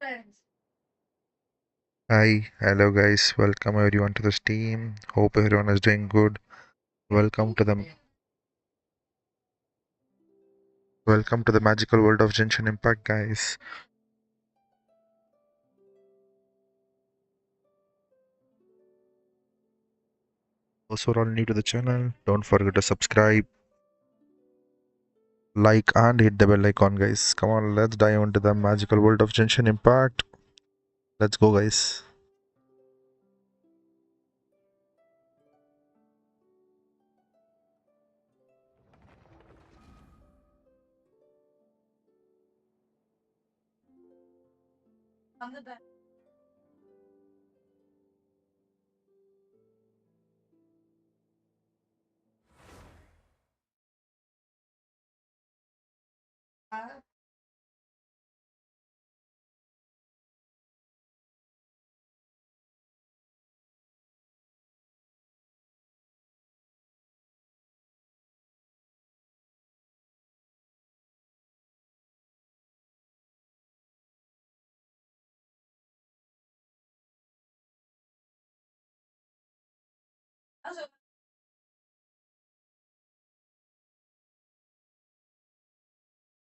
Hi, hello guys, welcome everyone to the stream. Hope everyone is doing good. Welcome to the welcome to the magical world of Genshin Impact, guys. Those who are all new to the channel, don't forget to subscribe, like, and hit the bell icon, guys. Come on, let's dive into the magical world of Genshin Impact. Let's go, guys.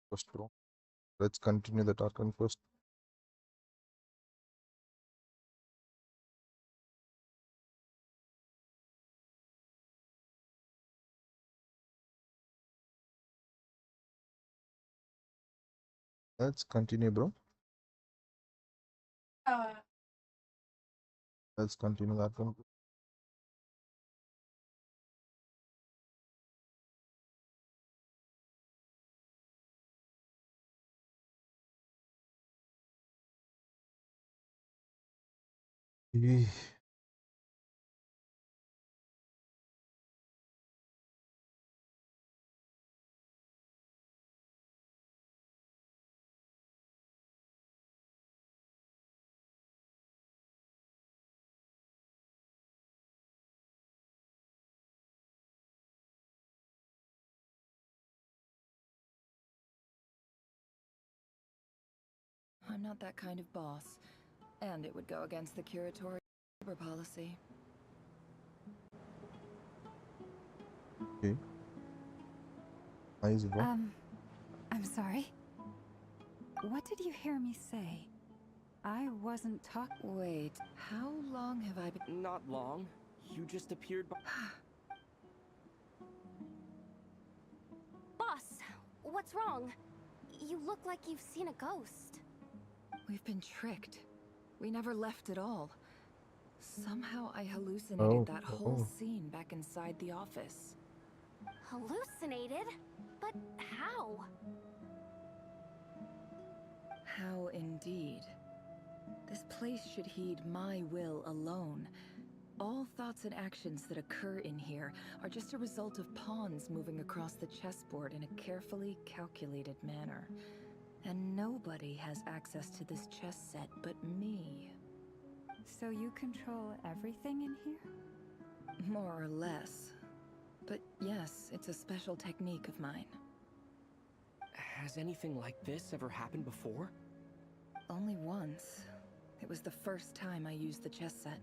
First, bro. Let's continue the talk on first. Let's continue, bro. Let's continue that one. Eh, I'm not that kind of boss, and it would go against the curatorial labor policy. Okay, nice, bro. Um, I'm sorry. What did you hear me say? I wasn't talking. Wait, how long have I been— Not long. You just appeared by— Boss, what's wrong? You look like you've seen a ghost. We've been tricked. We never left at all. Somehow I hallucinated Oh, that whole oh. scene back inside the office. Hallucinated? But how? How indeed. This place should heed my will alone. All thoughts and actions that occur in here are just a result of pawns moving across the chessboard in a carefully calculated manner. And nobody has access to this chess set but me. So you control everything in here? More or less. But yes, it's a special technique of mine. Has anything like this ever happened before? Only once. It was the first time I used the chess set.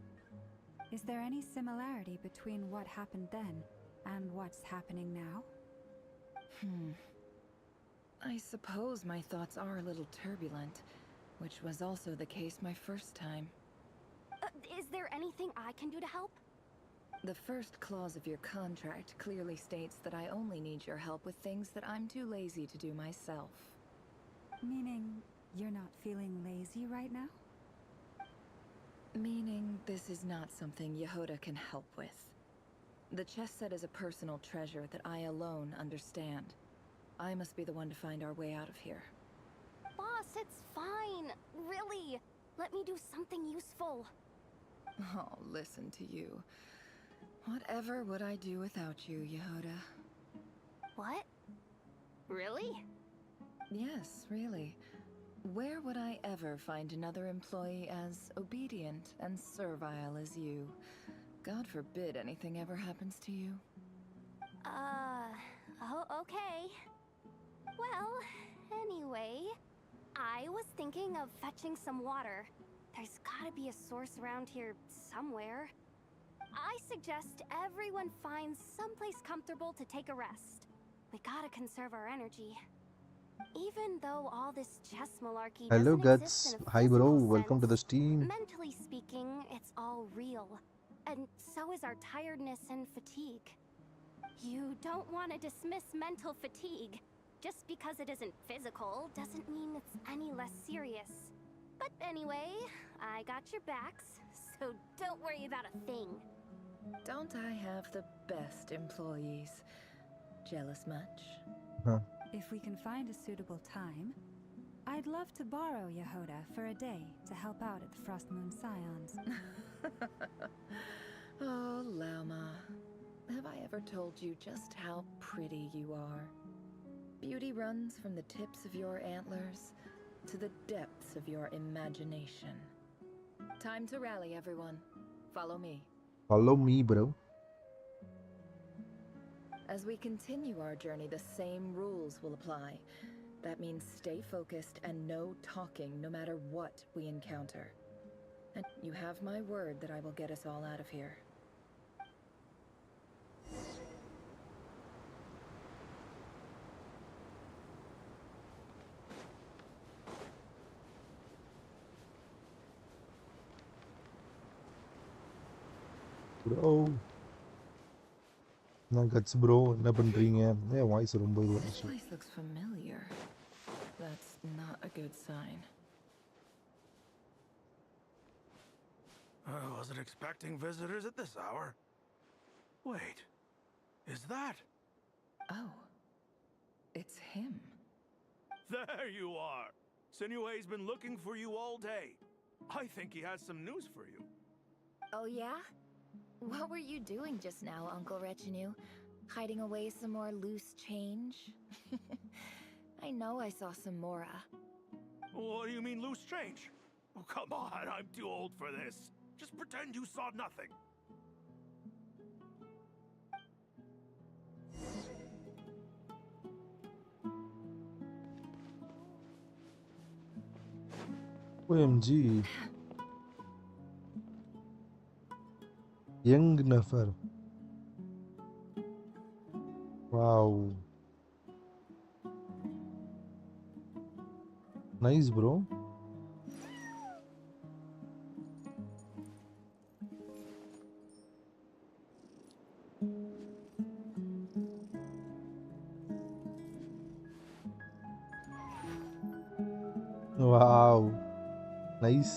Is there any similarity between what happened then and what's happening now? I suppose my thoughts are a little turbulent, which was also the case my first time. Is there anything I can do to help? The first clause of your contract clearly states that I only need your help with things that I'm too lazy to do myself. Meaning, you're not feeling lazy right now? Meaning this is not something Yehoda can help with. The chess set is a personal treasure that I alone understand. I must be the one to find our way out of here. Boss, it's fine. Really. Let me do something useful. Oh, listen to you. Whatever would I do without you, Yehoda? What? Really? Yes, really. Where would I ever find another employee as obedient and servile as you? God forbid anything ever happens to you. Oh, okay. Well, anyway, I was thinking of fetching some water. There's gotta be a source around here somewhere. I suggest everyone finds someplace comfortable to take a rest. We gotta conserve our energy. Even though all this chess malarkey Hello doesn't exist in guys, a hi bro, physical welcome to the sense, stream. mentally speaking, it's all real. And so is our tiredness and fatigue. You don't want to dismiss mental fatigue. Just because it isn't physical doesn't mean it's any less serious. But anyway, I got your backs, so don't worry about a thing. Don't I have the best employees? Jealous much? Huh. If we can find a suitable time, I'd love to borrow Yehoda for a day to help out at the Frost Moon Scions. Oh, Lauma. Have I ever told you just how pretty you are? Beauty runs from the tips of your antlers to the depths of your imagination. Time to rally, everyone. Follow me. Follow me bro. As we continue our journey, the same rules will apply. That means stay focused and no talking no matter what we encounter. And you have my word that I will get us all out of here. Bro. Nuggets bro, என்ன பண்றீங்க? Voice ரொம்ப This இதுவாச்சு. place looks familiar. That's not a good sign. I wasn't expecting visitors at this hour. Wait, is that? Oh, it's him. There you are! Sinue's been looking for you all day. I think he has some news for you. Oh yeah? What were you doing just now, Uncle Retinue? Hiding away some more loose change? I know I saw some Mora. What do you mean loose change? Oh, come on, I'm too old for this. Just pretend you saw nothing. OMG. Young Nafar. Wow. Nice bro. Wow. Nice.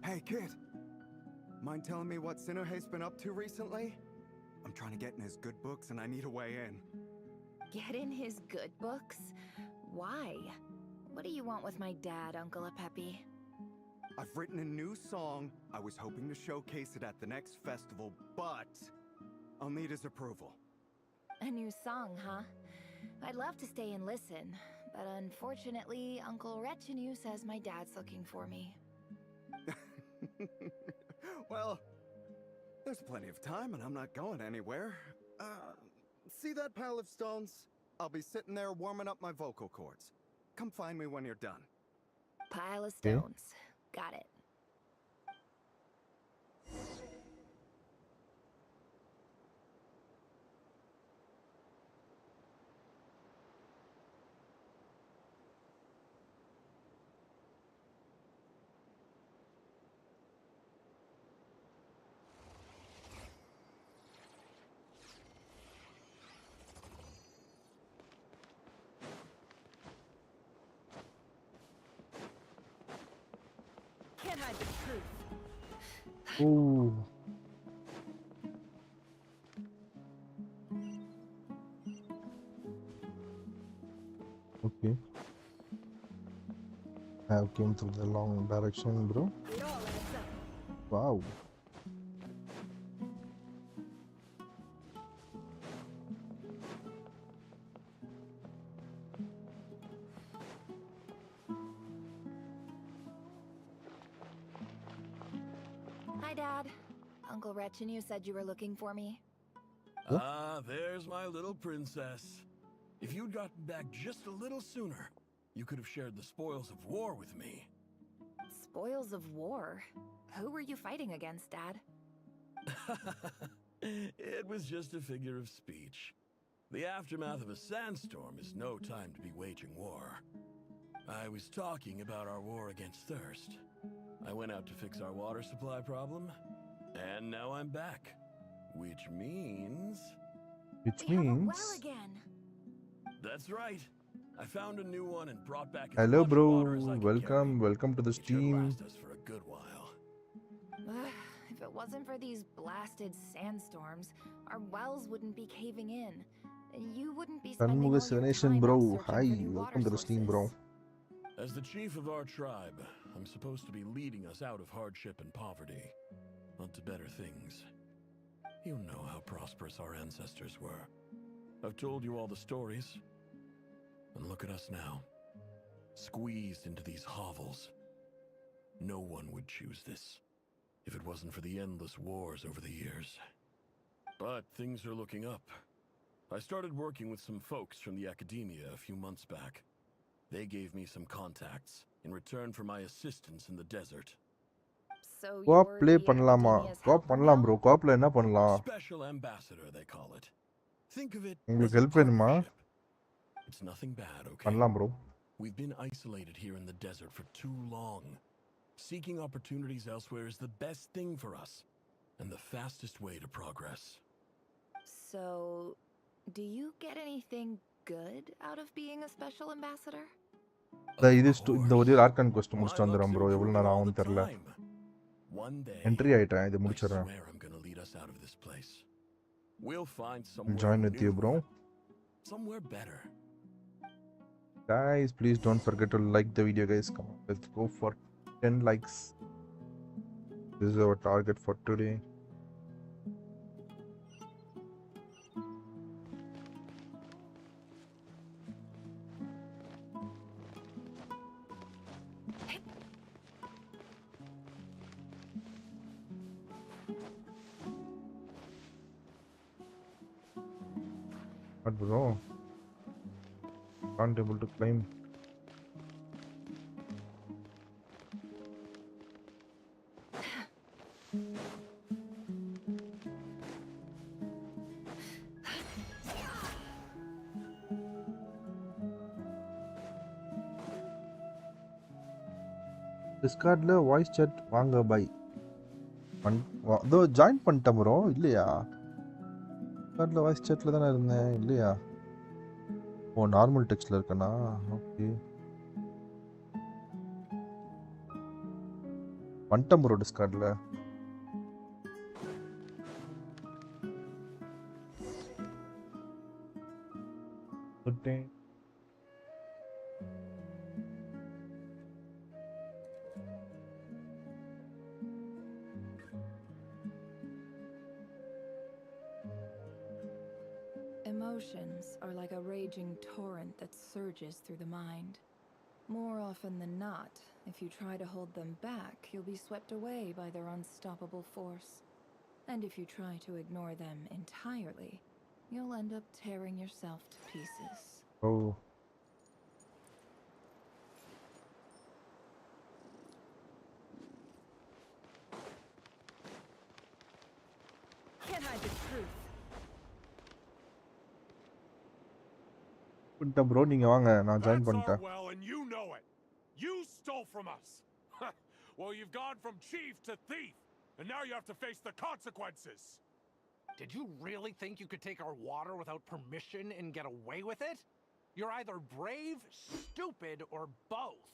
Hey, kid. Mind telling me what Sinuhe's been up to recently? I'm trying to get in his good books and I need a way in. Get in his good books? Why? What do you want with my dad, Uncle Apepi? I've written a new song. I was hoping to showcase it at the next festival, but I'll need his approval. A new song, huh? I'd love to stay and listen, but unfortunately, Uncle Retinue says my dad's looking for me. Well, there's plenty of time and I'm not going anywhere. See that pile of stones? I'll be sitting there warming up my vocal cords. Come find me when you're done. Pile of stones. Got it. Can't hide the truth. Ooh. Okay. I have came through the long direction, bro. It all adds up. Wow. Hi, Dad. Uncle Retinue said you were looking for me. Ah, there's my little princess. If you'd gotten back just a little sooner, you could have shared the spoils of war with me. Spoils of war? Who were you fighting against, Dad? It was just a figure of speech. The aftermath of a sandstorm is no time to be waging war. I was talking about our war against thirst. I went out to fix our water supply problem, and now I'm back. Which means... Which We have a well means... again. That's right. I found a new one and brought back as Hello, much water as bro. I could Welcome. carry. Welcome to the It should stream. last us for a good while. If it wasn't for these blasted sandstorms, our wells wouldn't be caving in. And you wouldn't be spending all Kanmuga your Nation, time out bro. searching Hi. for new water Welcome to the stream, bro. sources. As the chief of our tribe, I'm supposed to be leading us out of hardship and poverty, onto better things. You know how prosperous our ancestors were. I've told you all the stories. And look at us now, squeezed into these hovels. No one would choose this, if it wasn't for the endless wars over the years. But things are looking up. I started working with some folks from the academia a few months back. They gave me some contacts in return for my assistance in the desert. So Co-op you're play the பண்ணலாமா? academia's Co-op helper பண்ணலாம் now? bro. Co-opல என்ன பண்ணலாம்? Special ambassador, they call it. Think of it as உங்களுக்கு a help வேணுமா? partnership. It's nothing bad, okay? பண்ணலாம் bro. We've been isolated here in the desert for too long. Seeking opportunities elsewhere is the best thing for us, and the fastest way to progress. So, do you get anything good out of being a special ambassador? இது இந்த course. ஒரு argon quest My முடிச்சிட்டு luck's வந்துறேன் bro. எவ்வளவு improving நேரம் all the ஆகும் தெரியல. time. One day, entry ஆயிட்டேன். இது I முடிச்சிடுறேன். swear I'm gonna lead us out of this place. We'll find somewhere Join with you, new, bro. somewhere better. Guys, please don't forget to like the video, guys. Come on, let's go for 10 likes. This is our target for today. What bro? Can't able to climb. Discordல voice chat வாங்க பை அதோ join பண்ணிட்டேன் bro இல்லையா Discordல voice chatல தானே இருந்தேன் இல்லையா ஓ நார்மல் டெக்ஸ்ட்ல இருக்கனா ஓகே வந்துட்டேன் ப்ரோ Discordல வந்துட்டேன் Emotions are like a raging torrent that surges through the mind. More often than not, if you try to hold them back, you'll be swept away by their unstoppable force. And if you try to ignore them entirely, you'll end up tearing yourself to pieces. Oh. Can't hide the truth. பண்ணிட்டேன் bro நீங்க வாங்க நான் join That's our பண்ணிட்டேன் well, and you know it. You stole from us. Well, you've gone from chief to thief, and now you have to face the consequences. Did you really think you could take our water without permission and get away with it? You're either brave, stupid, or both.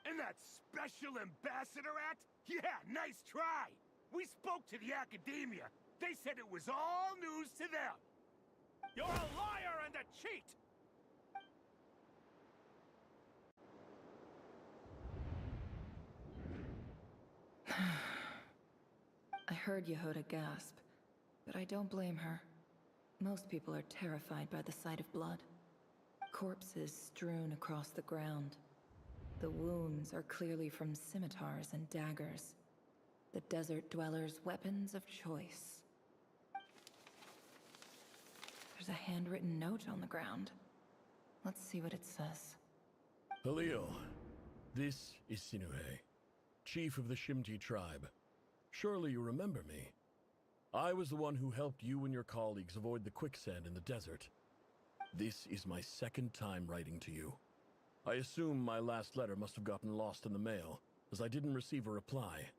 And that special ambassador act? Yeah, nice try. We spoke to the academia. They said it was all news to them. You're a liar and a cheat. I heard Yehuda gasp, but I don't blame her. Most people are terrified by the sight of blood. Corpses strewn across the ground. The wounds are clearly from scimitars and daggers. The desert dwellers' weapons of choice. There's a handwritten note on the ground. Let's see what it says. Halil, this is Sinuhe, chief of the Shimti tribe. Surely you remember me. I was the one who helped you and your colleagues avoid the quicksand in the desert. This is my second time writing to you. I assume my last letter must have gotten lost in the mail, as I didn't receive a reply.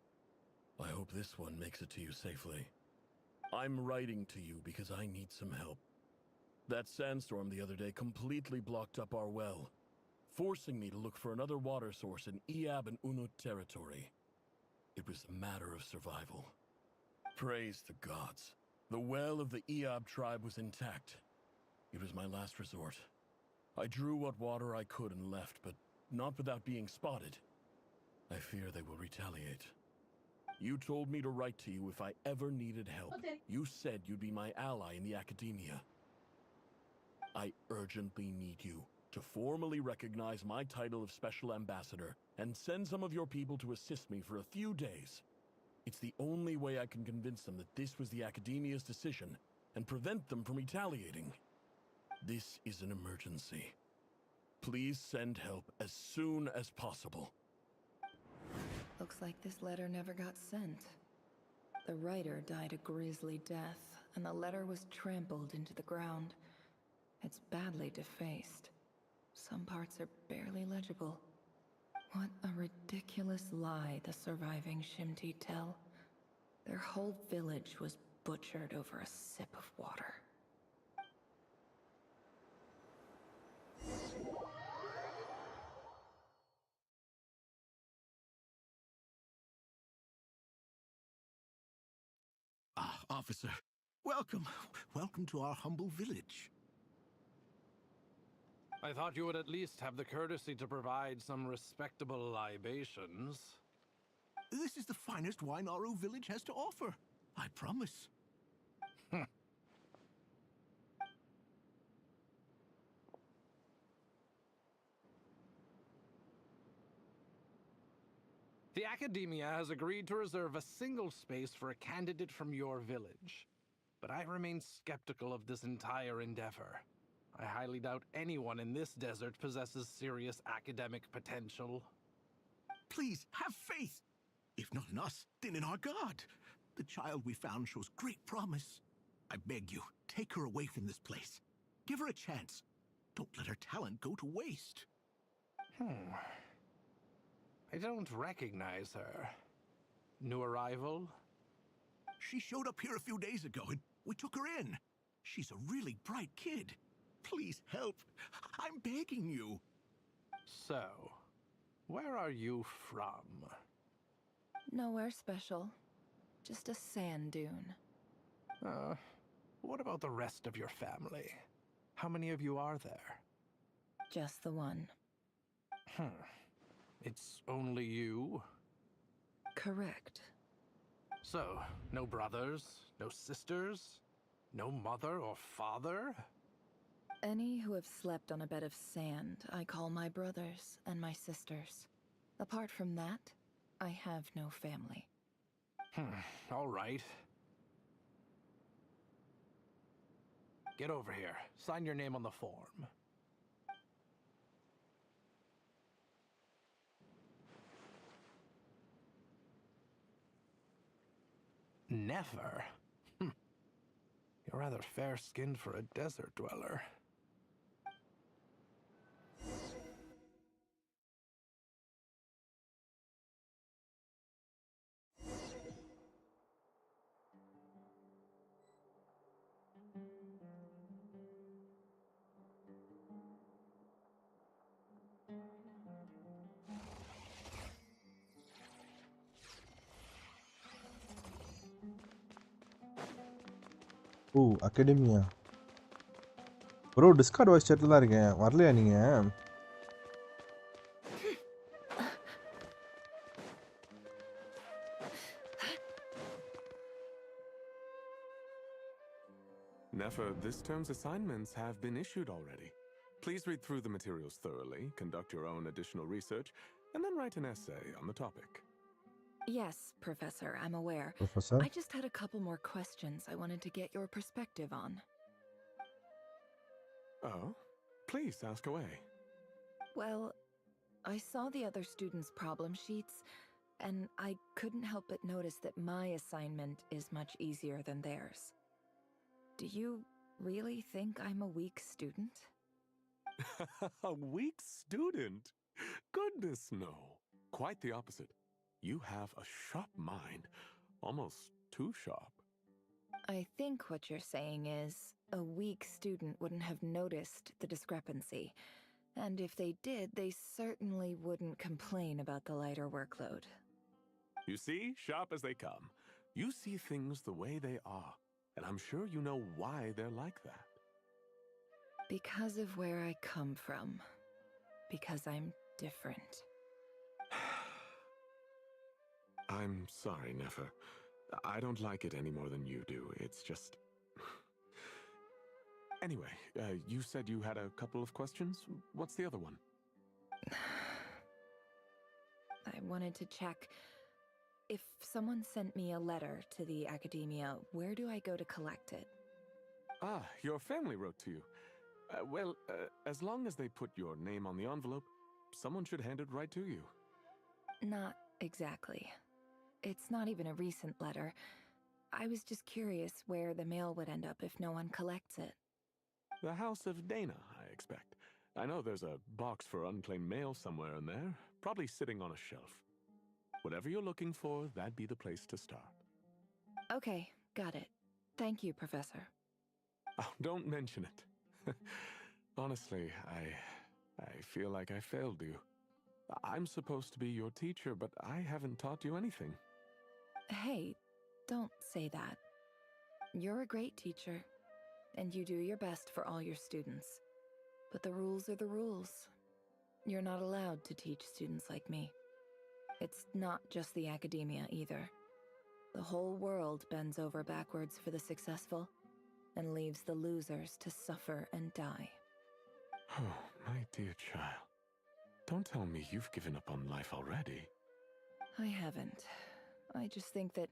I hope this one makes it to you safely. I'm writing to you because I need some help. That sandstorm the other day completely blocked up our well, forcing me to look for another water source in Iab and Unut territory. It was a matter of survival. Praise the gods. The well of the Iab tribe was intact. It was my last resort. I drew what water I could and left, but not without being spotted. I fear they will retaliate. You told me to write to you if I ever needed help. You said you'd be my ally in the academia. I urgently need you to formally recognize my title of Special Ambassador and send some of your people to assist me for a few days. It's the only way I can convince them that this was the academia's decision and prevent them from retaliating. This is an emergency. Please send help as soon as possible. Looks like this letter never got sent. The writer died a grisly death, and the letter was trampled into the ground. It's badly defaced. Some parts are barely legible. What a ridiculous lie the surviving Shimti tell. Their whole village was butchered over a sip of water. Ah, officer. Welcome. Welcome to our humble village. I thought you would at least have the courtesy to provide some respectable libations. This is the finest wine Aru village has to offer. I promise. The Academia has agreed to reserve a single space for a candidate from your village. But I remain skeptical of this entire endeavor. I highly doubt anyone in this desert possesses serious academic potential. Please, have faith. If not in us, then in our God. The child we found shows great promise. I beg you, take her away from this place. Give her a chance. Don't let her talent go to waste. I don't recognize her. New arrival? She showed up here a few days ago and we took her in. She's a really bright kid. Please help. I'm begging you. So, where are you from? Nowhere special. Just a sand dune. What about the rest of your family? How many of you are there? Just the one. It's only you? Correct. So, no brothers, no sisters, no mother or father? Any who have slept on a bed of sand, I call my brothers and my sisters. Apart from that, I have no family. All right. Get over here. Sign your name on the form. Never? You're rather fair-skinned for a desert dweller. ஓ அகாடமியா bro discord voice சேட்டில் தான் இருக்கேன் வரலையா நீங்கள் Nefer, this term's assignments have been issued already. Please read through the materials thoroughly, conduct your own additional research, and then write an essay on the topic. Yes, Professor, I'm aware. Professor? I just had a couple more questions I wanted to get your perspective on. Oh? Please ask away. Well, I saw the other students' problem sheets, and I couldn't help but notice that my assignment is much easier than theirs. Do you really think I'm a weak student? A weak student? Goodness, no. Quite the opposite. You have a sharp mind. Almost too sharp. I think what you're saying is, a weak student wouldn't have noticed the discrepancy. And if they did, they certainly wouldn't complain about the lighter workload. You see, sharp as they come. You see things the way they are, and I'm sure you know why they're like that. Because of where I come from. Because I'm different. I'm sorry, Nefer. I don't like it any more than you do. It's just... Anyway, you said you had a couple of questions. What's the other one? I wanted to check. If someone sent me a letter to the academia, where do I go to collect it? Ah, your family wrote to you. Well, as long as they put your name on the envelope, someone should hand it right to you. Not exactly. It's not even a recent letter. I was just curious where the mail would end up if no one collects it. The House of Dana, I expect. I know there's a box for unclaimed mail somewhere in there, probably sitting on a shelf. Whatever you're looking for, that'd be the place to start. Okay, got it. Thank you, Professor. Oh, don't mention it. Honestly, I feel like I failed you. I'm supposed to be your teacher, but I haven't taught you anything. Hey, don't say that. You're a great teacher, and you do your best for all your students. But the rules are the rules. You're not allowed to teach students like me. It's not just the academia either. The whole world bends over backwards for the successful, and leaves the losers to suffer and die. Oh, my dear child. Don't tell me you've given up on life already. I haven't. I just think that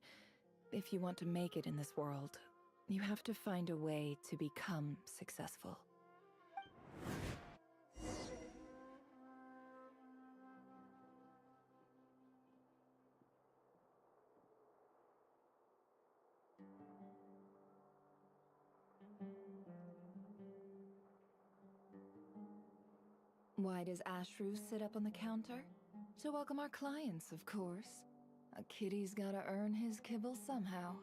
if you want to make it in this world, you have to find a way to become successful. Why does Ashru sit up on the counter? To welcome our clients, of course. A kitty's gotta earn his kibble somehow.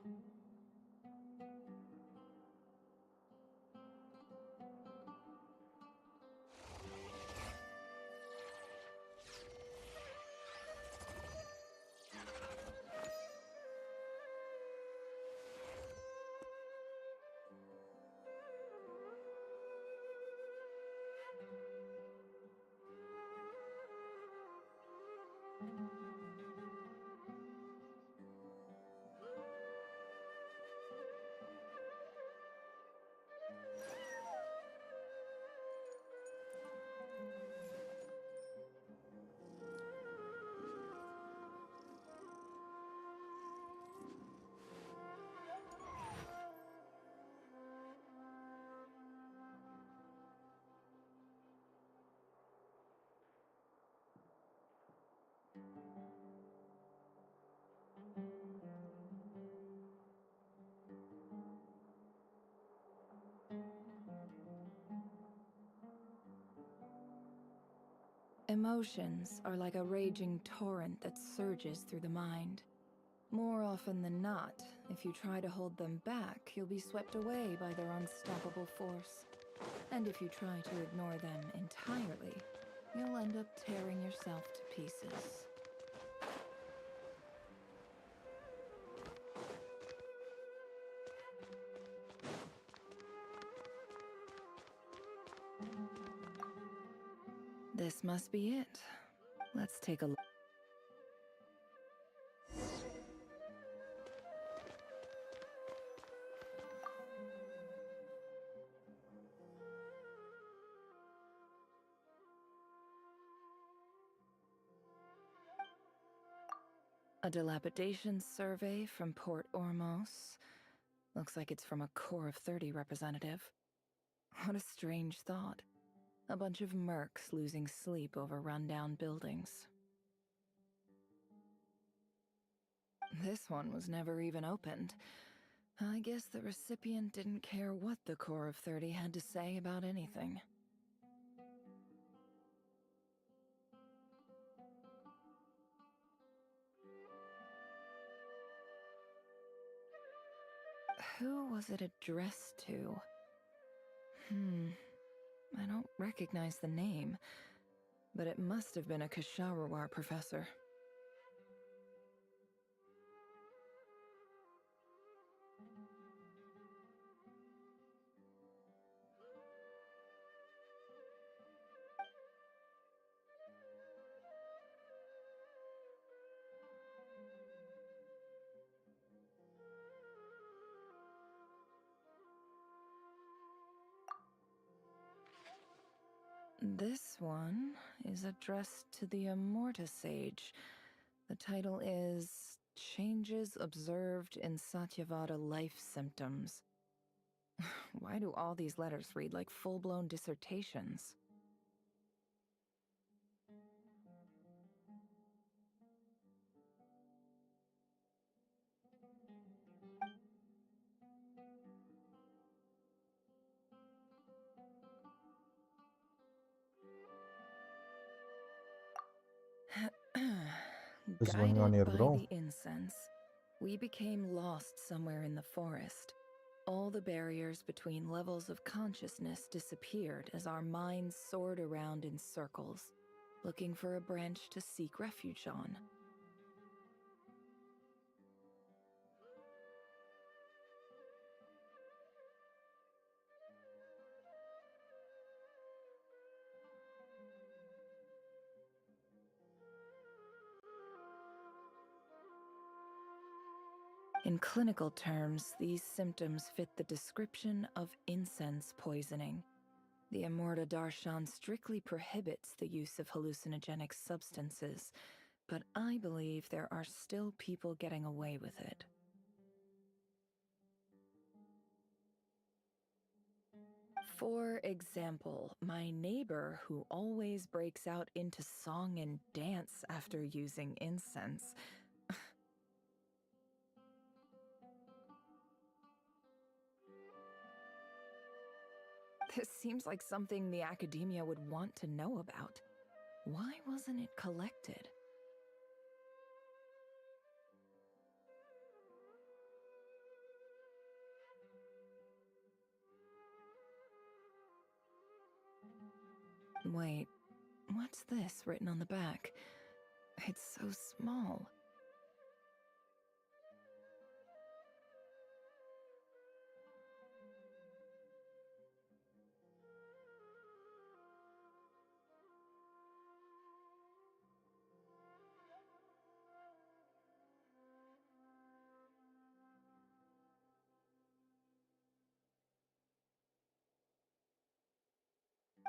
Emotions are like a raging torrent that surges through the mind. More often than not, if you try to hold them back, you'll be swept away by their unstoppable force. And if you try to ignore them entirely, you'll end up tearing yourself to pieces. This must be it. Let's take a look. A dilapidation survey from Port Ormos. Looks like it's from a Core of 30 representative. What a strange thought. A bunch of mercs losing sleep over rundown buildings. This one was never even opened. I guess the recipient didn't care what the core of 30 had to say about anything. Who was it addressed to? I don't recognize the name, but it must have been a Ksharawar professor. This one is addressed to the Immorta Sage. The title is Changes Observed in Satyavada Life Symptoms. Why do all these letters read like full-blown dissertations? What's going on Guided here, by bro? the incense, we became lost somewhere in the forest. All the barriers between levels of consciousness disappeared as our minds soared around in circles, looking for a branch to seek refuge on. In clinical terms, these symptoms fit the description of incense poisoning. The Immorta Darshan strictly prohibits the use of hallucinogenic substances, but I believe there are still people getting away with it. For example, my neighbor who always breaks out into song and dance after using incense. This seems like something the academia would want to know about. Why wasn't it collected? Wait, what's this written on the back? It's so small.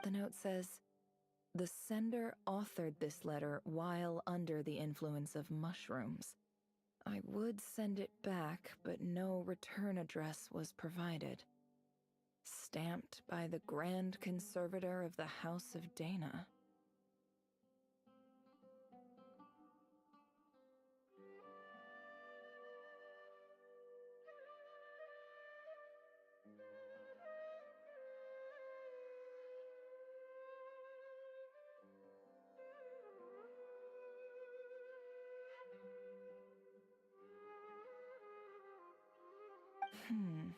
The note says, the sender authored this letter while under the influence of mushrooms. I would send it back, but no return address was provided. Stamped by the Grand Conservator of the House of Dana. Hmm.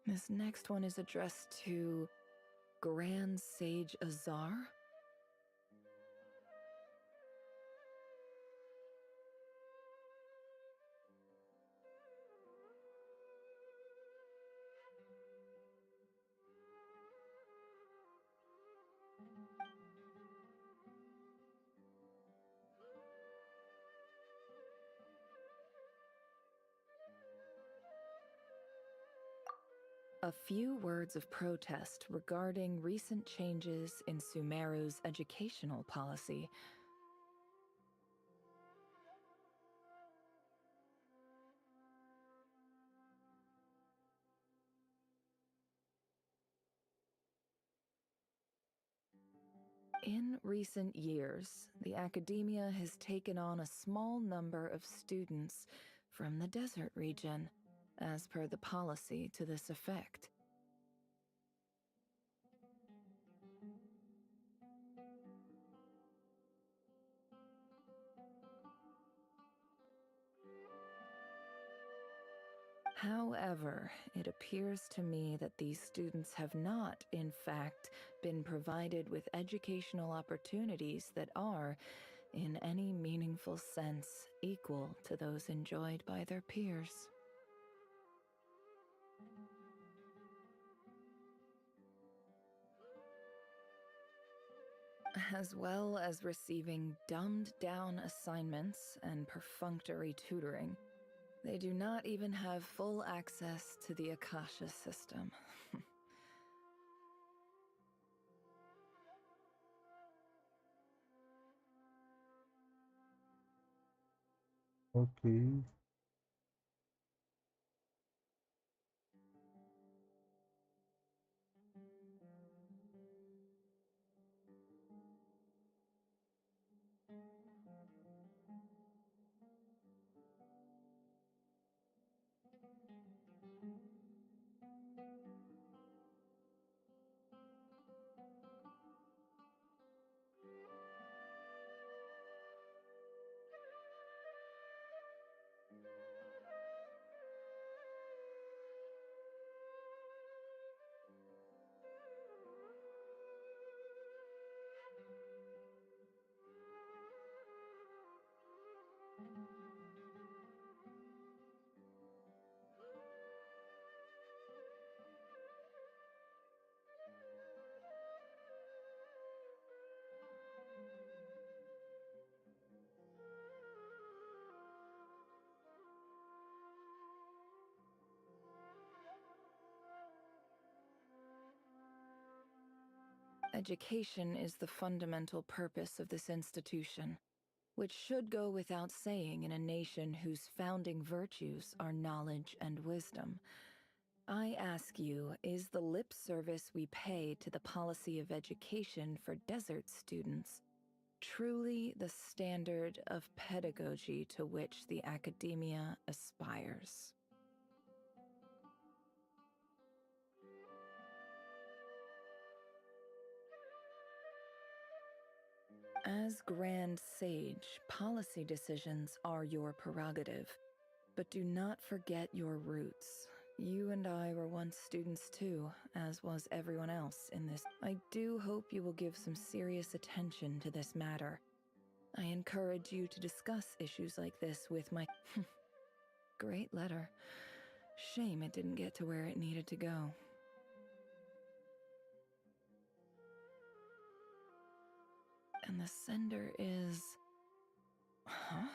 This next one is addressed to Grand Sage Azar. A few words of protest regarding recent changes in Sumeru's educational policy. In recent years, the academia has taken on a small number of students from the desert region, as per the policy to this effect. However, it appears to me that these students have not, in fact, been provided with educational opportunities that are, in any meaningful sense, equal to those enjoyed by their peers. As well as receiving dumbed-down assignments and perfunctory tutoring, they do not even have full access to the Akasha system. Okay. Education is the fundamental purpose of this institution, which should go without saying in a nation whose founding virtues are knowledge and wisdom. I ask you, is the lip service we pay to the policy of education for desert students truly the standard of pedagogy to which the academia aspires? As Grand Sage, policy decisions are your prerogative, but do not forget your roots. You and I were once students too, as was everyone else in this. I do hope you will give some serious attention to this matter. I encourage you to discuss issues like this with my... Great letter. Shame it didn't get to where it needed to go. And the sender is... Huh?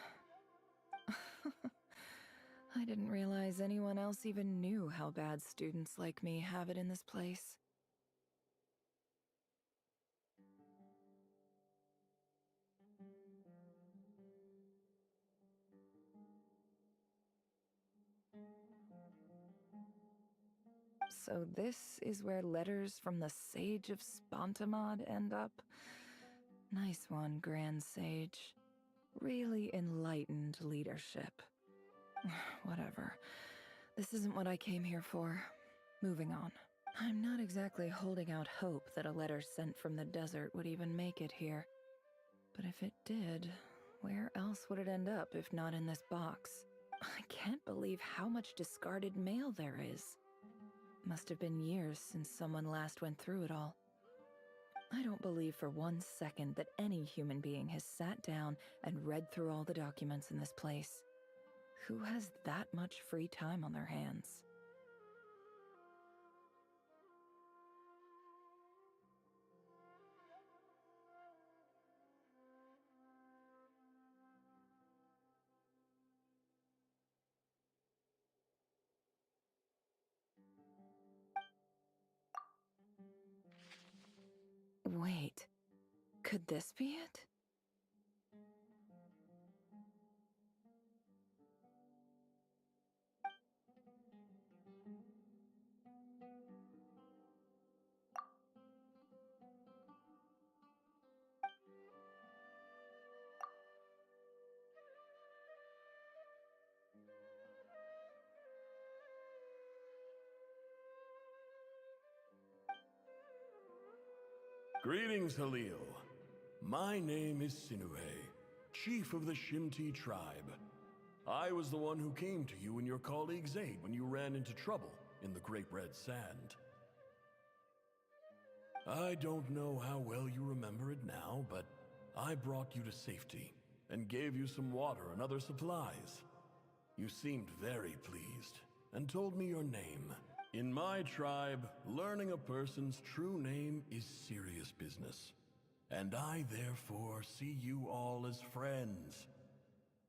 I didn't realize anyone else even knew how bad students like me have it in this place. So this is where letters from the Sage of Spontamod end up? Nice one, Grand Sage. Really enlightened leadership. Whatever. This isn't what I came here for. Moving on. I'm not exactly holding out hope that a letter sent from the desert would even make it here. But if it did, where else would it end up if not in this box? I can't believe how much discarded mail there is. Must have been years since someone last went through it all. I don't believe for 1 second that any human being has sat down and read through all the documents in this place. Who has that much free time on their hands? Wait, could this be it? Greetings, Halil. My name is Sinue, chief of the Shimti tribe. I was the one who came to you and your colleague's aid when you ran into trouble in the Great Red Sand. I don't know how well you remember it now, but I brought you to safety and gave you some water and other supplies. You seemed very pleased and told me your name. In my tribe, learning a person's true name is serious business, and I therefore see you all as friends.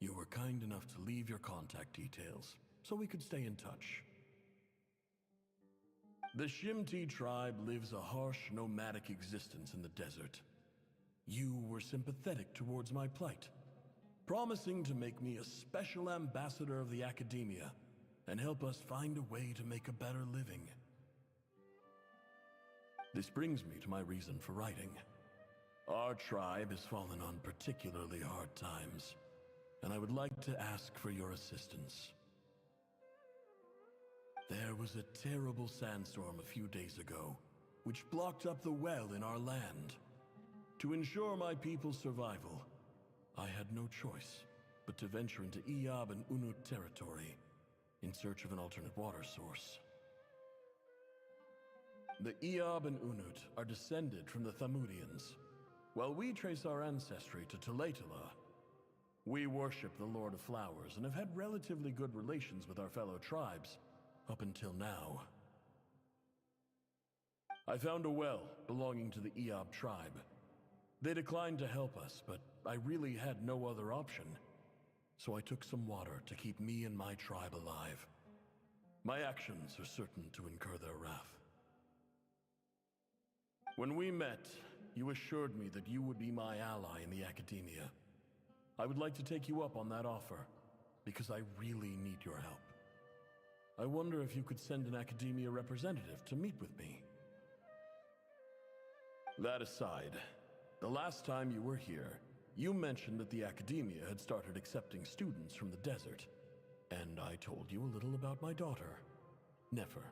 You were kind enough to leave your contact details, so we could stay in touch. The Shimti tribe lives a harsh, nomadic existence in the desert. You were sympathetic towards my plight, promising to make me a special ambassador of the academia and help us find a way to make a better living. This brings me to my reason for writing. Our tribe has fallen on particularly hard times, and I would like to ask for your assistance. There was a terrible sandstorm a few days ago, which blocked up the well in our land. To ensure my people's survival, I had no choice but to venture into Iyab and Unut territory in search of an alternate water source. The Iyab and Unut are descended from the Thamudians. While we trace our ancestry to Tulatala, we worship the Lord of Flowers and have had relatively good relations with our fellow tribes up until now. I found a well belonging to the Iyab tribe. They declined to help us, but I really had no other option. So I took some water to keep me and my tribe alive. My actions are certain to incur their wrath. When we met, you assured me that you would be my ally in the academia. I would like to take you up on that offer, because I really need your help. I wonder if you could send an academia representative to meet with me. That aside, the last time you were here, you mentioned that the academia had started accepting students from the desert, and I told you a little about my daughter, Nefer.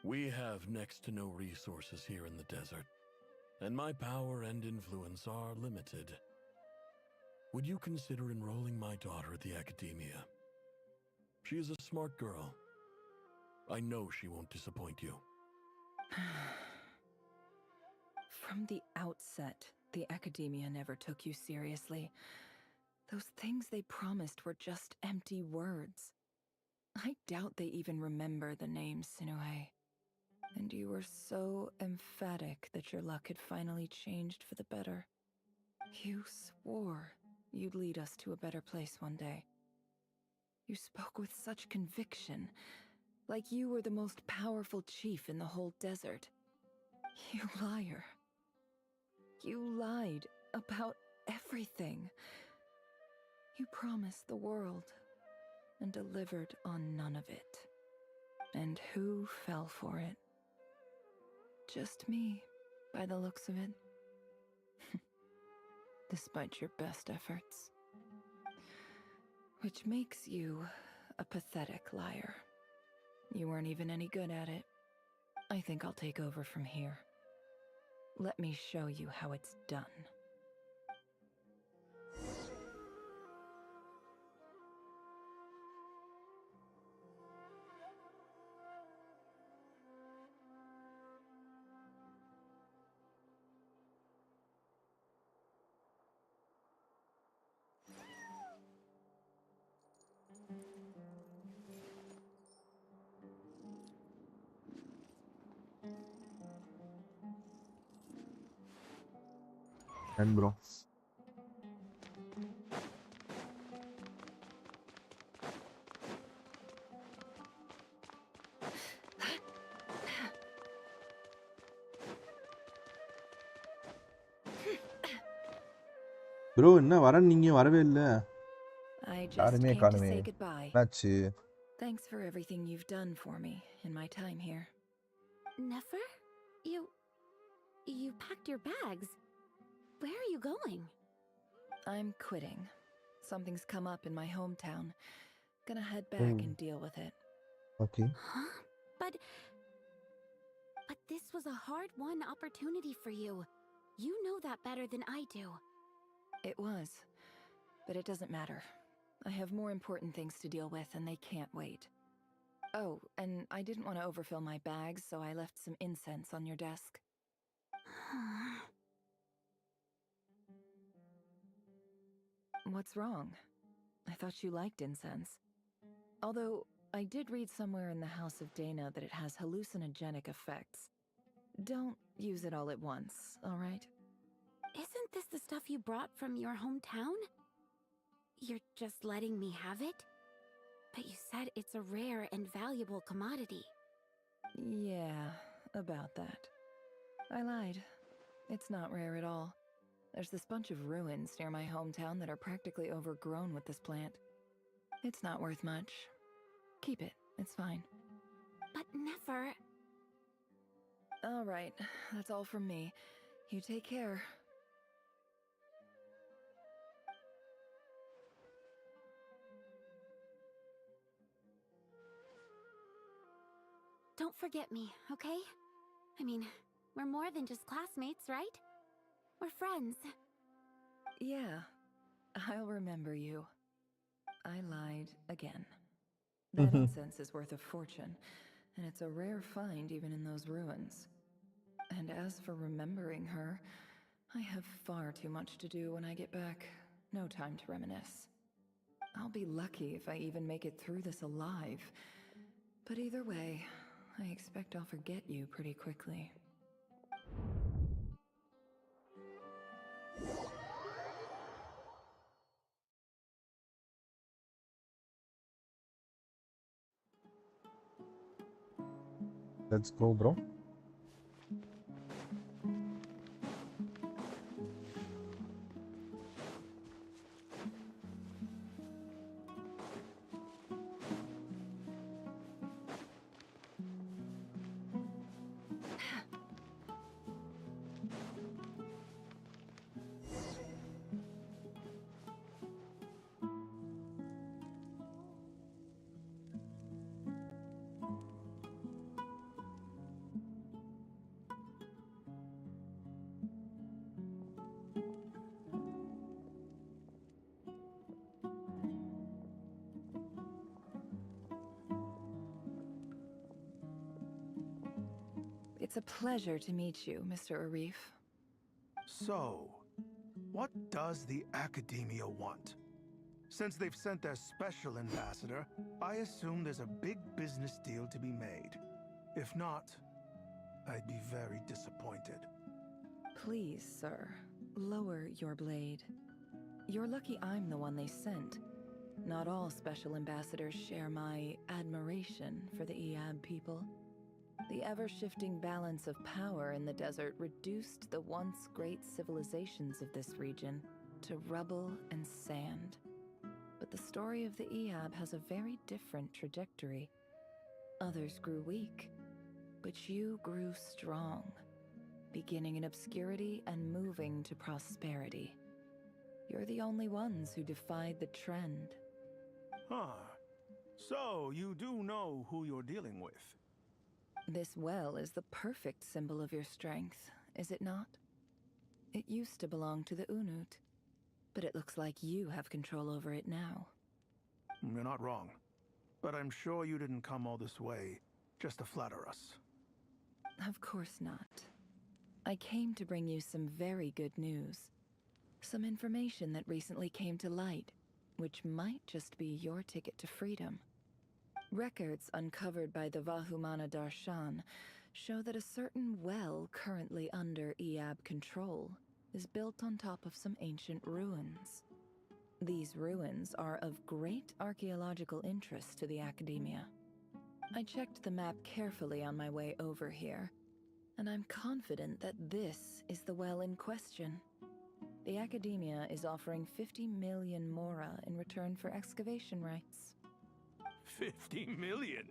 We have next to no resources here in the desert, and my power and influence are limited. Would you consider enrolling my daughter at the academia? She is a smart girl. I know she won't disappoint you. From the outset, the academia never took you seriously. Those things they promised were just empty words. I doubt they even remember the name Sinue. And you were so emphatic that your luck had finally changed for the better. You swore you'd lead us to a better place one day. You spoke with such conviction, like you were the most powerful chief in the whole desert. You liar. You lied about everything. You promised the world and delivered on none of it. And who fell for it? Just me, by the looks of it. Despite your best efforts. Which makes you a pathetic liar. You weren't even any good at it. I think I'll take over from here. Let me show you how it's done. And bro. Bro என்ன வரேன் நீங்க வரவே இல்ல. I just யாருமே came to காணுமே. say goodbye. என்னாச்சு? Thanks for everything you've done for me in my time here. Nefer? You packed your bags. Where are you going? I'm quitting. Something's come up in my hometown. Gonna head back and deal with it. Okay. Huh? But this was a hard-won opportunity for you. You know that better than I do. It was. But it doesn't matter. I have more important things to deal with, and they can't wait. Oh, and I didn't want to overfill my bags, so I left some incense on your desk. What's wrong? I thought you liked incense. Although, I did read somewhere in the House of Dana that it has hallucinogenic effects. Don't use it all at once, all right? Isn't this the stuff you brought from your hometown? You're just letting me have it? But you said it's a rare and valuable commodity. Yeah, about that. I lied. It's not rare at all. There's this bunch of ruins near my hometown that are practically overgrown with this plant. It's not worth much. Keep it. It's fine. But Nefer... All right. That's all from me. You take care. Don't forget me, okay? I mean, we're more than just classmates, right? We're friends. Yeah. I'll remember you. I lied again. That incense is worth a fortune, and it's a rare find even in those ruins. And as for remembering her, I have far too much to do when I get back. No time to reminisce. I'll be lucky if I even make it through this alive. But either way, I expect I'll forget you pretty quickly. Let's go, bro. It's a pleasure to meet you, Mr. Arif. So, what does the Academia want? Since they've sent their special ambassador, I assume there's a big business deal to be made. If not, I'd be very disappointed. Please, sir, lower your blade. You're lucky I'm the one they sent. Not all special ambassadors share my admiration for the Eab people. The ever-shifting balance of power in the desert reduced the once great civilizations of this region to rubble and sand. But the story of the Eab has a very different trajectory. Others grew weak, but you grew strong, beginning in obscurity and moving to prosperity. You're the only ones who defied the trend. Huh. So, you do know who you're dealing with? This well is the perfect symbol of your strength, is it not? It used to belong to the Unut, but it looks like you have control over it now. You're not wrong. But I'm sure you didn't come all this way just to flatter us. Of course not. I came to bring you some very good news. Some information that recently came to light, which might just be your ticket to freedom. Records uncovered by the Vahumana Darshan show that a certain well currently under Eab control is built on top of some ancient ruins. These ruins are of great archaeological interest to the Academia. I checked the map carefully on my way over here, and I'm confident that this is the well in question. The Academia is offering 50 million mora in return for excavation rights. 50 million?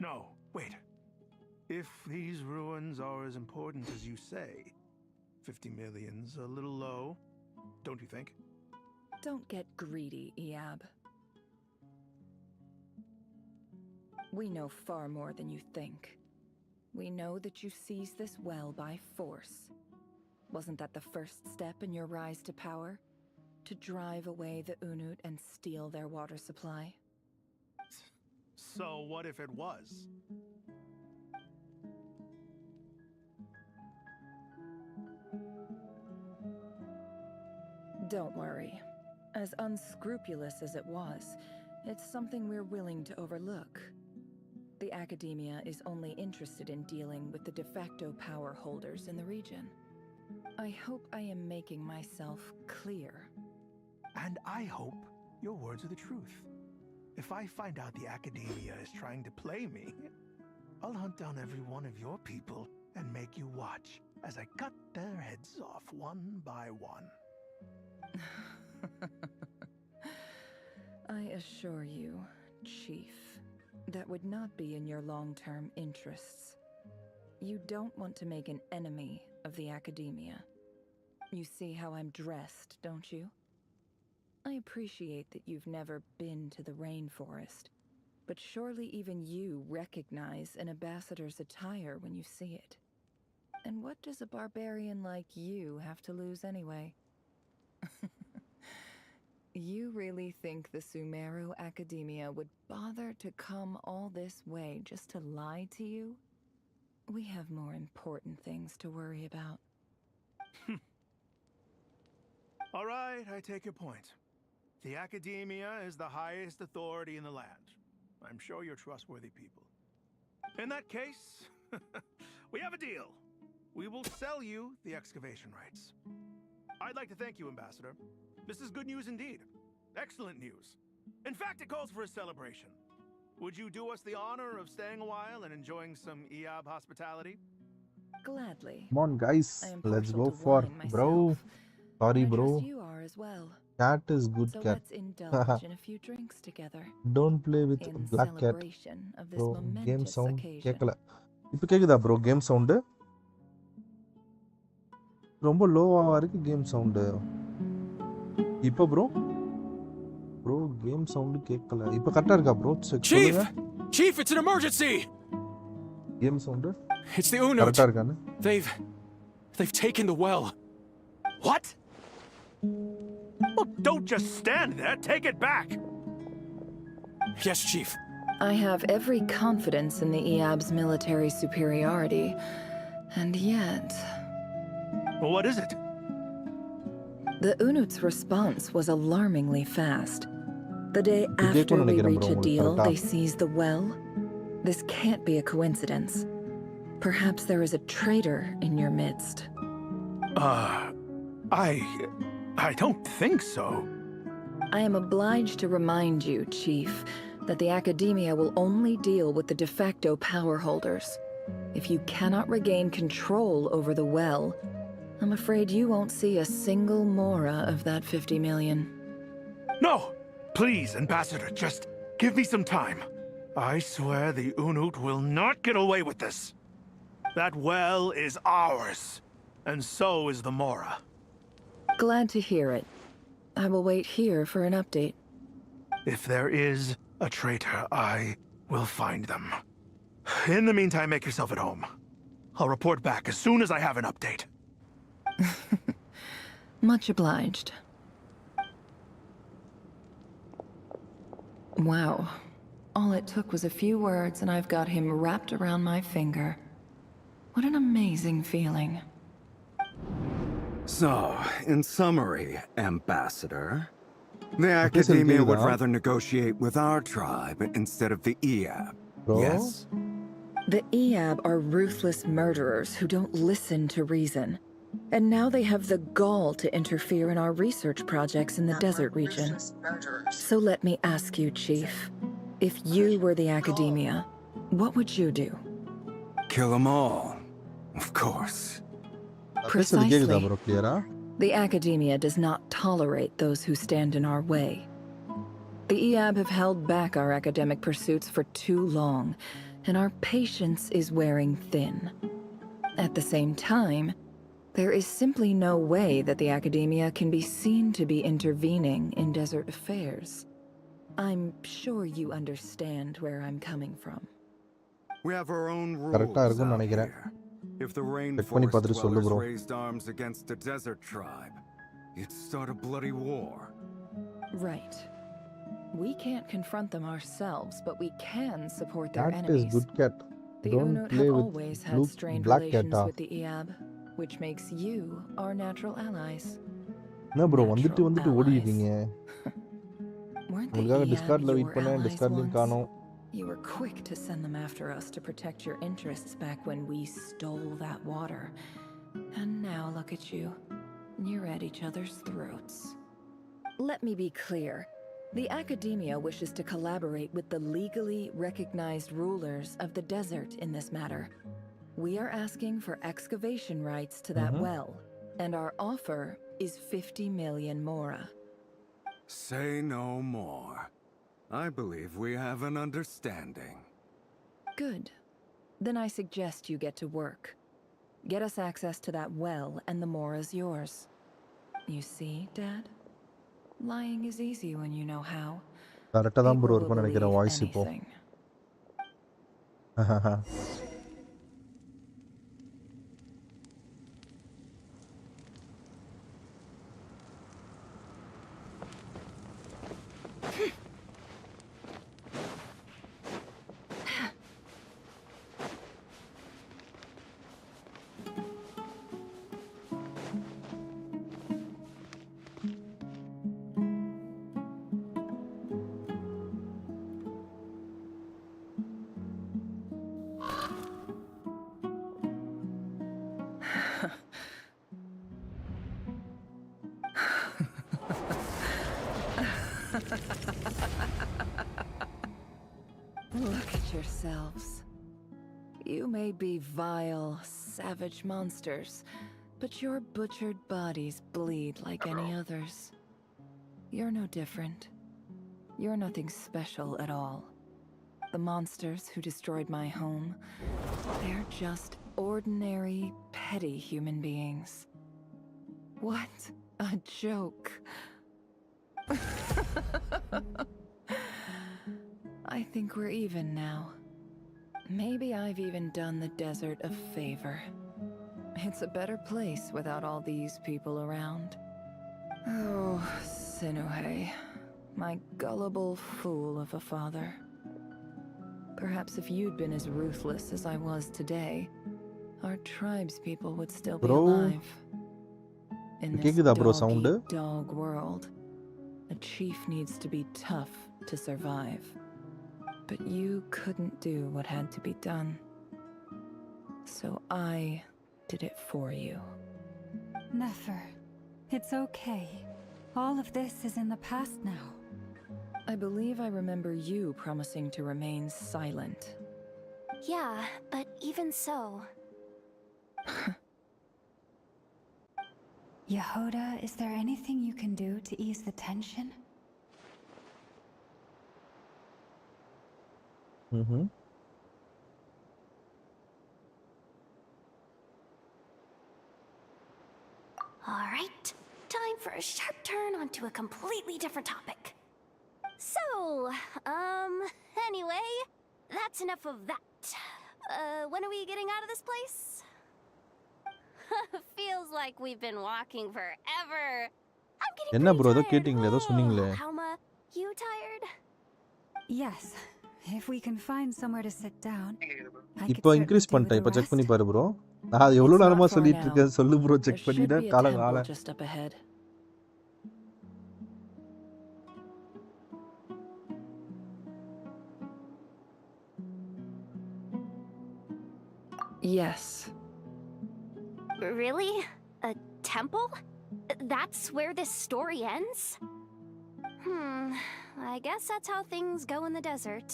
No, wait. If these ruins are as important as you say, 50 million's a little low, don't you think? Don't get greedy, Iab. We know far more than you think. We know that you seized this well by force. Wasn't that the first step in your rise to power? To drive away the Unut and steal their water supply? So what if it was? Don't worry. As unscrupulous as it was, it's something we're willing to overlook. The Academia is only interested in dealing with the de facto power holders in the region. I hope I am making myself clear. And I hope your words are the truth. If I find out the Academia is trying to play me, I'll hunt down every one of your people and make you watch as I cut their heads off one by one. I assure you, Chief, that would not be in your long-term interests. You don't want to make an enemy of the Academia. You see how I'm dressed, don't you? I appreciate that you've never been to the rainforest, but surely even you recognize an ambassador's attire when you see it. And what does a barbarian like you have to lose anyway? You really think the Sumeru Academia would bother to come all this way just to lie to you? We have more important things to worry about. All right, I take your point. The Academia is the highest authority in the land. I'm sure you're trustworthy people. In that case, we have a deal. We will sell you the excavation rights. I'd like to thank you, Ambassador. This is good news indeed. Excellent news. In fact, it calls for a celebration. Would you do us the honor of staying a while and enjoying some Iab hospitality? Gladly. Come on, guys. I am Let's partial go to for wine bro. myself, Sorry, and I trust bro. you are as well. Cat is good So cat. let's indulge in a few drinks together. Don't play with in black cat. celebration of this Bro, game momentous sound occasion. கேக்கல. இப்போ கேக்குதா bro game sound? ரொம்ப லோவா இருக்கு game sound. இப்போ bro game sound கேக்கல. இப்போ கரெக்ட்டா இருக்கா bro? Chief! Chief, it's an emergency! Game sound? It's the Unut. கரெக்ட்டா இருக்கானே? They've taken the well. What? Well, don't just stand there. Take it back. Yes, Chief. I have every confidence in the Iab's military superiority, and yet... What is it? The Unut's response was alarmingly fast. The day after we reach a deal, they seize the well. This can't be a coincidence. Perhaps there is a traitor in your midst. I don't think so. I am obliged to remind you, Chief, that the Academia will only deal with the de facto power holders. If you cannot regain control over the well, I'm afraid you won't see a single mora of that 50 million. No! Please, Ambassador, just give me some time. I swear the Unut will not get away with this. That well is ours, and so is the mora. Glad to hear it. I will wait here for an update. If there is a traitor, I will find them. In the meantime, make yourself at home. I'll report back as soon as I have an update. Much obliged. Wow. All it took was a few words and I've got him wrapped around my finger. What an amazing feeling. So, in summary, Ambassador, the Academia would rather negotiate with our tribe instead of the Iab. Yes? The Iab are ruthless murderers who don't listen to reason. And now they have the gall to interfere in our research projects in the desert region. So let me ask you, Chief, if you were the academia, what would you do? Kill them all. Of course. Precisely. bro, clear? The academia does not tolerate those who stand in our way. The EAB have held back our academic pursuits for too long, and our patience is wearing thin. At the same time, there is simply no way that the academia can be seen to be intervening in desert affairs. I'm sure you understand where I'm coming from. We have our own Correct ah rules irukkum out nenikiren. here. If the Check panni rainforest paathitu sollu dwellers bro. raised arms against a desert tribe, you'd start a bloody war. Right. We can't confront them ourselves, but we can support their Cat is enemies. good cat. The Don't Unut play have with always had blue strained black cat relations ah. with the EAB, which makes you our natural allies. என்ன bro Natural வந்துட்டு allies. ஓடிட்டீங்க. Weren't the உங்களுக்காக EAB டிஸ்கார்ட்ல wait your பண்ணேன், allies டிஸ்கார்ட்லயும் once? காணோம். You were quick to send them after us to protect your interests back when we stole that water. And now look at you. You're at each other's throats. Let me be clear. The academia wishes to collaborate with the legally recognized rulers of the desert in this matter. We are asking for excavation rights to that well, and our offer is 50 million mora. Say no more. I believe we have an understanding. Good. Then I suggest you get to work. Get us access to that well, and the mora's yours. You see, Dad? Lying is easy when you know how. கரெக்ட்டா தான் bro People will இருக்கும்னு நினைக்கிறேன் believe voice இப்போ. anything. Look at yourselves. You may be vile, savage monsters, but your butchered bodies bleed like any others. You're no different. You're nothing special at all. The monsters who destroyed my home, they're just ordinary, petty human beings. What a joke. I think we're even now. Maybe I've even done the desert a favor. It's a better place without all these people around. Oh, Sinuhe, my gullible fool of a father. Perhaps if you'd been as ruthless as I was today, our tribe's people would still be alive. In this dog-eat-dog world, a chief needs to be tough to survive. But you couldn't do what had to be done. So I did it for you. Nefer, it's okay. All of this is in the past now. I believe I remember you promising to remain silent. Yeah, but even so... Yehoda, is there anything you can do to ease the tension? Alright, time for a sharp turn onto a completely different topic. So, anyway, that's enough of that. When are we getting out of this place? Feels like we've been walking forever. I'm getting என்ன bro ஏதோ pretty கேட்டிங்களே ஏதோ சொன்னீங்களே. tired. Alma, you tired? Yes. If we can find somewhere to sit down. இப்போ increase பண்ணிட்டேன். இப்போ check பண்ணி பாரு bro. நான் எவ்வளவு நேரமா சொல்லிட்டு இருக்கேன் சொல்லு bro செக் பண்ணிட்டா காலங்கால. Just up ahead. Yes. Really? A temple? That's where this story ends? I guess that's how things go in the desert.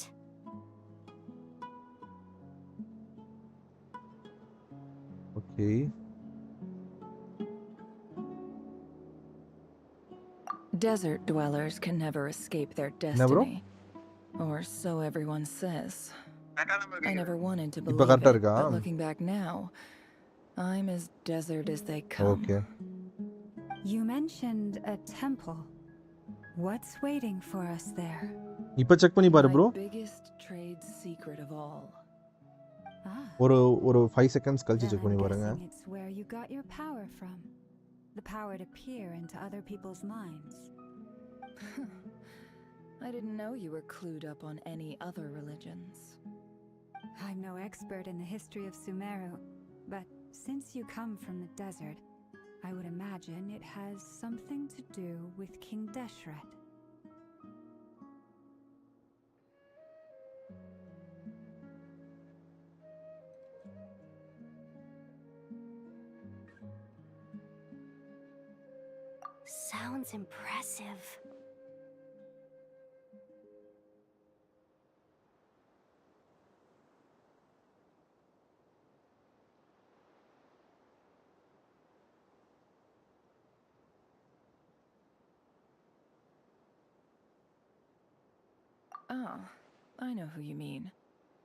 Okay. Desert dwellers can never escape their என்ன bro? destiny. Or so everyone says. I never wanted to இப்ப believe கரெக்டா it, இருக்கா? but looking back now, I'm as desert as they come. Okay. You mentioned a temple. What's waiting for us there? இப்ப check பண்ணி பாரு bro. My biggest trade secret of all. ஒரு 5 seconds கழிச்சு Then check பண்ணி I'm பாருங்க. guessing it's where you got your power from. The power to peer into other people's minds. I didn't know you were clued up on any other religions. I'm no expert in the history of Sumeru, but since you come from the desert, I would imagine it has something to do with King Deshret. Sounds impressive. Ah, I know who you mean.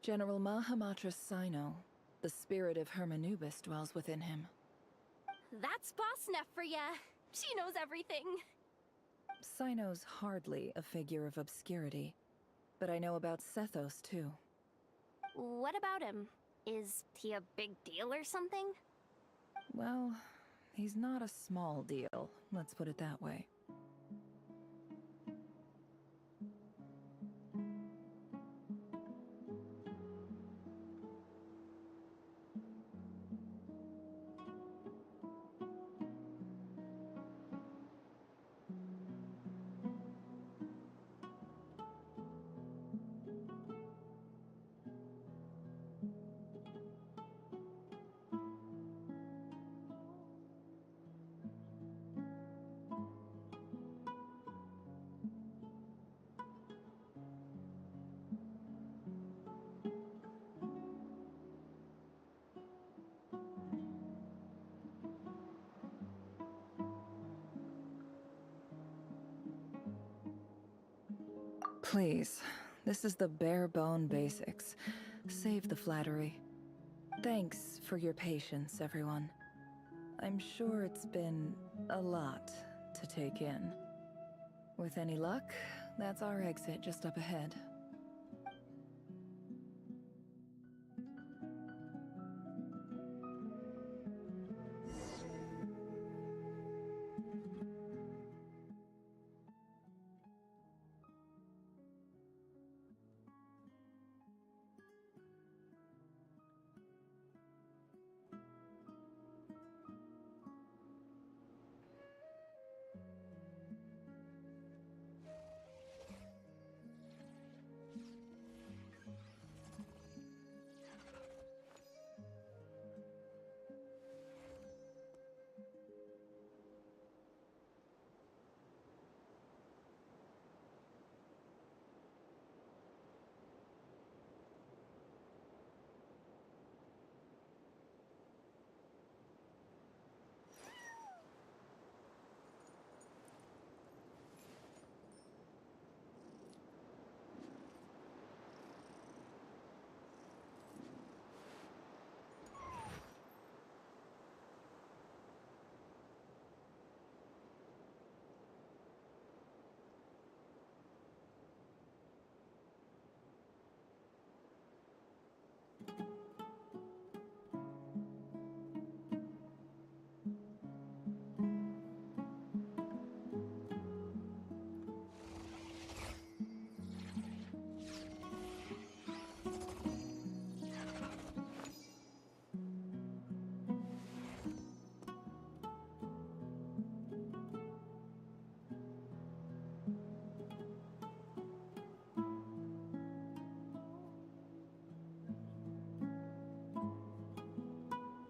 General Mahamatra Sino. The spirit of Hermanubis dwells within him. That's Boss Neff for ya. She knows everything. Sino's hardly a figure of obscurity, but I know about Sethos too. What about him? Is he a big deal or something? Well, he's not a small deal, let's put it that way. Please, this is the bare bone basics. Save the flattery. Thanks for your patience, everyone. I'm sure it's been a lot to take in. With any luck, that's our exit just up ahead.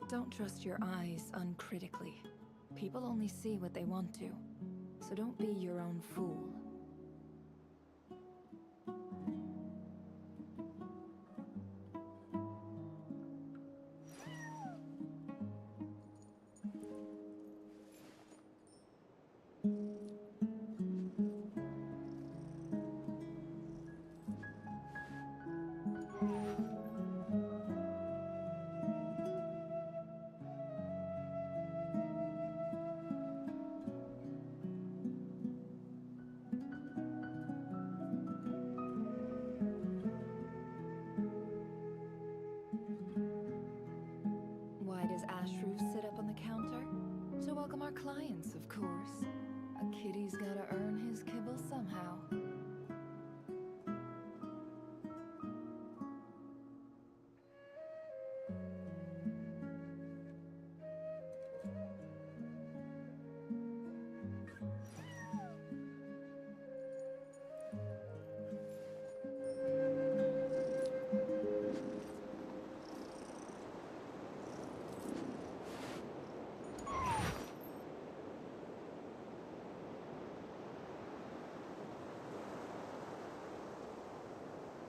Don't trust your eyes uncritically. People only see what they want to, so don't be your own fool. Why does Ashru sit up on the counter? To welcome our clients, of course. A kitty's gotta earn his kibble somehow.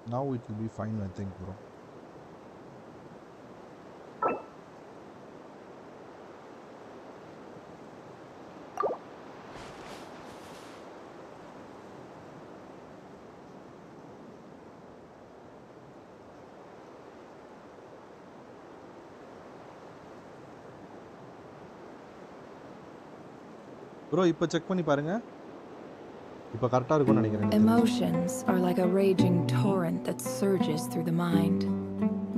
Now it will be fine, I think, bro. Bro, இப்போ check பண்ணி பாருங்க. இப்போ கரெக்ட்டா இருக்கும்னு நினைக்கிறேன். Emotions are like a raging torrent that surges through the mind.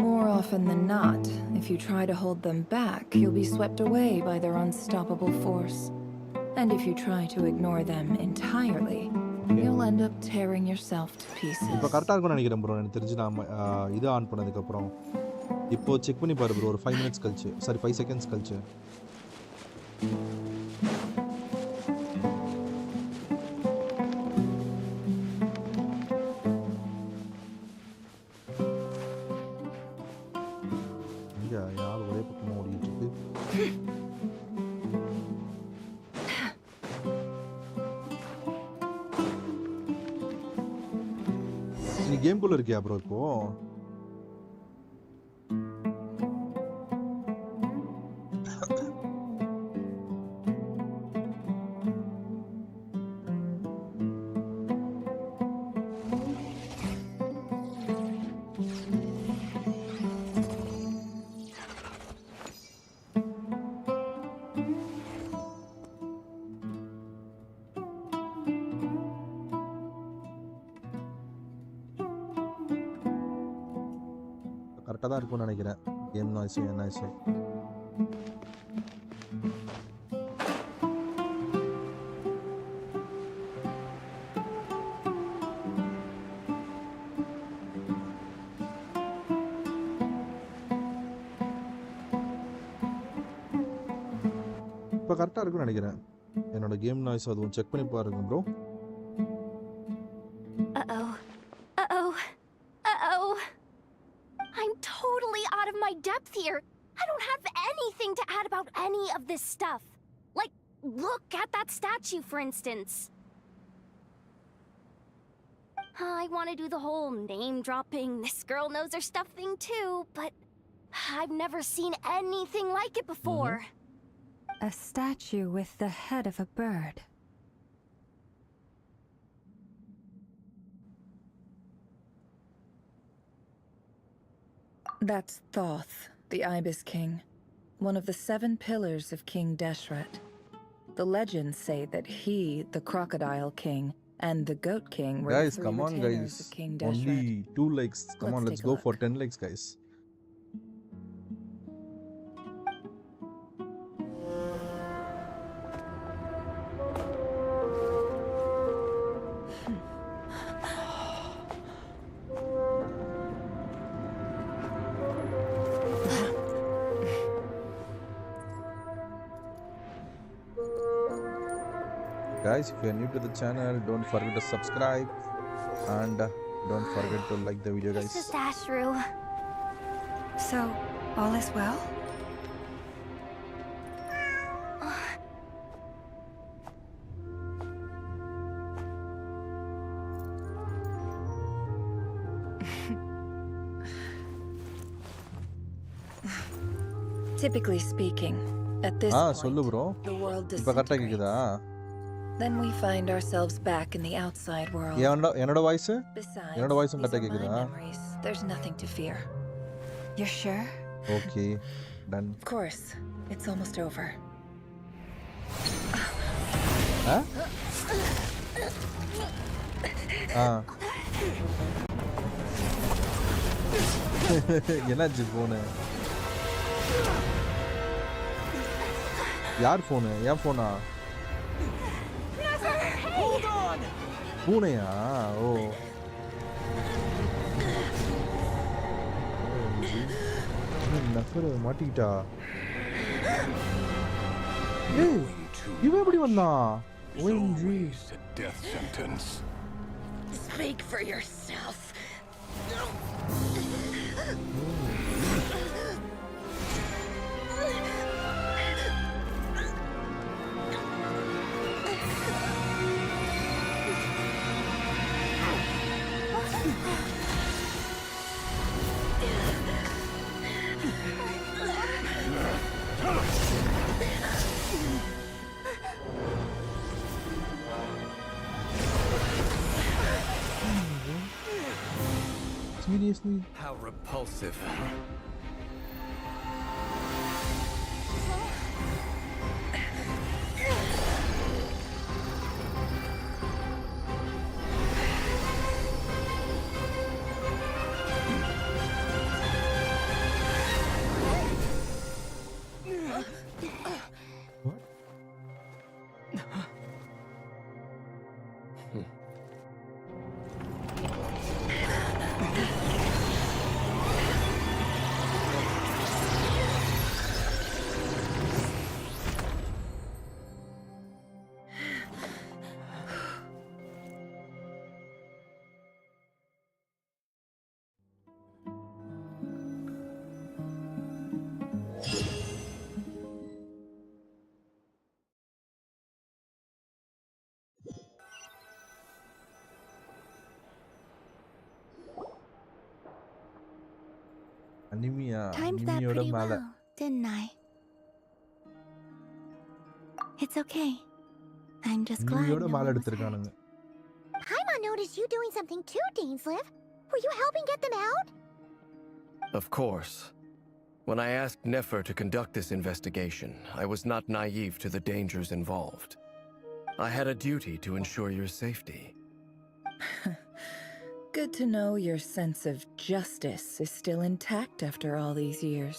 More often than not, if you try to hold them back, you'll be swept away by their unstoppable force. And if you try to ignore them entirely, you'll end up tearing yourself to pieces. இப்போ கரெக்ட்டா இருக்கும்னு நினைக்கிறேன் bro. எனக்கு தெரிஞ்சு நான் இது on பண்ணதுக்கு அப்புறம் இப்போ செக் பண்ணி பாரு bro. ஒரு 5 minutes கழிச்சு, சாரி 5 seconds கழிச்சு. யார் ஒரே பக்கமா ஓடிட்டு இருக்கு. நீ கேம் குள்ள இருக்கியா ப்ரோ இப்போ? கரெக்டாக தான் இருக்கும்னு நினைக்கிறேன். கேம் நாய்ஸு என் நாய்ஸு. இப்போ கரெக்டாக இருக்கும்னு நினைக்கிறேன். என்னோட கேம் நாய்ஸ் அதுவும் செக் பண்ணி பாருங்க bro. Depth here. I don't have anything to add about any of this stuff. Like, look at that statue, for instance. I want to do the whole name-dropping, this girl knows her stuff thing too, but I've never seen anything like it before. A statue with the head of a bird. That's Thoth, the Ibis King, one of the 7 pillars of King Deshret. The legends say that he, the Crocodile King, and the Goat King were guys, the 3 come on retainers guys. of King Deshret. Only 2 likes. Come on, let's take a go look. for 10 likes, guys. Guys, if you are new to the channel, don't forget to subscribe and don't forget to like the video, guys. This is Ashru. So, all is well? Typically speaking, at this சொல்லு point, bro. the world இப்ப கரெக்ட்டா disintegrates. கேக்குதா? Then we find ourselves back in the outside world. என்னோட voice? Besides, என்னோட வாய்ஸும் these கரெக்ட்டா are my கேக்குதா? memories. There's nothing to fear. You're sure? Okay. Done. Of course, it's almost over. Huh? என்னாச்சு போனு? யார் போனு? என் போனா? பூனையா? ஓ நஃபர் மாட்டிக்கிட்டா. ஏய் இவன் எப்படி வந்தான்? OMG. Death sentence. Speak for yourself. Seriously? How repulsive. Anaemia? Timed that அனிமியோட pretty மேல. well, didn't I? It's okay. I'm just glad அனிமியோட no மேல one was hurt. எடுத்துருக்கானுங்க. Paimon noticed you doing something too, Dainsliv. Were you helping get them out? Of course. When I asked Nefer to conduct this investigation, I was not naive to the dangers involved. I had a duty to ensure your safety. Good to know your sense of justice is still intact after all these years.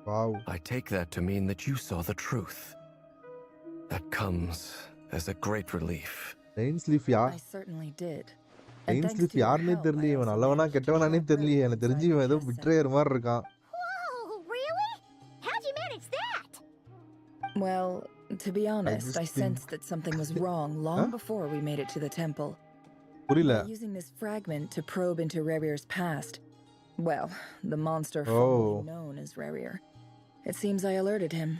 Wow. I take that to mean that you saw the truth. That comes as a great relief. Dainsliv yeah? I certainly did. Dainsliv யாருன்னே தெரியல. இவன் நல்லவனா கெட்டவனானே தெரியல. எனக்கு தெரிஞ்சு இவன் ஏதோ பிட்ரேயர் மாதிரி இருக்கான். Whoa, really? How'd you manage that? Well, to be honest, I think- sensed that something was wrong long before we made it to the temple. புரியல. By using this fragment to probe into Rerir's past. Well, the monster Oh. formerly known as Rerir. It seems I alerted him.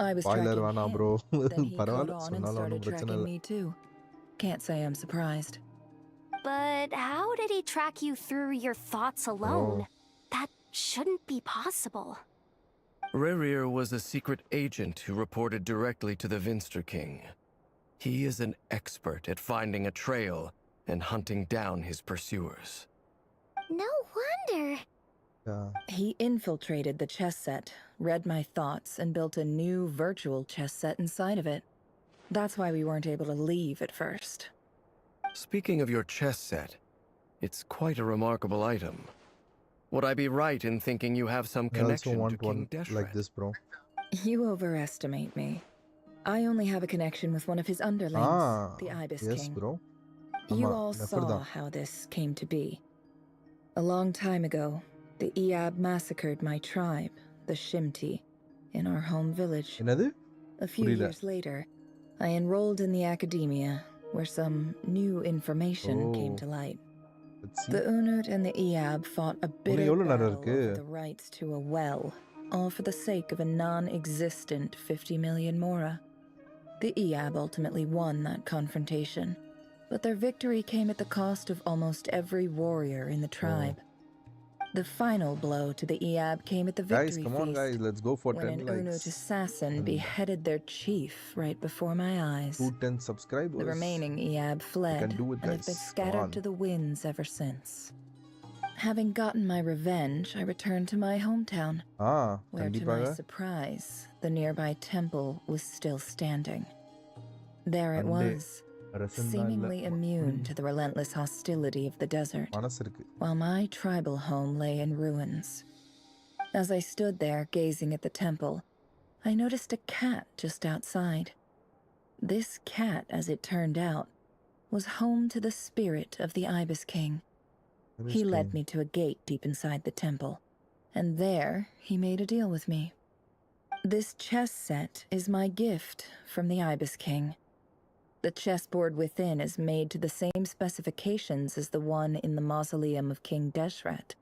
I was Spoiler tracking வேணாம் him. bro. Then he caught பரவாயில்ல on and சொன்னாலும் started ஒன்றும் பிரச்சனை tracking இல்லை. me too. Can't say I'm surprised. But how did he track you through your thoughts alone? Oh. That shouldn't be possible. Rerir was a secret agent who reported directly to the Vinster King. He is an expert at finding a trail and hunting down his pursuers. No wonder. Yeah. He infiltrated the chess set, read my thoughts, and built a new virtual chess set inside of it. That's why we weren't able to leave at first. Speaking of your chess set, it's quite a remarkable item. Would I be right in thinking you have some I also connection to want King one Deshret? like this bro. You overestimate me. I only have a connection with one of his underlings, Ah, the Ibis yes King. bro. You ஆமா, all Nefer saw தான். how this came to be. A long time ago, the Eab massacred my tribe, the Shimti, in our home village. என்னது? A few புரியல. years later, I enrolled in the academia, where some new information came to light. Let's see. The Unut and the Eab fought a bitter எவ்வளவு நேரம் battle இருக்கு? over the rights to a well, all for the sake of a non-existent 50 million mora. The Eab ultimately won that confrontation, but their victory came at the cost of almost every warrior in the tribe. The final blow to the Eab came at the Guys, victory come on, feast, guys. Let's go for when 10 an likes. Unut assassin And beheaded their chief right before my eyes. 210 subscribers. The remaining Eab fled can do it, and have been guys. Come scattered on. to the winds ever since. Having gotten my revenge, I returned to my hometown, where to my surprise, the nearby temple was still standing. There it was, seemingly immune to the relentless hostility of the desert, while my tribal home lay in ruins. As I stood there gazing at the temple, I noticed a cat just outside. This cat, as it turned out, was home to the spirit of the Ibis King. He led me to a gate deep inside the temple, and there he made a deal with me. This chess set is my gift from the Ibis King. The chessboard within is made to the same specifications as the one in the mausoleum of King Deshret,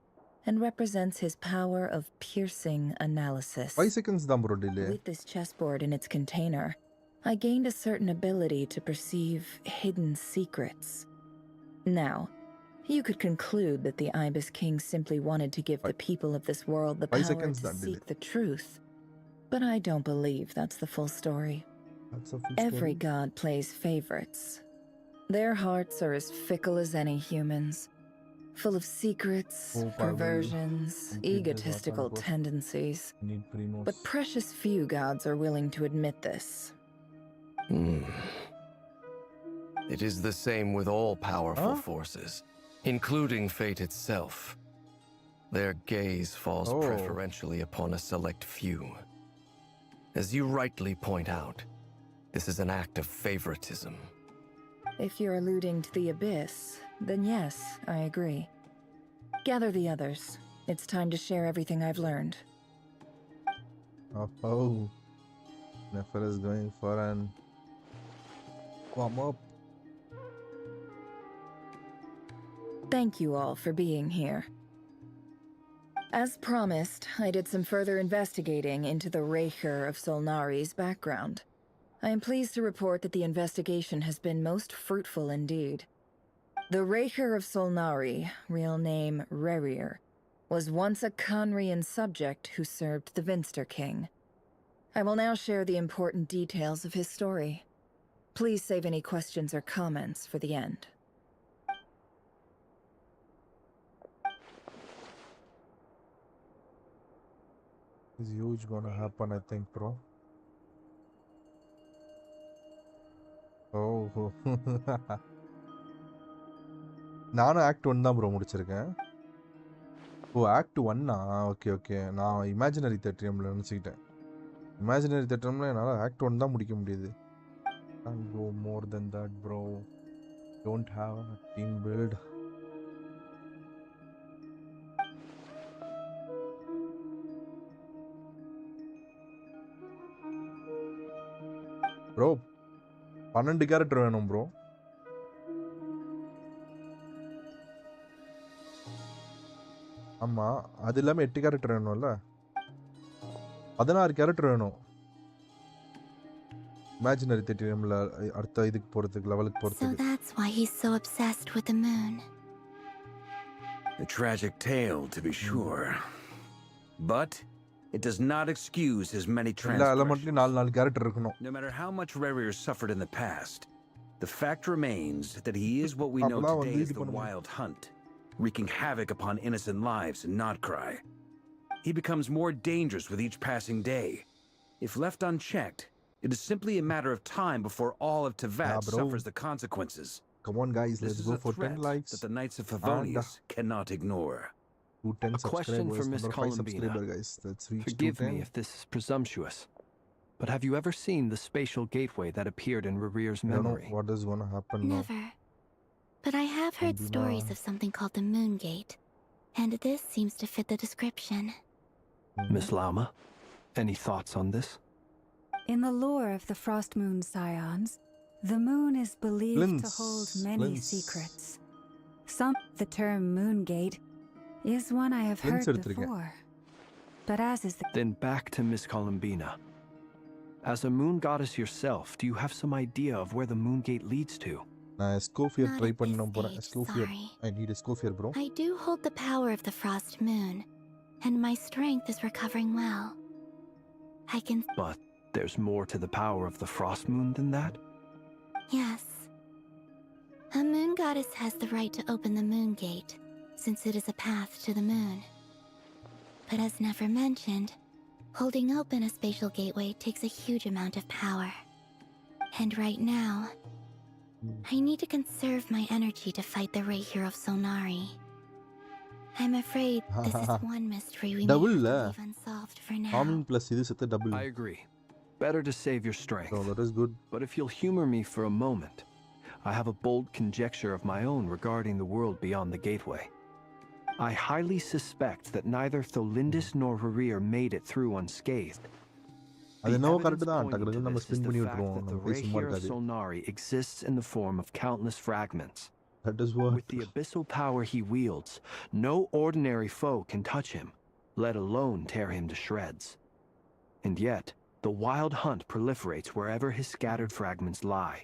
and represents his power of piercing analysis. 5 seconds தான் bro delay. With this chessboard in its container, I gained a certain ability to perceive hidden secrets. Now, you could conclude that the Ibis King simply wanted to give the people of this world the power to seek the truth, but I don't believe that's the full story. Every god plays favorites. Their hearts are as fickle as any human's, full of secrets, perversions, egotistical tendencies. But precious few gods are willing to admit this. It is the same with all powerful forces, including fate itself. Their gaze falls preferentially upon a select few. As you rightly point out, this is an act of favoritism. If you're alluding to the Abyss, then yes, I agree. Gather the others. It's time to share everything I've learned. Oh. Nefer is going for an warm-up. Thank you all for being here. As promised, I did some further investigating into the Raker of Solnari's background. I am pleased to report that the investigation has been most fruitful indeed. The Raker of Solnari, real name Rerir, was once a Conrian subject who served the Vinster King. I will now share the important details of his story. Please save any questions or comments for the end. Is huge gonna happen, I think, bro. Oh. நானும் act 1 தான் bro முடிச்சிருக்கேன். ஓ act 1 okay okay. நான் imaginary தேட்டரியம்ல நினைச்சிட்டேன். Imaginary தேட்டரியம்ல என்னால act 1 தான் முடிக்க முடியுது. Can't go more than that, bro. Don't have a team build. Bro, 12 character வேணும் ப்ரோ. ஆமா, அது இல்லாம 8 கேரக்டர் வேணும்ல. 16 கேரக்டர் வேணும். இமேஜினரி தேட்டரியம்ல அடுத்த இதுக்கு போறதுக்கு லெவலுக்கு போறதுக்கு. So that's why he's so obsessed with the moon. A tragic tale, to be sure. But it does not excuse his many transgressions. No matter how much Rerir suffered in the past, the fact remains that he is what we know today as the Wild Hunt, wreaking havoc upon innocent lives in Notcry. He becomes more dangerous with each passing day. If left unchecked, it is simply a matter of time before all of Tevat suffers the consequences. Come on guys, let's go for 10 likes. That the Knights of Favonius cannot ignore. A question for Miss Columbina. Forgive me if this is presumptuous, but have you ever seen the spatial gateway that appeared in Rerir's memory? What is going to happen now? Never. But I have heard stories of something called the Moon Gate, and this seems to fit the description. Miss Lauma, any thoughts on this? In the lore of the Frost Moon Scions, the moon is believed to hold many secrets. The term Moon Gate is one I have heard before. But as is the... Then back to Miss Columbina. As a moon goddess yourself, do you have some idea of where the Moon Gate leads to? நான் Escoffier Not try at this பண்ண போறேன். stage, Escoffier. sorry. I need Escoffier, bro. I do hold the power of the Frost Moon, and my strength is recovering well. I can... But there's more to the power of the Frost Moon than that? Yes. A moon goddess has the right to open the moon gate, since it is a path to the moon. But as Nefer mentioned, holding open a spatial gateway takes a huge amount of power. And right now, I need to conserve my energy to fight the Rahier of Solnari. I'm afraid this is one mystery we may Double have to la. leave unsolved for now. Calming plus இது செத்த double. I agree. Better to save your strength. So that is good. But if you'll humor me for a moment, I have a bold conjecture of my own regarding the world beyond the gateway. I highly suspect that neither Tholindis nor Rerir made it through unscathed. அது The என்னவோ evidence correct தான். pointing டக்கு to நம்ம this is spin the பண்ணி fact விட்டுருவோம். that the நம்ம பேசி சும்மா Rahier of இருக்காது. Solnari exists in the form of countless fragments. That is what. With the abyssal power he wields, no ordinary foe can touch him, let alone tear him to shreds. And yet, the wild hunt proliferates wherever his scattered fragments lie,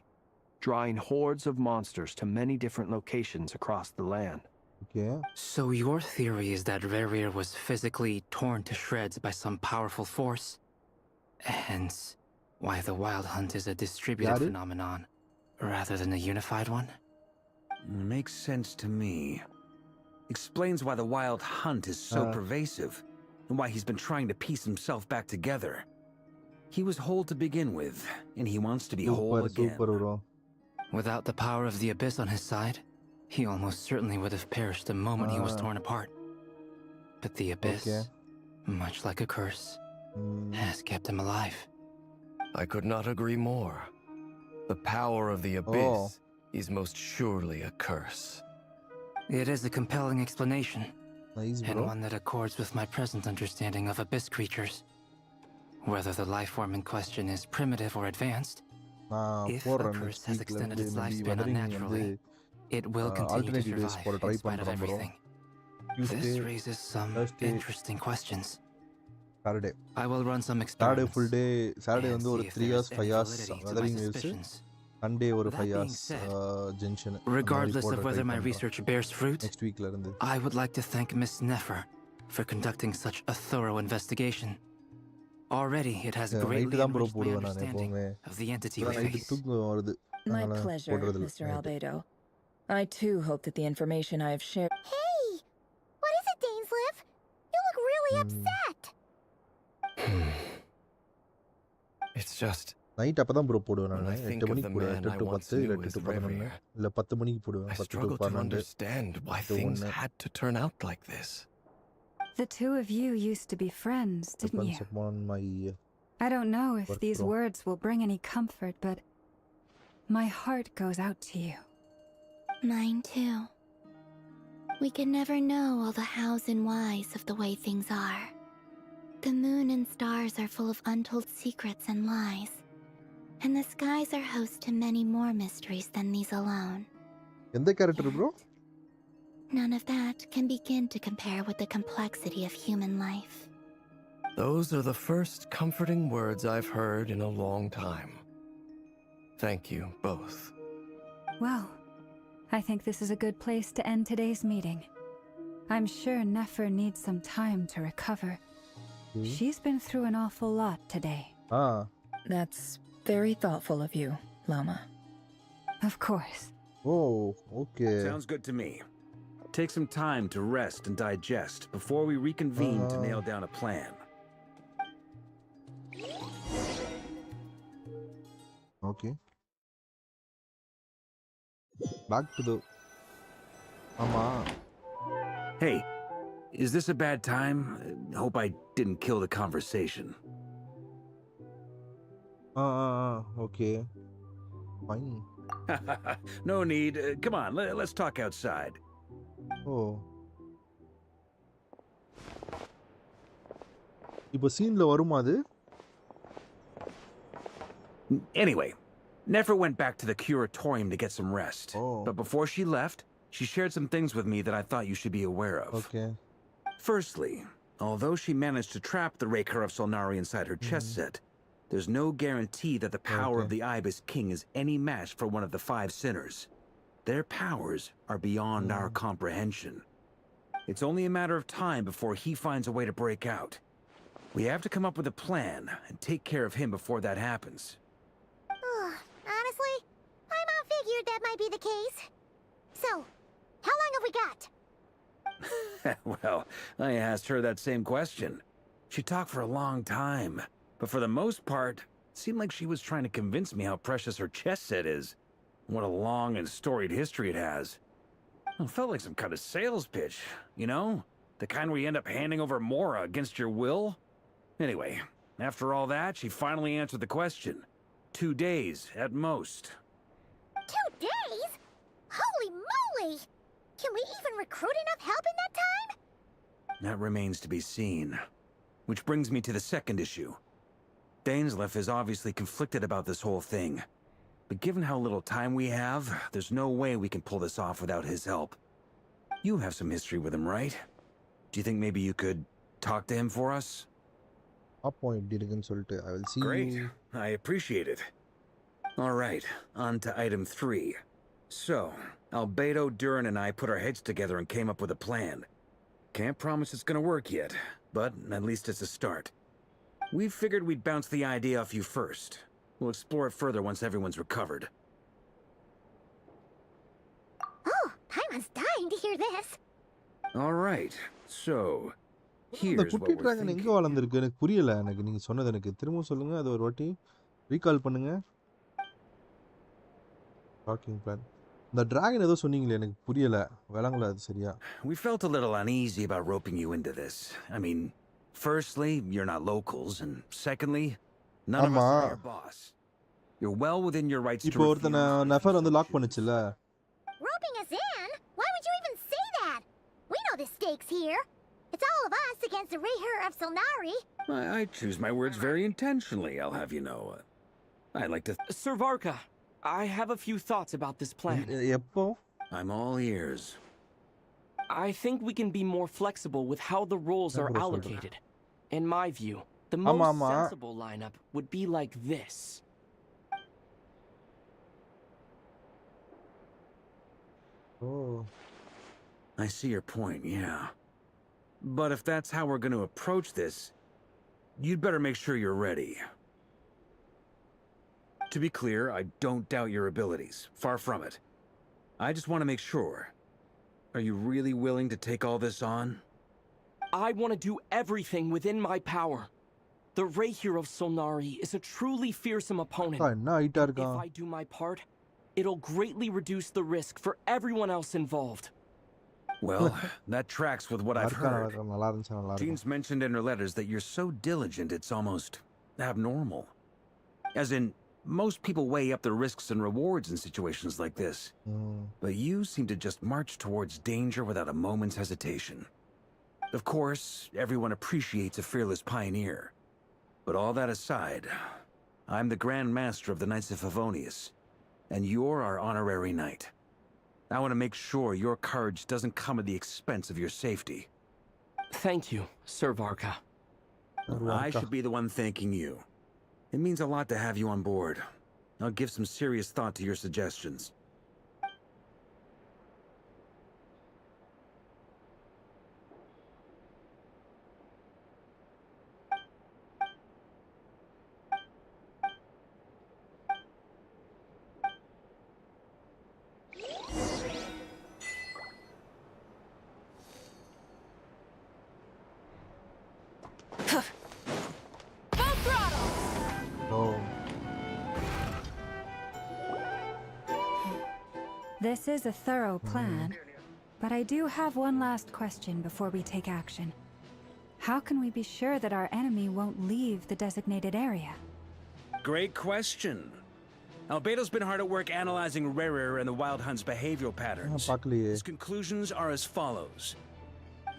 drawing hordes of monsters to many different locations across the land. Okay. So your theory is that Rerir was physically torn to shreds by some powerful force? Hence, why the wild hunt is a distributed phenomenon, rather than a unified one? Makes sense to me. Explains why the wild hunt is so pervasive, and why he's been trying to piece himself back together. He was whole to begin with, and he wants to be whole again. Super, bro. Without the power of the Abyss on his side, he almost certainly would have perished the moment he was torn apart. But the Abyss, much like a curse, has kept him alive. I could not agree more. The power of the Abyss is most surely a curse. It is a compelling explanation, Nice, and bro. one that accords with my present understanding of Abyss creatures. Whether the life form in question is primitive or advanced, if a curse has extended its lifespan unnaturally, it will continue to survive in spite of everything. This raises some interesting questions. Saturday. I will run some Saturday experiments. full day. Saturday and வந்து ஒரு see if 3 hours, there is 5 any hours validity to my weathering wheels. suspicions. Sunday ஒரு That 5 being hours said, Genshin. Regardless of whether my research bears fruit, next weekல இருந்து. I would like to thank Miss Nefer for conducting such a thorough investigation. Already, it has greatly தான் bro enriched my போடுவேன் நான் understanding எப்பவுமே. of the entity we night face. தூக்கம் வருது. My pleasure, Mr. Albedo. I too hope that the information I have shared... Hey! What is it, Dainsliv? You look really upset. It's just... night அப்பதான் bro போடுவேன் When நான். I think 8 of மணிக்கு the போடுவேன். man 8 I to once 10 இல்ல knew 8 to as 11 Rerir, இல்ல 10 மணிக்கு போடுவேன். I 10 to struggle to 12 understand why 8 to things 1. had to turn out like this. The two of you used to be friends, didn't Depends you? upon my I don't know if work, these bro. words will bring any comfort, but my heart goes out to you. Mine too. We can never know all the hows and whys of the way things are. The moon and stars are full of untold secrets and lies. And the skies are host to many more mysteries than these alone. எந்த character bro? None of that can begin to compare with the complexity of human life. Those are the first comforting words I've heard in a long time. Thank you, both. Well, I think this is a good place to end today's meeting. I'm sure Nefer needs some time to recover. She's been through an awful lot today. That's very thoughtful of you, Lama. Of course. Oh, okay. Sounds good to me. Take some time to rest and digest before we reconvene to nail down a plan. Okay. Back to the... Mama. Hey, is this a bad time? Hope I didn't kill the conversation. Okay. Fine. No need. Come on, let's talk outside. Oh. இப்போ சீன்ல வருமா அது? Anyway, Nefer went back to the curatorium to get some rest. But before she left, she shared some things with me that I thought you should be aware of. Okay. Firstly, although she managed to trap the Raker of Solnari inside her chest set, there's no guarantee that the power of the Ibis King is any match for one of the 5 sinners. Their powers are beyond our comprehension. It's only a matter of time before he finds a way to break out. We have to come up with a plan and take care of him before that happens. Honestly, I figured that might be the case. So, how long have we got? Well, I asked her that same question. She talked for a long time, but for the most part, it seemed like she was trying to convince me how precious her chess set is. What a long and storied history it has. It felt like some kind of sales pitch, you know? The kind where you end up handing over Mora against your will. Anyway, after all that, she finally answered the question. 2 days, at most. 2 days? Holy moly! Can we even recruit enough help in that time? That remains to be seen. Which brings me to the second issue. Dainsleif is obviously conflicted about this whole thing. But given how little time we have, there's no way we can pull this off without his help. You have some history with him, right? Do you think maybe you could talk to him for us? I will see Great. you. I appreciate it. All right, on to item 3. So, Albedo, Durin, and I put our heads together and came up with a plan. Can't promise it's gonna work yet, but at least it's a start. We figured we'd bounce the idea off you first. We'll explore it further once everyone's recovered. Oh, Paimon's dying to hear this. All right, so இந்த here's குட்டி what we're dragon எங்க thinking. வளர்ந்துருக்கு எனக்கு புரியல எனக்கு நீங்க சொன்னது எனக்கு திரும்ப சொல்லுங்க அது ஒரு வாட்டி ரீகால் பண்ணுங்க டாக்கிங் பிளான் இந்த டிராகன் ஏதோ சொன்னீங்களே எனக்கு புரியல விளங்கல அது சரியா We felt a little uneasy about roping you into this. I mean, firstly, you're not locals, and secondly, none of us ஆமா are your boss. You're well within your rights to இப்போ ஒருத்தனை refuse. நெஃபர் வந்து lock பண்ணுச்சுல Roping us in? Why would you even say that? We know the stakes here. It's all of us against the Reher of Solnari. I choose my words very intentionally, I'll have you know. I like to... Sir Varka, I have a few thoughts about this plan. எப்போ I'm all ears. I think we can be more flexible with how the roles are bro, allocated. In my view, the ஆமா most ஆமா sensible lineup would be like this. Oh. I see your point, yeah. But if that's how we're going to approach this, you'd better make sure you're ready. To be clear, I don't doubt your abilities. Far from it. I just want to make sure. Are you really willing to take all this on? I want to do everything within my power. The Reher of Solnari is a truly fearsome opponent. If I do my part, it'll greatly reduce the risk for everyone else involved. Well, that tracks with what I've heard. Jean's mentioned in her letters that you're so diligent it's almost abnormal. As in, most people weigh up the risks and rewards in situations like this. But you seem to just march towards danger without a moment's hesitation. Of course, everyone appreciates a fearless pioneer. But all that aside, I'm the Grand Master of the Knights of Favonius, and you're our honorary knight. I want to make sure your courage doesn't come at the expense of your safety. Thank you, Sir Varka. I should be the one thanking you. It means a lot to have you on board. I'll give some serious thought to your suggestions. This is a thorough plan, but I do have one last question before we take action. How can we be sure that our enemy won't leave the designated area? Great question. Albedo's been hard at work analyzing Rerer and the Wild Hunt's behavioral patterns. His conclusions are as follows.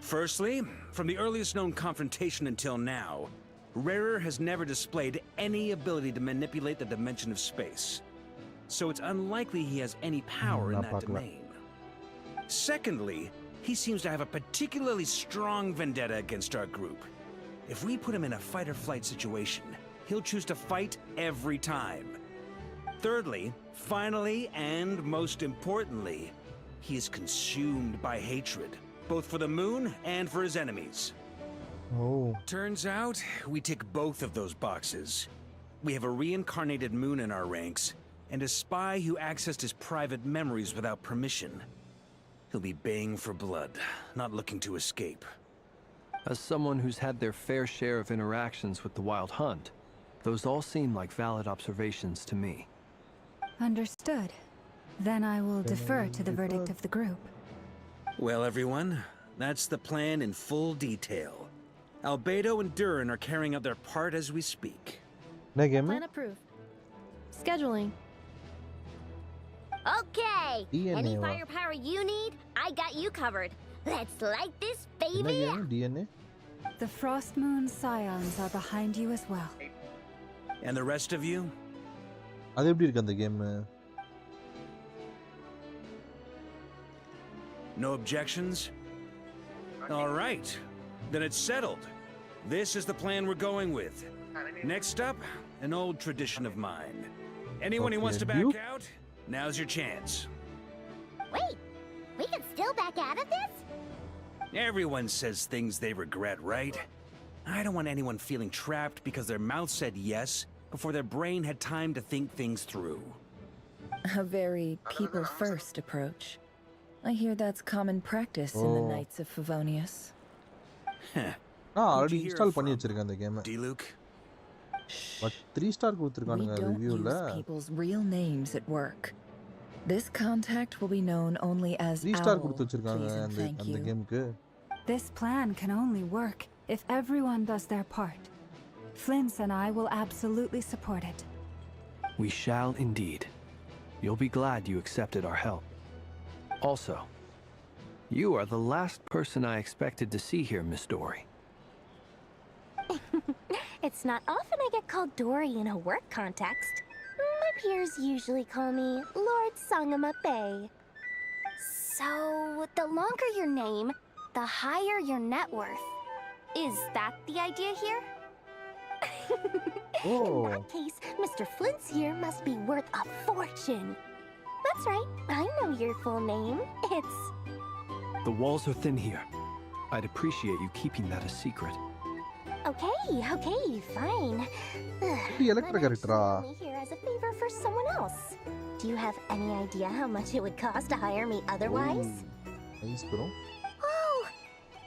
Firstly, from the earliest known confrontation until now, Rerer has never displayed any ability to manipulate the dimension of space. So it's unlikely he has any power in that domain. Secondly, he seems to have a particularly strong vendetta against our group. If we put him in a fight-or-flight situation, he'll choose to fight every time. Thirdly, finally, and most importantly, he is consumed by hatred, both for the moon and for his enemies. Oh. Turns out, we tick both of those boxes. We have a reincarnated moon in our ranks, and a spy who accessed his private memories without permission. He'll be baying for blood, not looking to escape. As someone who's had their fair share of interactions with the Wild Hunt, those all seem like valid observations to me. Understood. Then I will defer to the verdict of the group. Well, everyone, that's the plan in full detail. Albedo and Durin are carrying out their part as we speak. Plan approved. Scheduling. Okay, any firepower you need, I got you covered. Let's light this baby up. DNA? The Frost Moon Scions are behind you as well. And the rest of you? அது எப்படி இருக்கு அந்த game? No objections? All right. Then it's settled. This is the plan we're going with. Next up, an old tradition of mine. Anyone who wants to back out, now's your chance. Wait, we can still back out of this? Everyone says things they regret, right? I don't want anyone feeling trapped because their mouth said yes before their brain had time to think things through. A very people-first approach. I hear that's common practice in the Knights of Favonius. already install பண்ணி வச்சிருக்கேன் அந்த game. Diluc. But 3 star கொடுத்திருக்கானுங்க ரிவ்யூல. We don't use people's real names at work. This contact will be known only as 3 star Owl. கொடுத்து வச்சிருக்காங்க அந்த கேமுக்கு. This plan can only work if everyone does their part. Flint's and I will absolutely support it. We shall indeed. You'll be glad you accepted our help. Also, you are the last person I expected to see here, Miss Dory. It's not often I get called Dory in a work context. My peers usually call me Lord Sangama Bay. So, the longer your name, the higher your net worth. Is that the idea here? In that case, Mr. Flint's here must be worth a fortune. That's right, I know your full name. It's... The walls are thin here. I'd appreciate you keeping that a secret. Okay, fine. electric character me here as a favor for someone else. Do you have any idea how much it would cost to hire me otherwise? Nice, bro. Oh,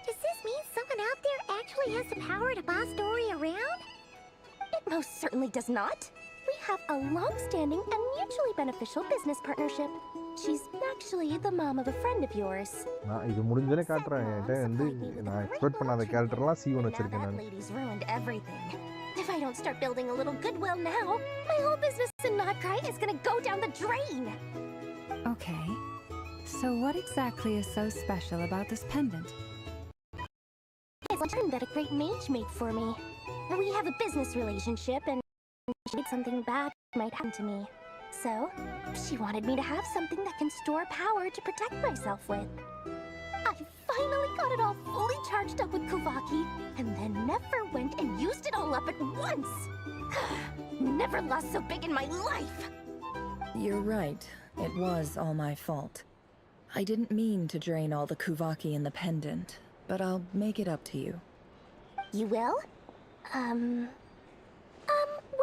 does this mean someone out there actually has the power to boss Dory around? It most certainly does not. We have a long-standing and mutually beneficial business partnership. She's actually the mom of a friend of yours. நான் இது முடிஞ்சனே காட்றேன். என்கிட்ட வந்து நான் expect பண்ணாத கேரக்டர்லாம் C1 வச்சிருக்கேன் நான். Lady's ruined everything. If I don't start building a little goodwill now, my whole business in Notcry is gonna go down the drain. Okay. So what exactly is so special about this pendant? It's a turn that a great mage made for me. We have a business relationship and she did something bad might happen to me. So, she wanted me to have something that can store power to protect myself with. I finally got it all fully charged up with Kuvaki, and then never went and used it all up at once! Never lost so big in my life! You're right. It was all my fault. I didn't mean to drain all the Kuvaki in the pendant, but I'll make it up to you. You will?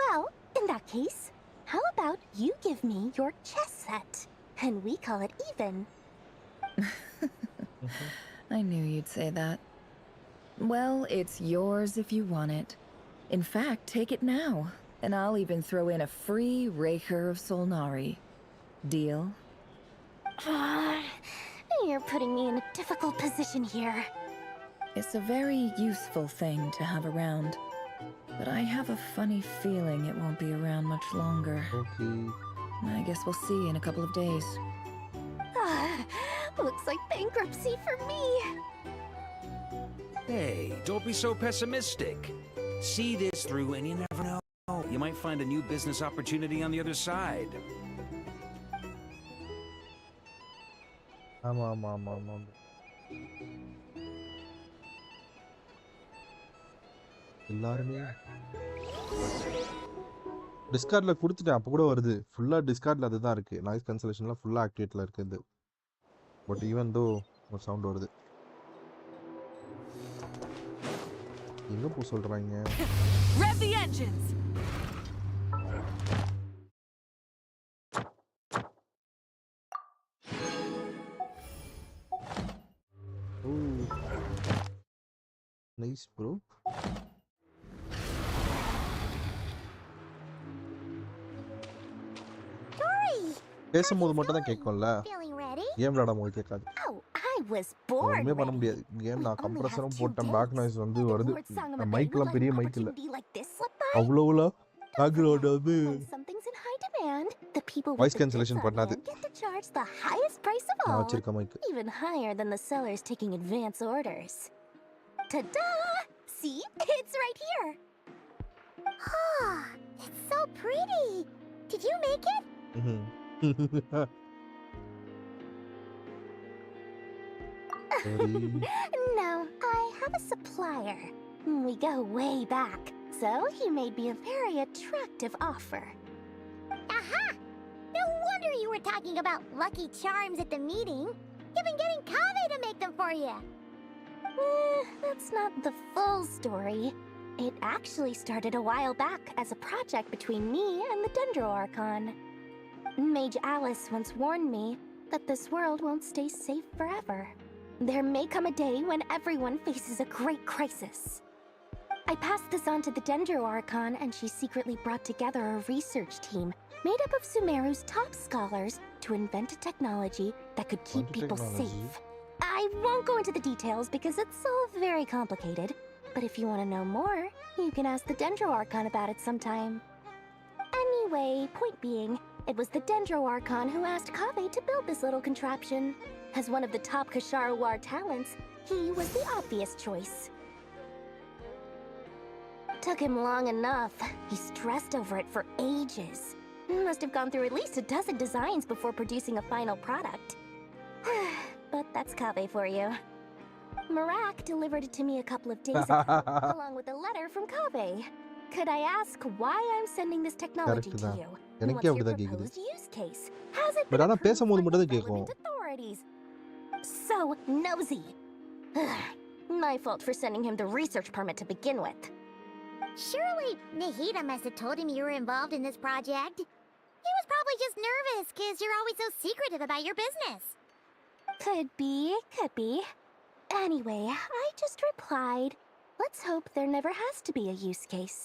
Well, in that case, how about you give me your chess set, and we call it even? I knew you'd say that. Well, it's yours if you want it. In fact, take it now, and I'll even throw in a free Raker of Solnari. Deal? You're putting me in a difficult position here. It's a very useful thing to have around. But I have a funny feeling it won't be around much longer. Okay. I guess we'll see in a couple of days. Looks like bankruptcy for me. Hey, don't be so pessimistic. See this through and you never know. You might find a new business opportunity on the other side. ஆமா. எல்லாருமே டிஸ்கார்ட்ல கொடுத்துட்டேன், அப்போ கூட வருது. ஃபுல்லாக டிஸ்கார்ட்ல அதுதான் இருக்குது. Noise கேன்சலேஷன்லாம் ஃபுல்லாக ஆக்டிவேட்டில் இருக்குது. பட் ஈவன் தோ ஒரு சவுண்ட் வருது. எங்கே போ சொல்கிறாங்க? Rev the engines! Oh, nice bro. பேசும்போது மட்டும் தான் கேட்கும்ல, கேம் விளையாடும்போது கேட்காது. ஒன்றுமே பண்ண முடியாது. கேம் நான் கம்ப்ரஸரும் போட்டேன், பேக் நாய்ஸ் வந்து வருது. மைக்கெல்லாம் பெரிய மைக் இல்லை, அவ்வளோலாம் பேக்ரவுண்ட் வந்து வாய்ஸ் கேன்சலேஷன் பண்ணாது. நான் வச்சிருக்க mic even higher than the sellers taking advance orders. Ta-da! See? It's right here. Oh, it's so pretty. Did you make it? No, I have a supplier. We go way back, so he made me a very attractive offer. Aha! No wonder you were talking about Lucky Charms at the meeting. You've been getting Kave to make them for you. That's not the full story. It actually started a while back as a project between me and the Dendro Archon. Mage Alice once warned me that this world won't stay safe forever. There may come a day when everyone faces a great crisis. I passed this on to the Dendro Archon, and she secretly brought together a research team made up of Sumeru's top scholars to invent a technology that could keep people safe. I won't go into the details because it's all very complicated, but if you want to know more, you can ask the Dendro Archon about it sometime. Anyway, point being, it was the Dendro Archon who asked Kave to build this little contraption. As one of the top Kashara War talents, he was the obvious choice. Took him long enough. He stressed over it for ages. Must have gone through at least a dozen designs before producing a final product. But that's Kave for you. Marak delivered it to me a couple of days ago, along with a letter from Kave. Could I ask why I'm sending this technology to you? What's your proposed use case? Has it been approved by the relevant authorities? So nosy. My fault for sending him the research permit to begin with. Surely Nahida must have told him you were involved in this project. He was probably just nervous because you're always so secretive about your business. Could be, could be. Anyway, I just replied, let's hope there never has to be a use case,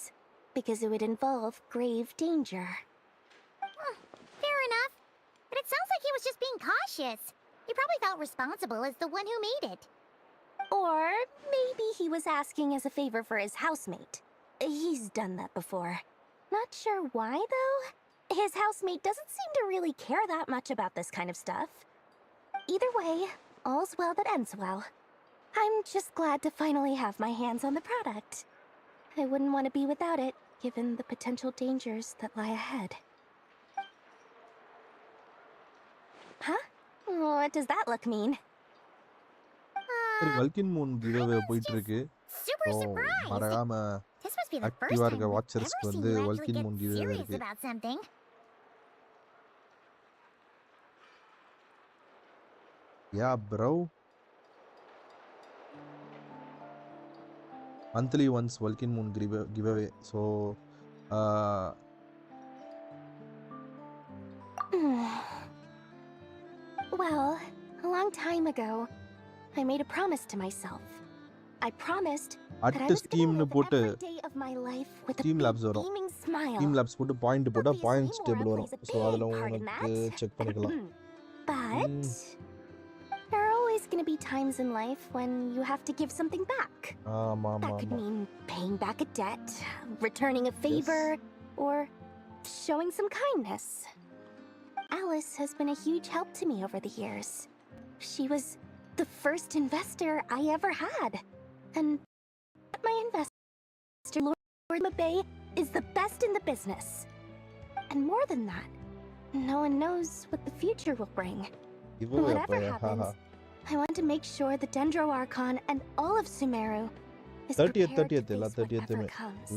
because it would involve grave danger. Fair enough. But it sounds like he was just being cautious. He probably felt responsible as the one who made it. Or maybe he was asking as a favor for his housemate. He's done that before. Not sure why, though. His housemate doesn't seem to really care that much about this kind of stuff. Either way, all's well that ends well. I'm just glad to finally have my hands on the product. I wouldn't want to be without it, given the potential dangers that lie ahead. Huh? What does that look mean? Vulcan Moon giveaway போயிட்டு இருக்கு. மறக்காம ஆக்டிவா இருக்க வாட்சர்ஸ்க்கு வந்து Vulcan Moon giveaway இருக்கு. Yeah, bro. Monthly once Vulcan Moon giveaway. So, Well, a long time ago, I made a promise to myself. I promised that I was going to live every day of my life with a beaming smile. Team Labs போட்டு point போட்டா points table வரும். So அதுல உங்களுக்கு check பண்ணிக்கலாம். But there are always going to be times in life when you have to give something back. That could mean paying back a debt, returning a favor, or showing some kindness. Alice has been a huge help to me over the years. She was the first investor I ever had. And my investor, Lord Mabay, is the best in the business. And more than that, no one knows what the future will bring. Whatever happens, I want to make sure the Dendro Archon and all of Sumeru is prepared to face whatever comes.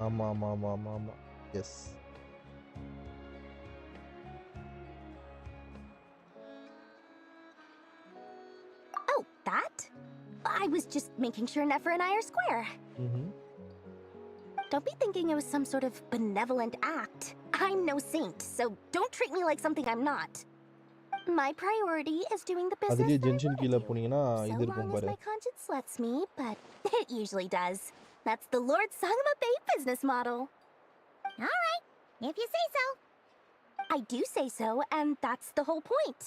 ஆமா. S. Oh, that? I was just making sure Nefer and I are square. Don't be thinking it was some sort of benevolent act. I'm no saint, so don't treat me like something I'm not. My priority is doing the business அதுலயே that I gentian want கீழ to do. போனீங்கன்னா So இது long இருக்கும் as பாரு. my conscience lets me, but it usually does. That's the Lord's Sangama Bay business model. All right, if you say so. I do say so, and that's the whole point.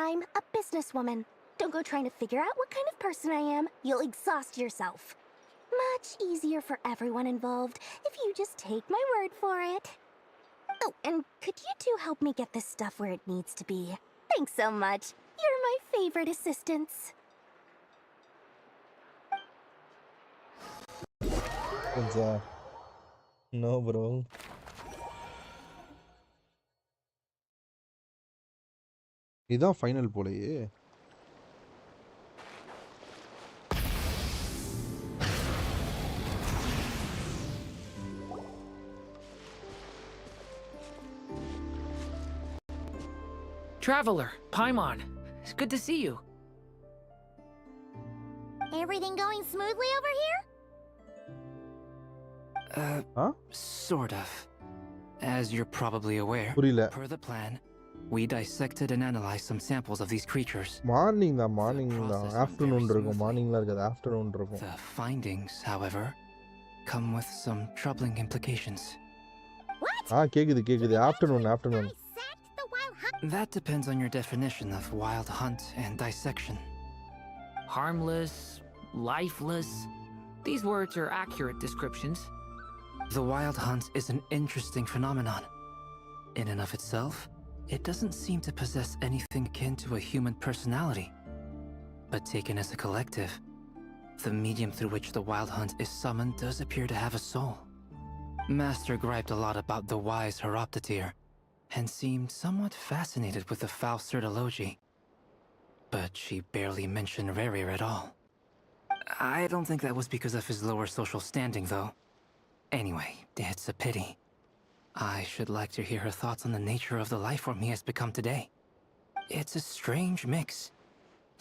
I'm a businesswoman. Don't go trying to figure out what kind of person I am. You'll exhaust yourself. Much easier for everyone involved if you just take my word for it. Oh, and could you two help me get this stuff where it needs to be? Thanks so much. You're my favorite assistants. No, bro. இதான் final போலயே. Traveler, Paimon, it's good to see you. Everything going smoothly over here? Sort of. As you're probably aware, per the plan, we dissected and analyzed some samples of these creatures. Morning தான் afternoon இருக்கும். மார்னிங்ல இருக்காது, afternoon இருக்கும். The findings, however, come with some troubling implications. கேக்குது. Afternoon. That depends on your definition of wild hunt and dissection. Harmless, lifeless. These words are accurate descriptions. The wild hunt is an interesting phenomenon. In and of itself, it doesn't seem to possess anything akin to a human personality. But taken as a collective, the medium through which the wild hunt is summoned does appear to have a soul. Master griped a lot about the wise Horoptotire, and seemed somewhat fascinated with the foul certology. But she barely mentioned Rerir at all. I don't think that was because of his lower social standing, though. Anyway, it's a pity. I should like to hear her thoughts on the nature of the life form he has become today. It's a strange mix.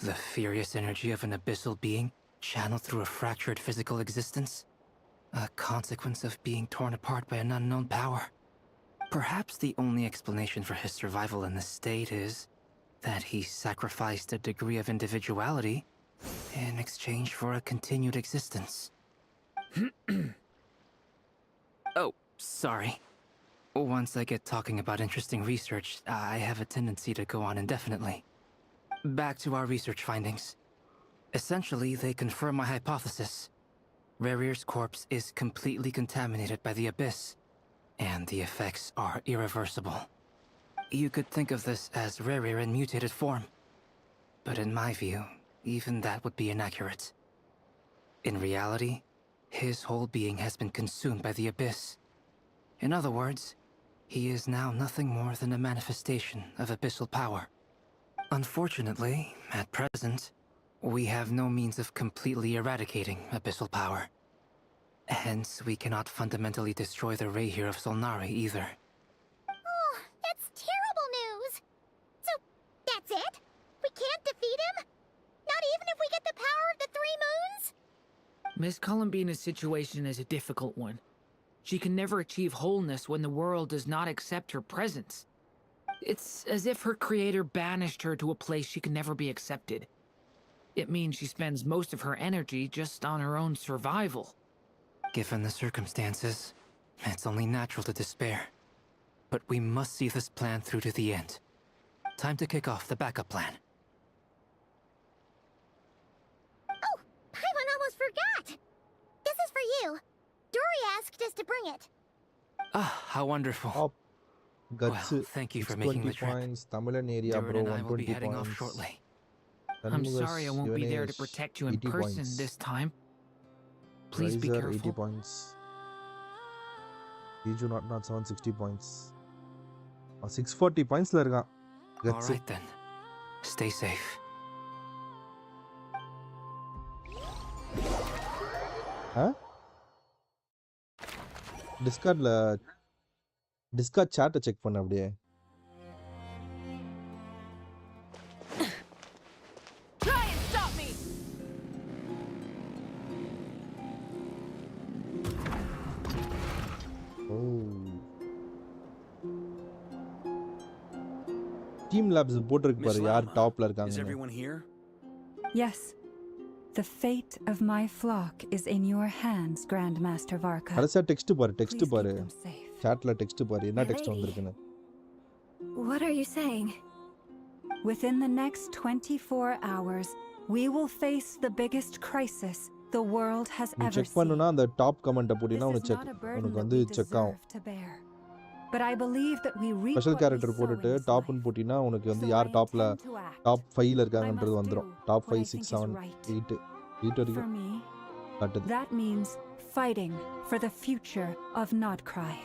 The furious energy of an abyssal being channeled through a fractured physical existence. A consequence of being torn apart by an unknown power. Perhaps the only explanation for his survival in this state is that he sacrificed a degree of individuality in exchange for a continued existence. Oh, sorry. Once I get talking about interesting research, I have a tendency to go on indefinitely. Back to our research findings. Essentially, they confirm my hypothesis. Rerir's corpse is completely contaminated by the Abyss, and the effects are irreversible. You could think of this as Rerir in mutated form. But in my view, even that would be inaccurate. In reality, his whole being has been consumed by the Abyss. In other words, he is now nothing more than a manifestation of abyssal power. Unfortunately, at present, we have no means of completely eradicating abyssal power. Hence, we cannot fundamentally destroy the Reihir of Solnari either. Oh, that's terrible news! So, that's it? We can't defeat him? Not even if we get the power of the Three Moons? Miss Columbina's situation is a difficult one. She can never achieve wholeness when the world does not accept her presence. It's as if her creator banished her to a place she can never be accepted. It means she spends most of her energy just on her own survival. Given the circumstances, it's only natural to despair. But we must see this plan through to the end. Time to kick off the backup plan. Oh, Paimon almost forgot! This is for you. Dory asked us to bring it. Ah, how wonderful. Guts, well, thank you for making the trip. Points, Tamilan area, Durin bro, and I will be 120 heading points. off shortly. I'm sorry I won't be there to protect you in person this time. Please be careful. 80 points. Biju not 760 points. 640 points la irukkan. All right then. Stay safe. Huh? Discord chat check பண்ண அப்படியே. Try and stop me. Team Labs போட்டுருக்கு பாரு யார் டாப்ல Is இருக்காங்கன்னு. everyone here? Yes. The fate of my flock is in your hands, Grandmaster Varka. கடைசியா text பாரு Please பாரு. keep them safe. chatல டெக்ஸ்ட் பாரு என்ன My டெக்ஸ்ட் lady. வந்திருக்குன்னு. What are you saying? Within the next 24 hours, we will face the biggest crisis the world has நீ ever check seen. பண்ணுனா அந்த top கமெண்ட்ட போடினா This உனக்கு is not a burden உனக்கு that வந்து we check ஆகும். deserve to bear. But I believe that we reap special what we character sow போட்டுட்டு in this டாப்னு life. போட்டினா உனக்கு வந்து So யார் I டாப்ல intend to act. டாப் 5ல I இருக்காங்கன்றது must வந்துரும். do top what 5 I 6 think is 7 right. 8 8 For வரைக்கும் me, காட்டுது. that means fighting for the future of Nodcry.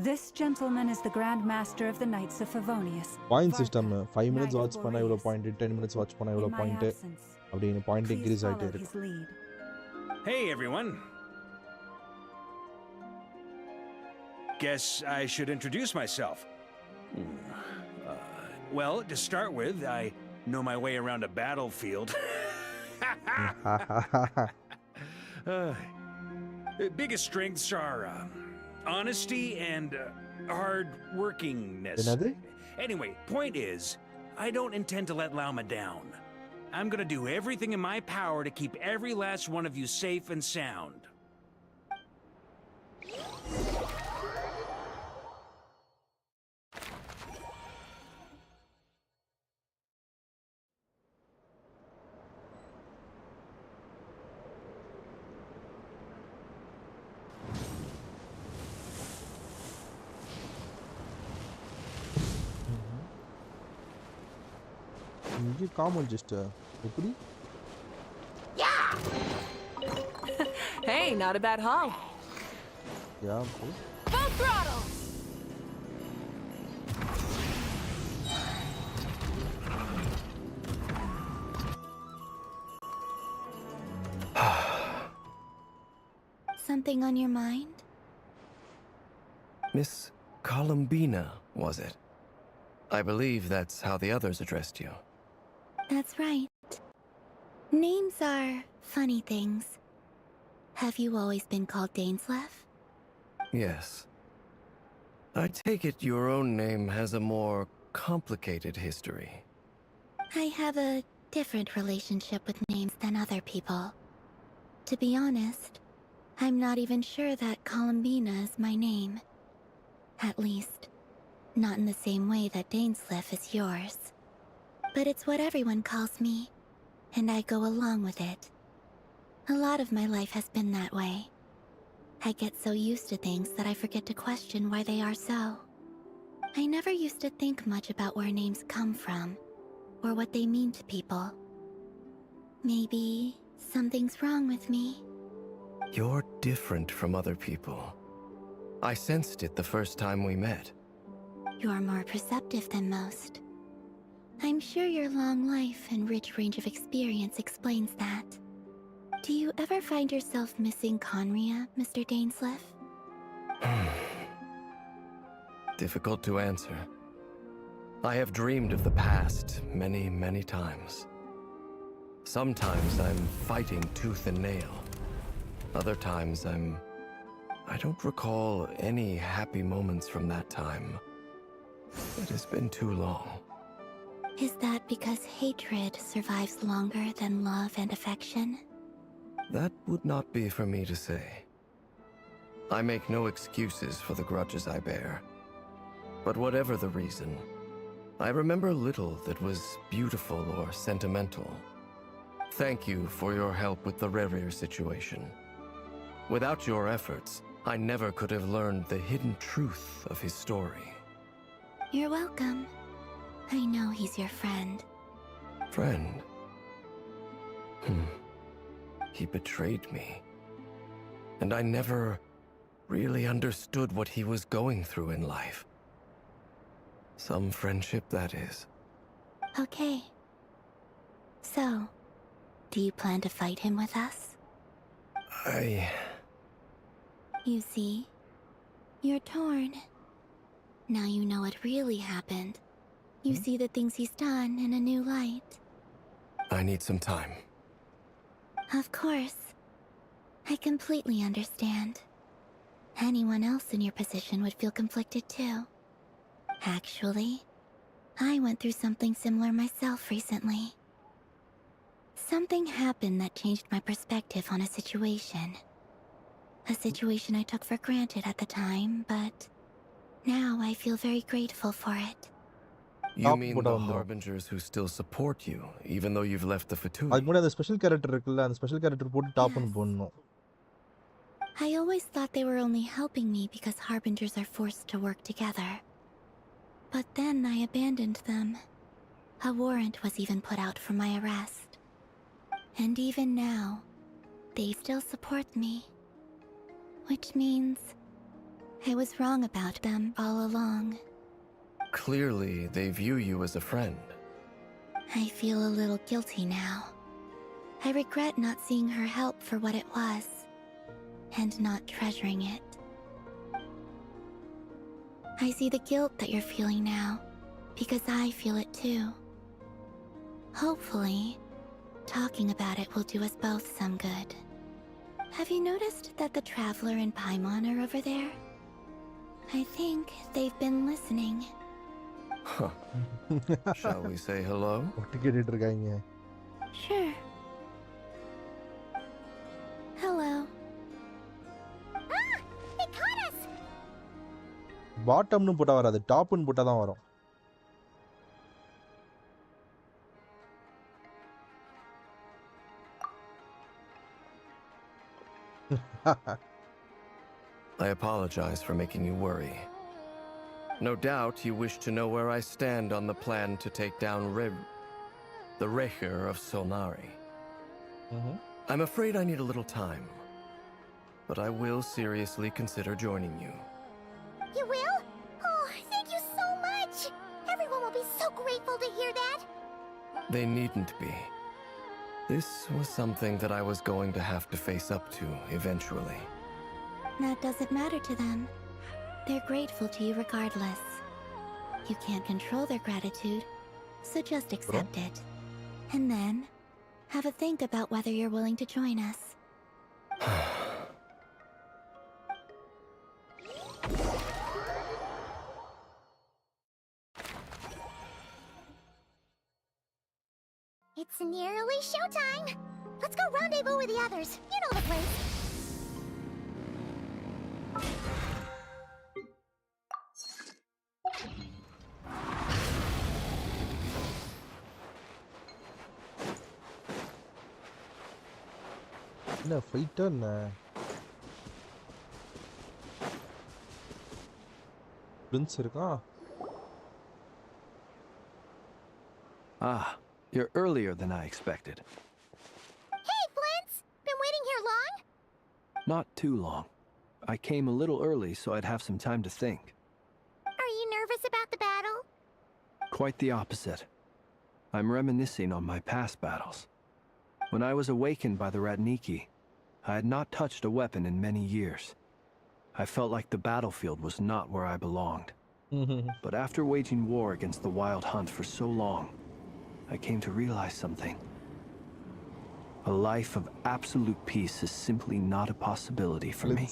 This gentleman is the Grand Master of the Knights of Favonius. Point system 5 minutes Knight of watch பண்ணா இவ்வளவு point, 10 minutes watch பண்ணா In இவ்வளவு my point absence, அப்படின்னு point please increase ஆயிட்டே follow இருக்கு. his lead. Hey, everyone. Guess I should introduce myself. Well, to start with, I know my way around a battlefield. Biggest strengths are honesty and hard workingness. என்னது? Anyway, point is, I don't intend to let Lauma down. I'm gonna do everything in my power to keep every last one of you safe and sound. இங்க common just எப்படி? Hey, not a bad haul. Yeah bro. Full throttle. Something on your mind? Miss Columbina, was it? I believe that's how the others addressed you. That's right. Names are funny things. Have you always been called Dainslev? Yes. I take it your own name has a more complicated history. I have a different relationship with names than other people. To be honest, I'm not even sure that Columbina is my name. At least, not in the same way that Dainslev is yours. But it's what everyone calls me, and I go along with it. A lot of my life has been that way. I get so used to things that I forget to question why they are so. I never used to think much about where names come from, or what they mean to people. Maybe something's wrong with me. You're different from other people. I sensed it the first time we met. You're more perceptive than most. I'm sure your long life and rich range of experience explains that. Do you ever find yourself missing Conria, Mr. Dainslev? Difficult to answer. I have dreamed of the past many, many times. Sometimes I'm fighting tooth and nail. Other times I don't recall any happy moments from that time. It has been too long. Is that because hatred survives longer than love and affection? That would not be for me to say. I make no excuses for the grudges I bear. But whatever the reason, I remember little that was beautiful or sentimental. Thank you for your help with the Rerir situation. Without your efforts, I never could have learned the hidden truth of his story. You're welcome. I know he's your friend. Friend? He betrayed me. And I never really understood what he was going through in life. Some friendship, that is. Okay. So, do you plan to fight him with us? I... You see, You're torn. Now you know what really happened. You see the things he's done in a new light. I need some time. Of course. I completely understand. Anyone else in your position would feel conflicted too. Actually, I went through something similar myself recently. Something happened that changed my perspective on a situation. A situation I took for granted at the time, but now I feel very grateful for it. You mean the harbingers who still support you, even though you've left the Fatui? அதுக்கு முன்னாடி அந்த special character இருக்குல்ல, அந்த special character போட்டு டாப்னு போடணும். I always thought they were only helping me because harbingers are forced to work together. But then I abandoned them. A warrant was even put out for my arrest. And even now, they still support me. Which means I was wrong about them all along. Clearly, they view you as a friend. I feel a little guilty now. I regret not seeing her help for what it was, and not treasuring it. I see the guilt that you're feeling now, because I feel it too. Hopefully, talking about it will do us both some good. Have you noticed that the Traveler and Paimon are over there? I think they've been listening. Huh. Shall we say hello? Sure. Hello. Ah! They caught us! பாட்டம்னு போட்டா வராது, டாப்னு போட்டா தான் வரும். I apologize for making you worry. No doubt you wish to know where I stand on the plan to take down the Recher of Solnari. I'm afraid I need a little time, but I will seriously consider joining you. You will? Oh, thank you so much! Everyone will be so grateful to hear that! They needn't be. This was something that I was going to have to face up to eventually. That doesn't matter to them. They're grateful to you regardless. You can't control their gratitude, so just accept it. And then, have a think about whether you're willing to join us. It's nearly showtime! Let's go rendezvous with the others. You know the place. என்ன ஃபைட்டா என்ன? Prince இருக்கா? Ah, you're earlier than I expected. Hey, Flint's! Been waiting here long? Not too long. I came a little early so I'd have some time to think. Are you nervous about the battle? Quite the opposite. I'm reminiscing on my past battles. When I was awakened by the Ratniki, I had not touched a weapon in many years. I felt like the battlefield was not where I belonged. But after waging war against the Wild Hunt for so long, I came to realize something. A life of absolute peace is simply not a possibility for me.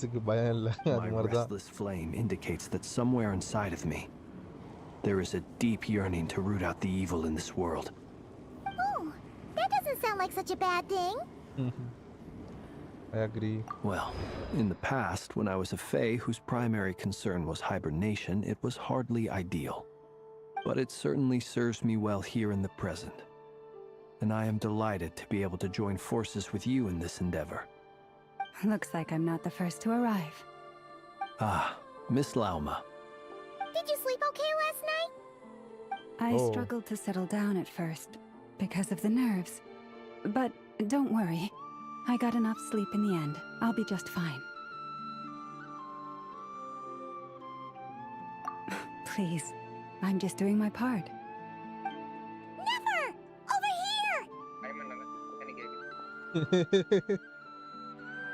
My restless flame indicates that somewhere inside of me, there is a deep yearning to root out the evil in this world. Oh, that doesn't sound like such a bad thing. I agree. Well, in the past, when I was a Fae whose primary concern was hibernation, it was hardly ideal. But it certainly serves me well here in the present. And I am delighted to be able to join forces with you in this endeavor. Looks like I'm not the first to arrive. Ah, Miss Lauma. Did you sleep okay last night? I struggled to settle down at first, because of the nerves. But don't worry. I got enough sleep in the end. I'll be just fine. Please, I'm just doing my part. Never! Over here!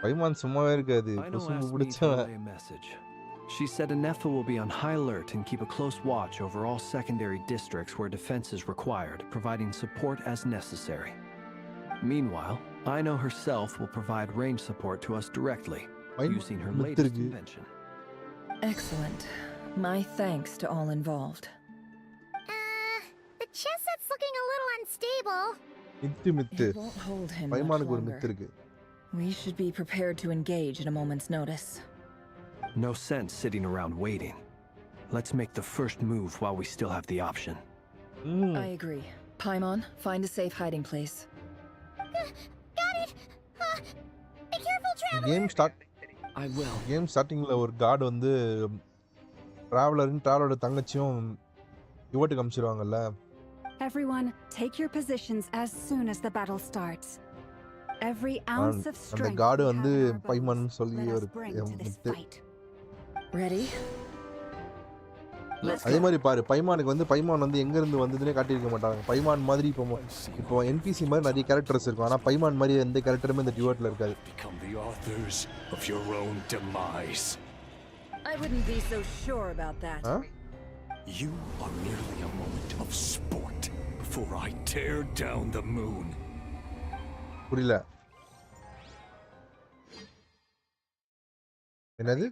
பைமான் சும்மாவே இருக்காது. I know குசும்பு asked me to பிடிச்சவன். relay a message. She said Anefa will be on high alert and keep a close watch over all secondary districts where defense is required, providing support as necessary. Meanwhile, Ino herself will provide range support to us directly, using her latest invention. Excellent. My thanks to all involved. The chess set's looking a little unstable. It won't hold him much longer. We should be prepared to engage at a moment's notice. No sense sitting around waiting. Let's make the first move while we still have the option. I agree. Paimon, find a safe hiding place. Got it! Be careful, traveler! I will. Game startingல ஒரு card வந்து டிராவலரோட தங்கச்சியும் இவட்டுக்கு அனுப்பிச்சிருவாங்கல்ல. Everyone, take your positions as soon as the battle starts. Every ounce of strength. அந்த card வந்து பைமன் சொல்லி ஒரு Ready? அதே மாதிரி பாரு பைமானுக்கு வந்து பைமான் வந்து எங்க இருந்து வந்ததுனே காட்டியிருக்க மாட்டாங்க. பைமான் மாதிரி இப்போ NPC மாதிரி நிறைய கேரக்டர்ஸ் இருக்கும். ஆனா பைமான் மாதிரி எந்த கேரக்டருமே இந்த டியூட்ல இருக்காது. I wouldn't be so sure about that. You are merely a moment of sport before I tear down the moon. புரியல. என்னது?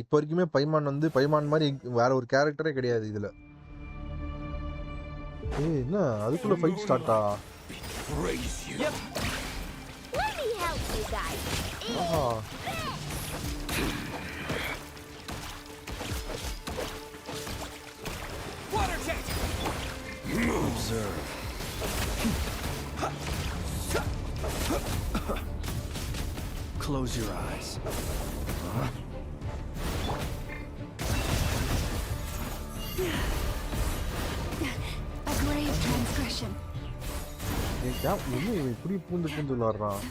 இப்போ வரைக்குமே பைமான் வந்து பைமான் மாதிரி வேற ஒரு கேரக்டரே கிடையாது இதுல. என்ன அதுக்குள்ள fight ஸ்டார்ட்டா? Let me help you guys. Water tank. Observe. Close your eyes. A grave transgression. இப்படி பூந்து விளாடுறான்.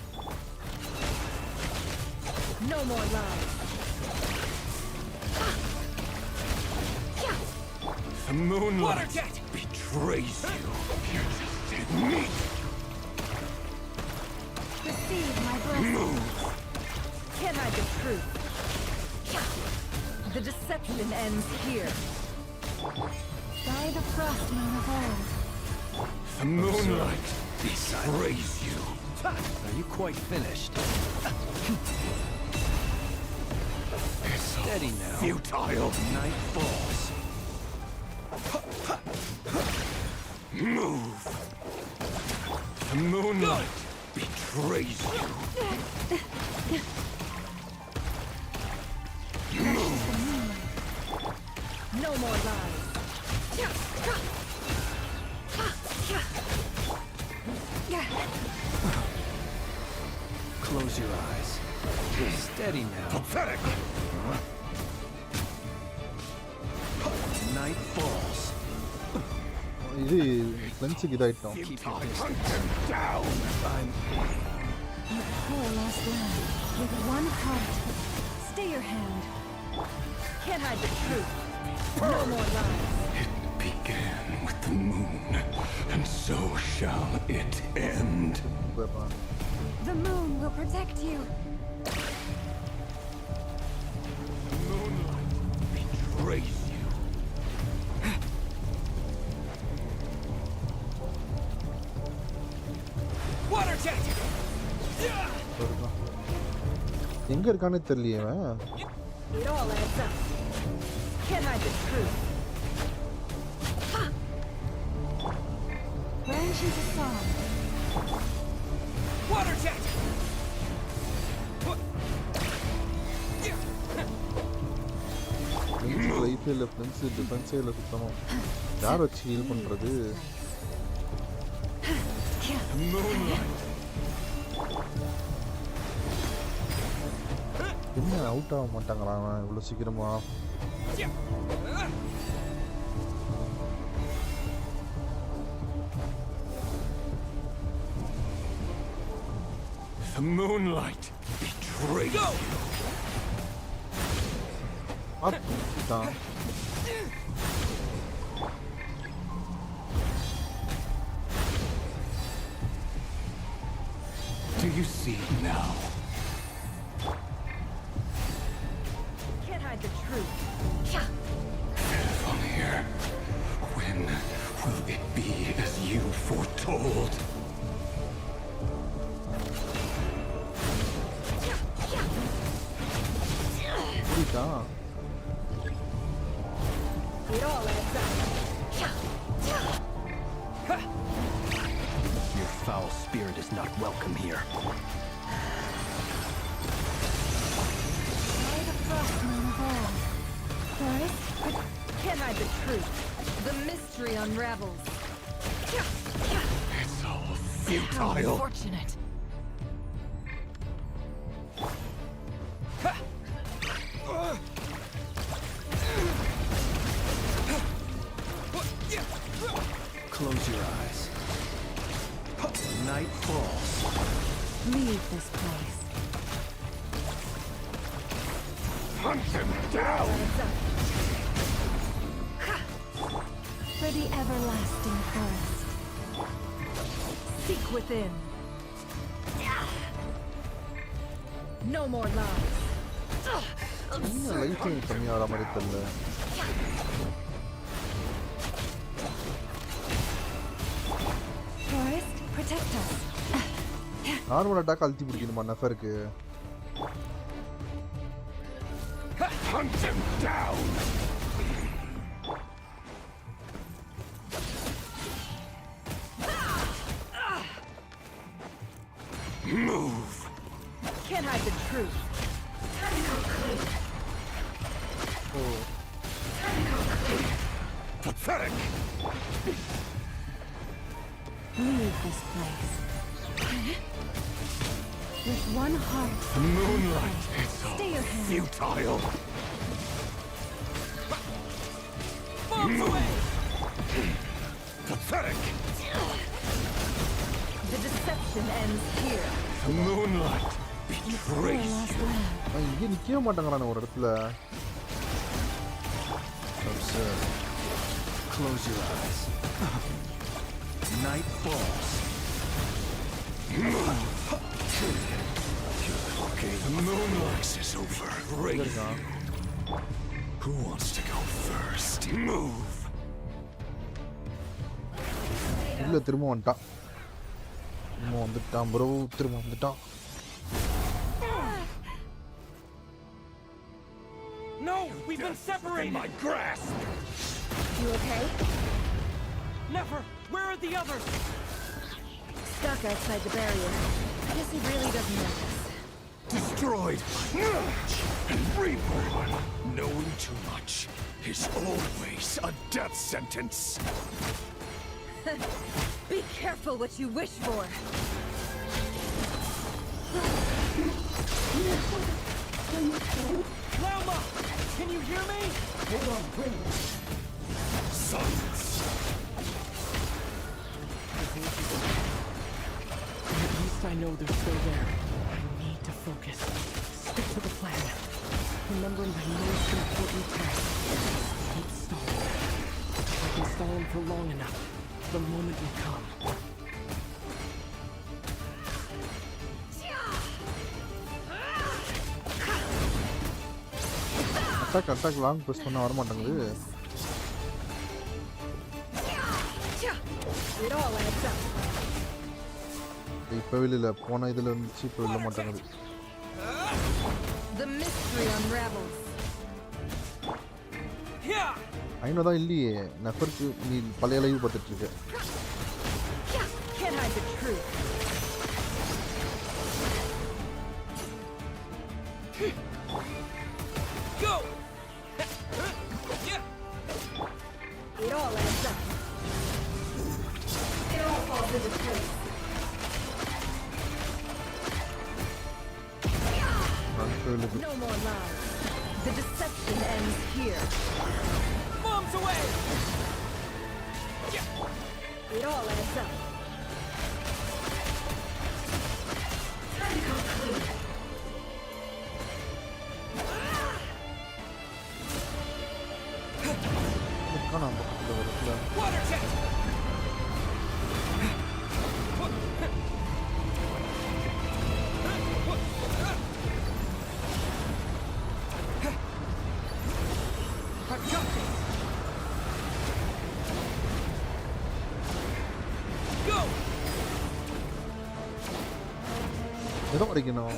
No more lies. The moonlight betrays you. Me. Receive my blessing. Can't hide the truth. The deception ends here. By the frost moon of old. The moonlight betrays you. Are you quite finished? Steady now. Futile. Night falls. Move. The moonlight betrays you. No more lies. Close your eyes. Steady now. Pathetic. Night falls. இது லென்ஸுக்கு இதாயிட்டோம். Down. You poor lost land with one heart. Stay your hand. Can't hide the truth. No more lies. It began with the moon, and so shall it end. The moon will protect you. The moonlight betrays you. Water tank. எங்க இருக்கானே தெரியலையே. It all adds up. Can't hide the truth. Branch into song. Water tank. லைஃபே இல்லை friends டிஃபென்ஸே இல்லை சுத்தமாக. யார் வச்சு heel பண்ணுறது? என்ன அவுட் ஆக மாட்டாங்களாம் இவ்வளோ சீக்கிரமா? The moonlight betrays you. Do you see it now? பண்ணிட்டான். Your foul spirit is not welcome here. Can't hide the truth. The mystery unravels. It's all futile. How unfortunate. Close your eyes. Night falls. Leave this place. Hunt him down! For the everlasting forest. Seek within. No more lies. என்ன lighting கம்மியா வர மாதிரி தெரியல. Forest, protect us. Normal attack அழுத்தி பிடிக்கணுமா நஃபருக்கு? Hunt him down! Move! Can't hide the truth. Oh. Pathetic! Leave this place. With one heart. Moonlight! It's all Stay your hand. futile! Bombs away! Pathetic! The deception ends here. Moonlight betrays you. இங்கே நிற்கவே மாட்டாங்கறானே ஒரு இடத்துல. Observe. Close your eyes. Night falls. The moonlight is over. Great. Who wants to go first? Move. இல்ல திரும்ப வந்துட்டான். திரும்ப வந்துட்டான் bro, திரும்ப வந்துட்டான். No, we've been separated. In my grasp. You okay? Never. Where are the others? Stuck outside the barrier. I guess he really doesn't know us. Destroyed. And reborn. Knowing too much is always a death sentence. Be careful what you wish for. Lama! Can you hear me? Hold on, please. Silence. At least I know they're still there. I need to focus. Stick to the plan. Remember my most important task. Keep stalling. If I can stall him for long enough, the moment will come. Attack long press பண்ண வர மாட்டேங்குது. It all adds up. இப்போ வெளியில போன இதுல இருந்துச்சு, இப்போ வெளில மாட்டேங்குது. The mystery unravels. ஐநோதான் இல்லையே நஃபருக்கு. நீ பழைய லைவ் பார்த்துட்டு இருக்க. Can't hide the truth. Go! It all adds up. It all falls into place. No more lies. The deception ends here. Bombs away! It all adds up. Water jet! I've got this! Go! எதோ அடிக்கணும்.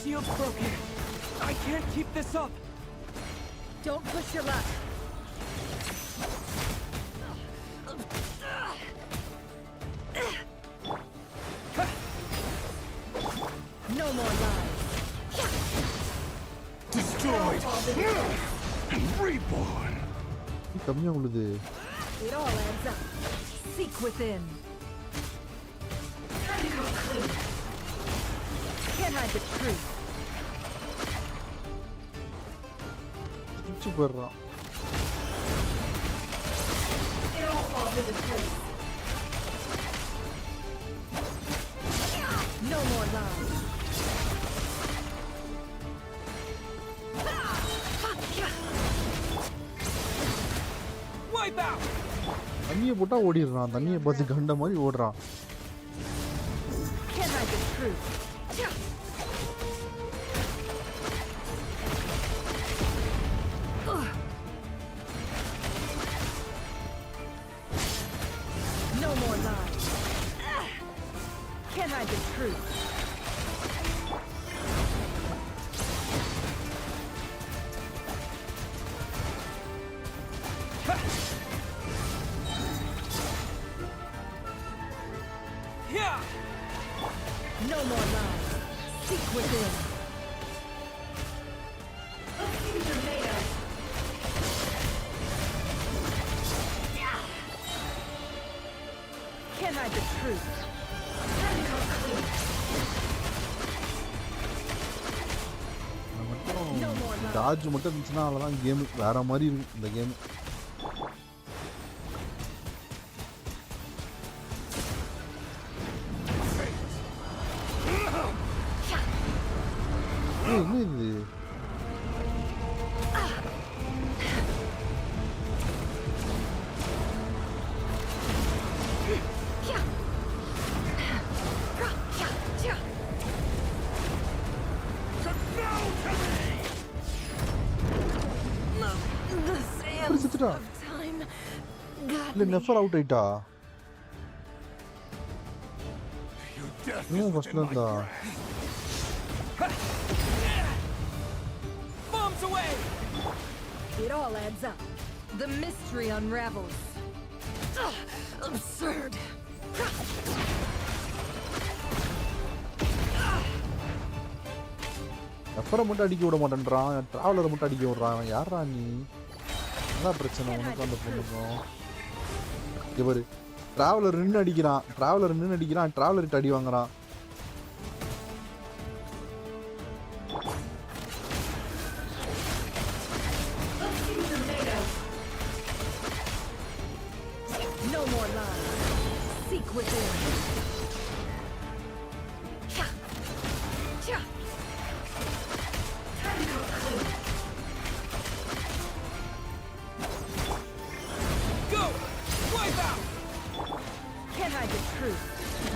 shield's broken. I can't keep this up. Don't push your luck. No more lies. Destroyed and reborn. கம்மியா உள்ளது. It all adds up. Seek within. Can't hide the truth. Super. It all falls into place. No more lies. Wipe out. தண்ணியை போட்டா ஓடிடுறான். தண்ணியை பார்த்து கண்ட மாதிரி ஓடுறான். Can't hide the truth. No more lies. Can't hide the truth. No more lies. Seek within. Can't hide the truth. Doge மட்டும் இருந்துச்சுன்னா அவ்வளோதான் கேமு வேற மாதிரி இருக்கும் இந்த கேமு. என்ன இது? இல்ல நெஃபர் அவுட் ஆயிட்டா? இன்னும் ஃபர்ஸ்ட்ல இருந்தா Bombs away! It all adds up. The mystery unravels. Absurd. நெஃபரை மட்டும் அடிக்க விட மாட்டேன்றான். டிராவலரை மட்டும் அடிக்க விடுறான். யாரா நீ? என்ன பிரச்சனை உனக்கு அந்த பொண்ணுக்கும்? இவரு டிராவலர் நின்று அடிக்கிறான். டிராவலர்கிட்ட அடி வாங்குறான். No more lies. Seek within. Go! Wipe out! Can't hide the truth.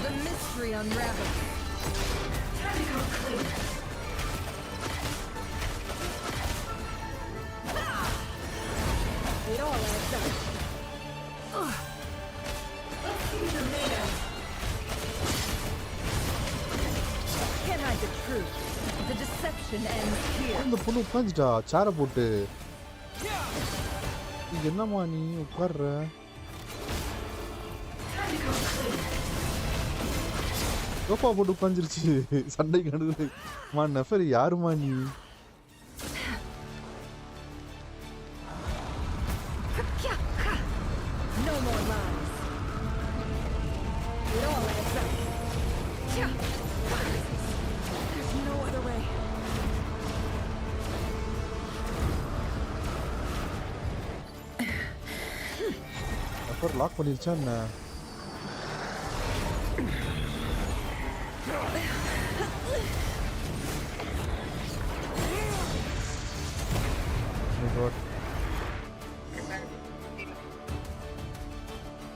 The mystery unravels. It all adds up. Can't hide the truth. The deception ends here. இந்த பொண்ணு உட்காந்துட்டா சேரை போட்டு. என்னம்மா நீ உட்கார்ற? சோஃபா போட்டு உட்காந்துருச்சு சண்டை கடுது. மா நெஃபர் யாருமா நீ? No more lies. It all adds up. There's no other way. Nefer lock பண்ணிருச்சா என்ன?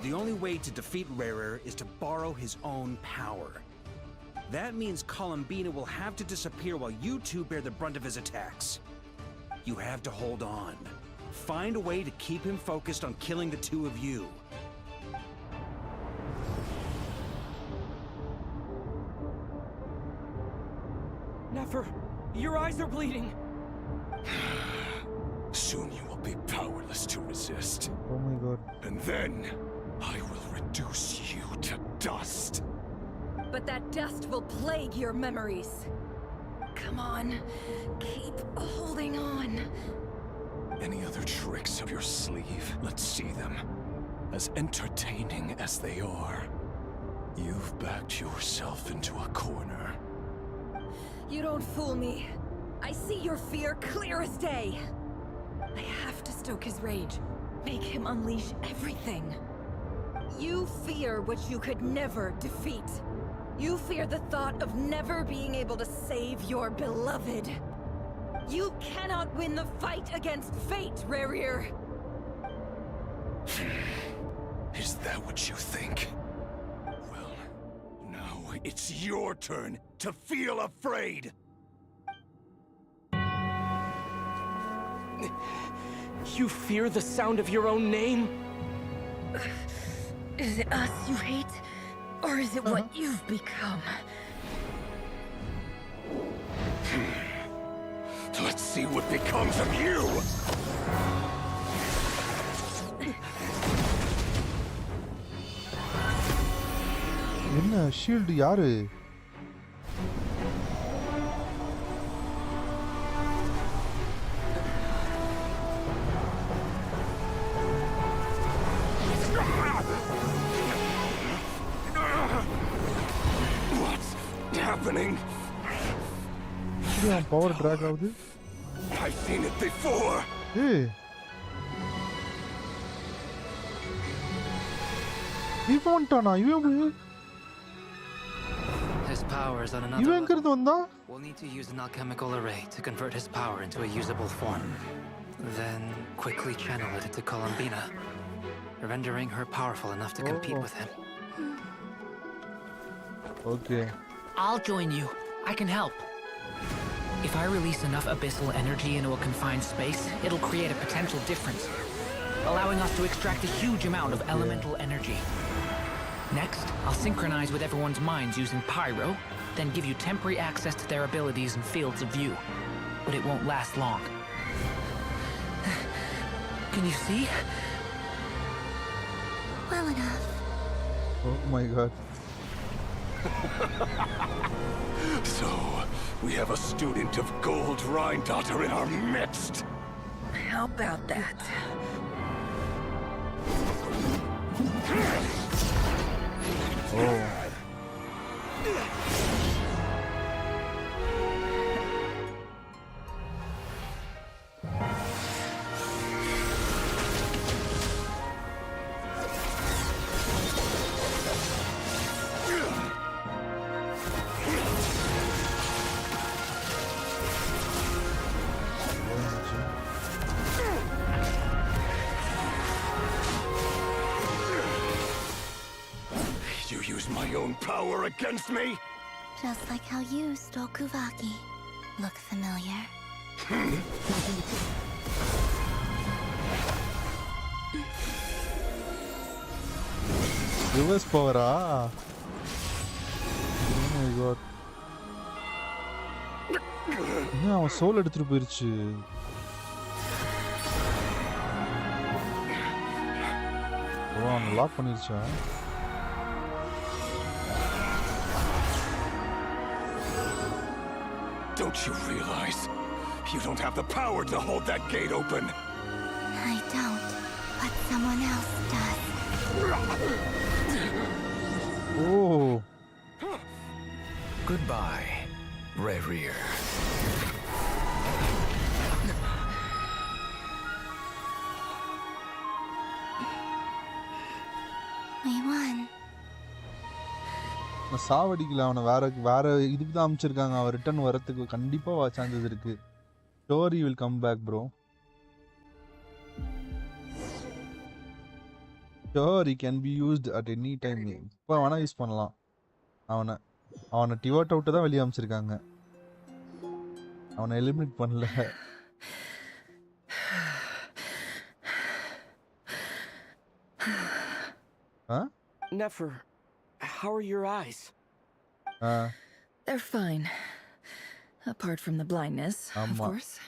The only way to defeat Rarer is to borrow his own power. That means Columbina will have to disappear while you two bear the brunt of his attacks. You have to hold on. Find a way to keep him focused on killing the two of you. Nefer, your eyes are bleeding. Soon you will be powerless to resist. Oh my god. And then I will reduce you to dust. But that dust will plague your memories. Come on, keep holding on. Any other tricks up your sleeve? Let's see them. As entertaining as they are, you've backed yourself into a corner. You don't fool me. I see your fear clear as day. I have to stoke his rage. Make him unleash everything. You fear what you could never defeat. You fear the thought of never being able to save your beloved. You cannot win the fight against fate, Rerir. Is that what you think? Well, now it's your turn to feel afraid! You fear the sound of your own name? Is it us you hate? Or is it what you've become? Let's see what becomes of you! என்ன shield யாரு? What's happening? ஏன் power track ஆகுது? I've seen it before. ஏய் இவன் வந்துட்டானா? இவன் His power is on another இவன் level. எங்கிருந்து வந்தான்? We'll need to use an alchemical array to convert his power into a usable form. Then quickly channel it into Columbina, rendering her powerful enough to compete with him. Okay. I'll join you. I can help. If I release enough abyssal energy into a confined space, it'll create a potential difference, allowing us to extract a huge amount of elemental energy. Next, I'll synchronize with everyone's minds using Pyro, then give you temporary access to their abilities and fields of view. But it won't last long. Can you see? Well enough. Oh my god. So, we have a student of Gold Rheindotter in our midst. How about that? Oh. You use my own power against me? Just like how you stole Kuvaki. Look familiar? Reverse power ah. Oh my god. என்ன அவன் soul எடுத்துட்டு போயிருச்சு. ஓ அவன் lock பண்ணிருச்சா? Don't you realize? You don't have the power to hold that gate open. I don't, but someone else does. Oh. Goodbye, Rerir. We won. நான் சாவடிக்கல அவனை வேற இதுக்கு தான் அனுப்பிச்சிருக்காங்க. அவன் ரிட்டர்ன் வரத்துக்கு கண்டிப்பா சான்சஸ் இருக்கு. Story will come back bro. Story can be used at any time. இப்போ வேணா யூஸ் பண்ணலாம். அவனை டிவோட் அவுட் தான் வெளியே அனுப்பிச்சிருக்காங்க. அவனை எலிமினேட் பண்ணல. Nefer, how are your eyes? They're fine. Apart from the blindness, of course.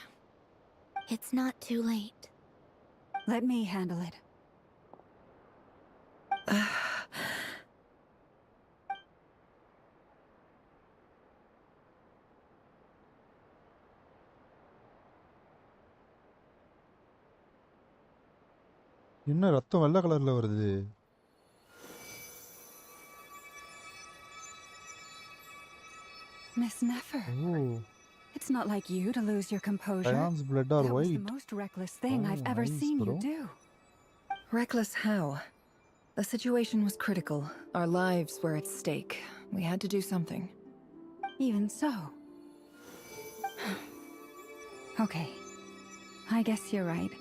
It's not too late. Let me handle it. என்ன ரத்தம் வெள்ளை கலர்ல வருது? Miss Nefer. Oh. It's not like you to lose your composure. Cyan's blood are that was white. the most reckless thing I've ever nice, seen bro. you do. Reckless how? The situation was critical. Our lives were at stake. We had to do something. Even so. Okay. I guess you're right.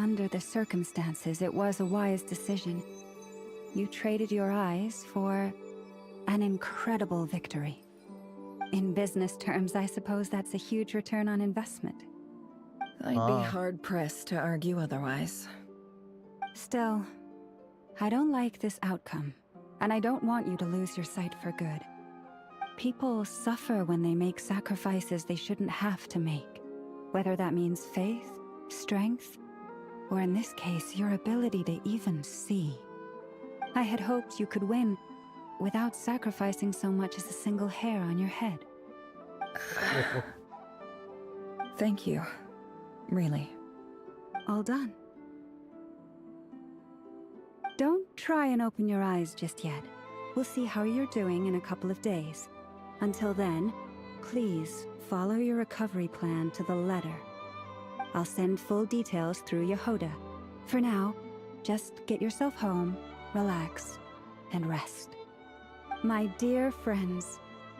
Under the circumstances, it was a wise decision. You traded your eyes for an incredible victory. In business terms, I suppose that's a huge return on investment. I'd be hard-pressed to argue otherwise. Still, I don't like this outcome, and I don't want you to lose your sight for good. People suffer when they make sacrifices they shouldn't have to make, whether that means faith, strength, or in this case, your ability to even see. I had hoped you could win without sacrificing so much as a single hair on your head. Thank you. Really. All done. Don't try and open your eyes just yet. We'll see how you're doing in a couple of days. Until then, please follow your recovery plan to the letter. I'll send full details through Yehoda. For now, just get yourself home, relax, and rest. My dear friends,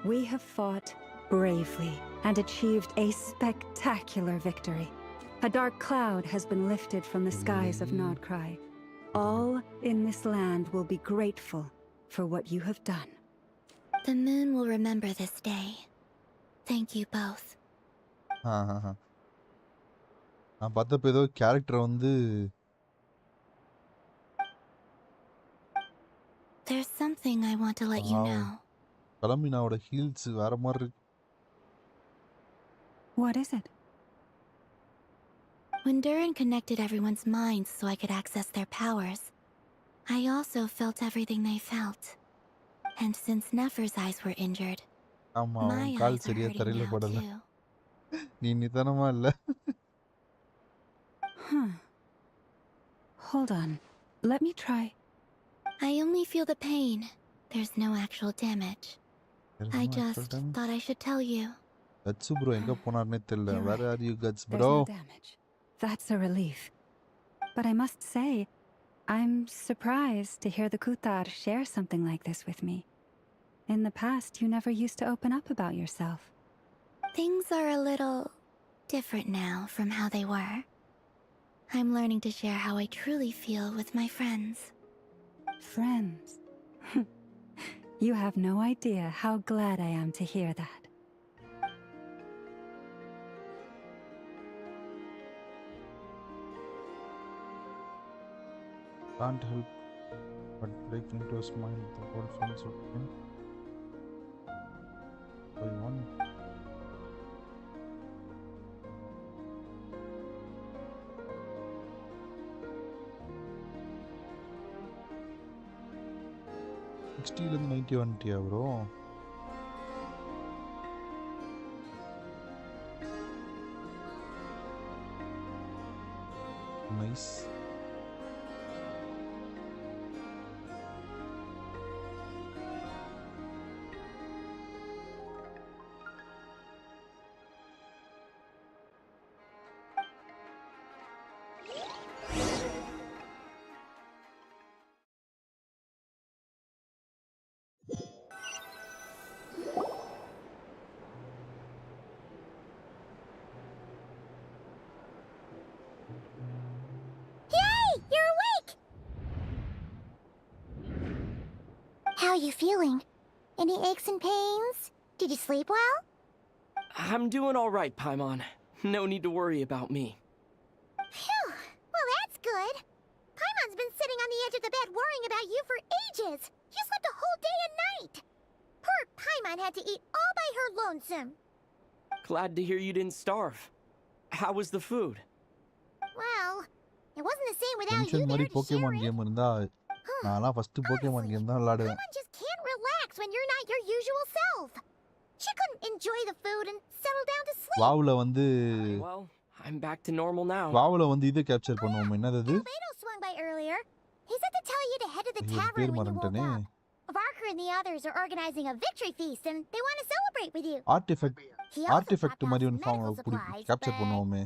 we have fought bravely and achieved a spectacular victory. A dark cloud has been lifted from the skies of Nodcry. All in this land will be grateful for what you have done. The moon will remember this day. Thank you both. நான் பார்த்தப்ப ஏதோ character வந்து There's something I want to let you know. கலமினாவோட heels வேற மாதிரி இருக்கு. What is it? When Durin connected everyone's minds so I could access their powers, I also felt everything they felt. And since Nefer's eyes were injured, my eyes are hurting now too. நீ நிதானமா இல்ல? Hold on. Let me try. I only feel the pain. There's no actual damage. I just thought I should tell you. That's bro, enga ponarne tella. Where are you guts, bro? There's no damage. That's a relief. But I must say, I'm surprised to hear the Kutar share something like this with me. In the past, you never used to open up about yourself. Things are a little different now from how they were. I'm learning to share how I truly feel with my friends. Friends? You have no idea how glad I am to hear that. Can't help but break into a smile. The whole friends of him. By one. Still in 91 tier, bro. Nice. How are you feeling? Any aches and pains? Did you sleep well? I'm doing all right, Paimon. No need to worry about me. Phew! Well, that's good. Paimon's been sitting on the edge of the bed worrying about you for ages. You slept a whole day and night. Poor Paimon had to eat all by her lonesome. Glad to hear you didn't starve. How was the food? Well, it wasn't the same without Genshin you மாதிரி there to share Pokemon it. Game இருந்தா நான்லாம் first Pokemon game தான் விளையாடுவேன். Paimon just can't relax when you're not your usual self. She couldn't enjoy the food and settle down to sleep. வாவுல வந்து Well, I'm back to normal now. வாவுல வந்து இதை capture பண்ணுவோம். என்னது அது? Beto swung by earlier. He said to tell you to head to the ஐயோ, tavern பேர் when you woke மறந்துட்டேனே. up. Varker and the others are organizing a victory feast and they want to celebrate with you. Artefact He also artefact brought மாதிரி down ஒன்று some medical supplies, capture but பண்ணுவோமே.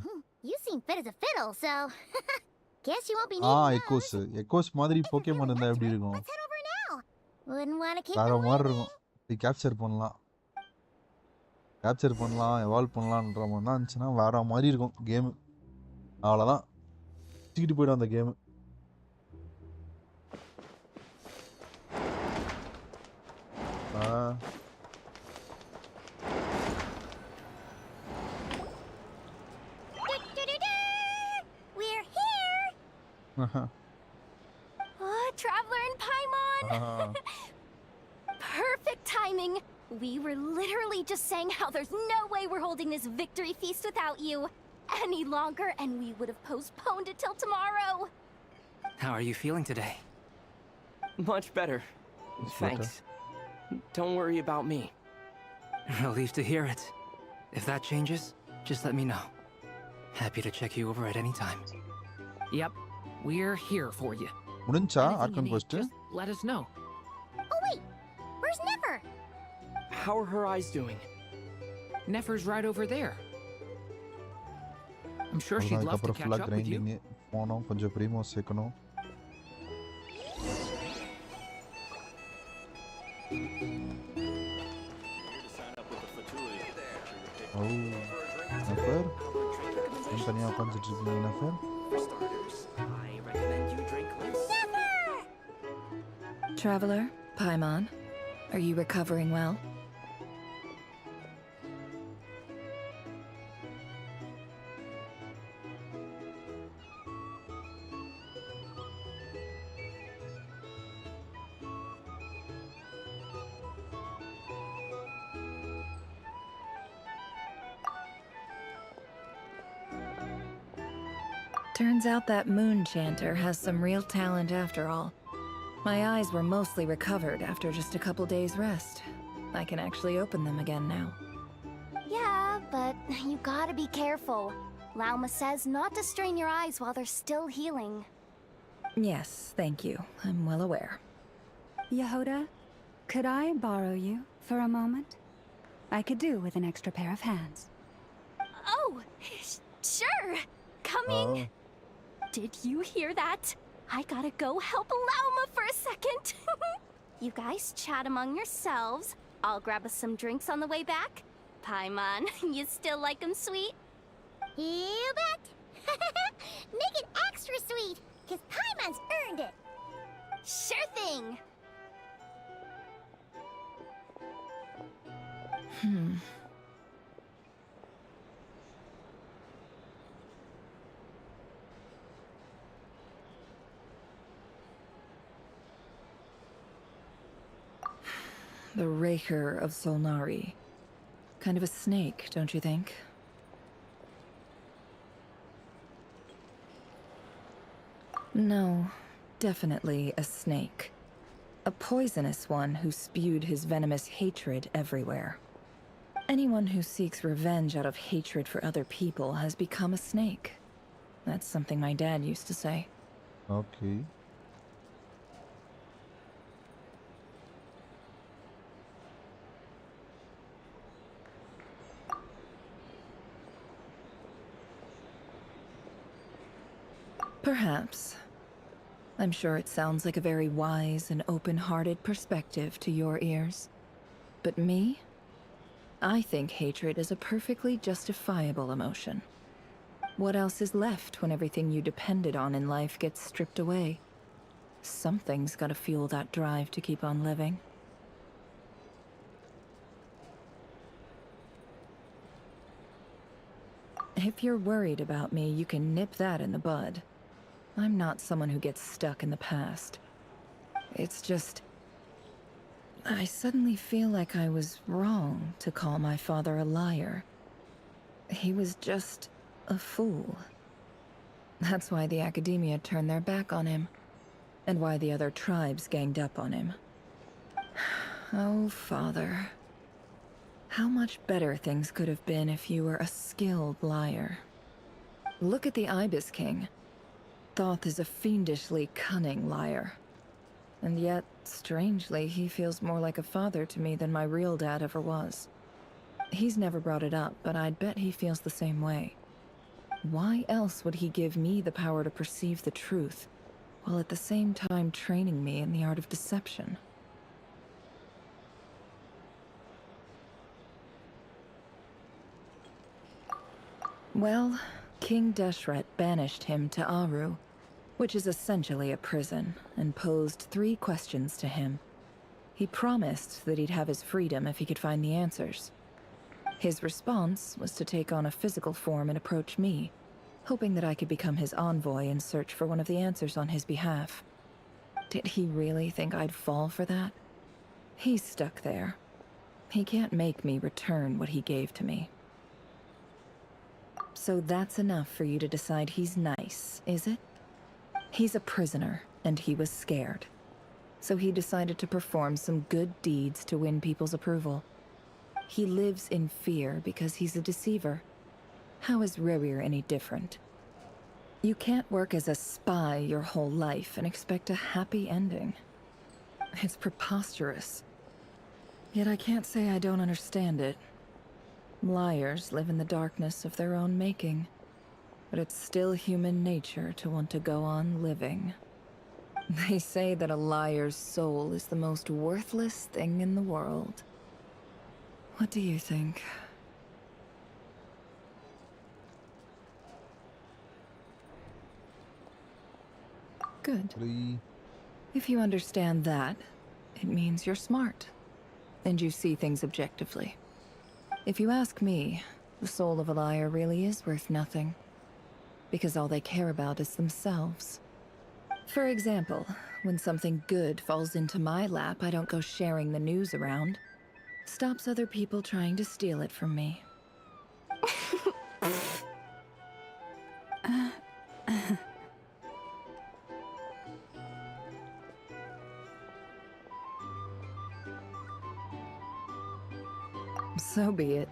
you seem fit as a fiddle, so guess you won't be ah needing echoes echoes மாதிரி Pokemon இருந்தா எப்படி இருக்கும்? Let's head over now. Wouldn't want to keep வேற them மாதிரி waiting. இருக்கும். இது capture பண்ணலாம் evolve பண்ணலான்ற மாதிரி தான் இருந்துச்சுன்னா வேற மாதிரி இருக்கும் கேமு. அவ்வளோதான் தூக்கிட்டு போயிடும் அந்த game. We're here. Oh, Traveler and Paimon! Perfect timing! We were literally just saying how there's no way we're holding this victory feast without you any longer, and we would have postponed it till tomorrow. How are you feeling today? Much better. Thanks. Don't worry about me. Relieved to hear it. If that changes, just let me know. Happy to check you over at any time. Yep, we're here for you. முடிஞ்சா Anything you organ need, post just let us know. Oh wait, where's Nefer? How are her eyes doing? Nefer's right over there. I'm sure she'd love to அதுக்கப்புறம் catch ஃபுல்லாக up with you. கிரைண்டிங்கு போனோம். கொஞ்சம் ப்ரீமோஸ் சேர்க்கணும். ஓ நஃபர் தனியாக உட்காந்துட்டு இருக்கீங்க நஃபர். Traveler, Paimon, are you recovering well? Turns out that moon chanter has some real talent after all. My eyes were mostly recovered after just a couple days' rest. I can actually open them again now. Yeah, but you gotta be careful. Lauma says not to strain your eyes while they're still healing. Yes, thank you. I'm well aware. Yehuda, could I borrow you for a moment? I could do with an extra pair of hands. Oh, sure. Coming. Did you hear that? I gotta go help Lauma for a second. You guys chat among yourselves. I'll grab us some drinks on the way back. Paimon, you still like them sweet? You bet. Make it extra sweet, because Paimon's earned it. Sure thing. The Raker of Solnari. Kind of a snake, don't you think? No, definitely a snake. A poisonous one who spewed his venomous hatred everywhere. Anyone who seeks revenge out of hatred for other people has become a snake. That's something my dad used to say. Okay. Perhaps. I'm sure it sounds like a very wise and open-hearted perspective to your ears. But me? I think hatred is a perfectly justifiable emotion. What else is left when everything you depended on in life gets stripped away? Something's gotta fuel that drive to keep on living. If you're worried about me, you can nip that in the bud. I'm not someone who gets stuck in the past. It's just... I suddenly feel like I was wrong to call my father a liar. He was just a fool. That's why the Academia turned their back on him, and why the other tribes ganged up on him. Oh, Father. How much better things could have been if you were a skilled liar. Look at the Ibis King. Thoth is a fiendishly cunning liar. And yet, strangely, he feels more like a father to me than my real dad ever was. He's never brought it up, but I'd bet he feels the same way. Why else would he give me the power to perceive the truth, while at the same time training me in the art of deception? Well, King Deshret banished him to Aru, which is essentially a prison, and posed 3 questions to him. He promised that he'd have his freedom if he could find the answers. His response was to take on a physical form and approach me, hoping that I could become his envoy and search for one of the answers on his behalf. Did he really think I'd fall for that? He's stuck there. He can't make me return what he gave to me. So that's enough for you to decide he's nice, is it? He's a prisoner, and he was scared. So he decided to perform some good deeds to win people's approval. He lives in fear because he's a deceiver. How is Rerir any different? You can't work as a spy your whole life and expect a happy ending. It's preposterous. Yet I can't say I don't understand it. Liars live in the darkness of their own making, but it's still human nature to want to go on living. They say that a liar's soul is the most worthless thing in the world. What do you think? Good. If you understand that, it means you're smart, and you see things objectively. If you ask me, the soul of a liar really is worth nothing, because all they care about is themselves. For example, when something good falls into my lap, I don't go sharing the news around. Stops other people trying to steal it from me. So be it.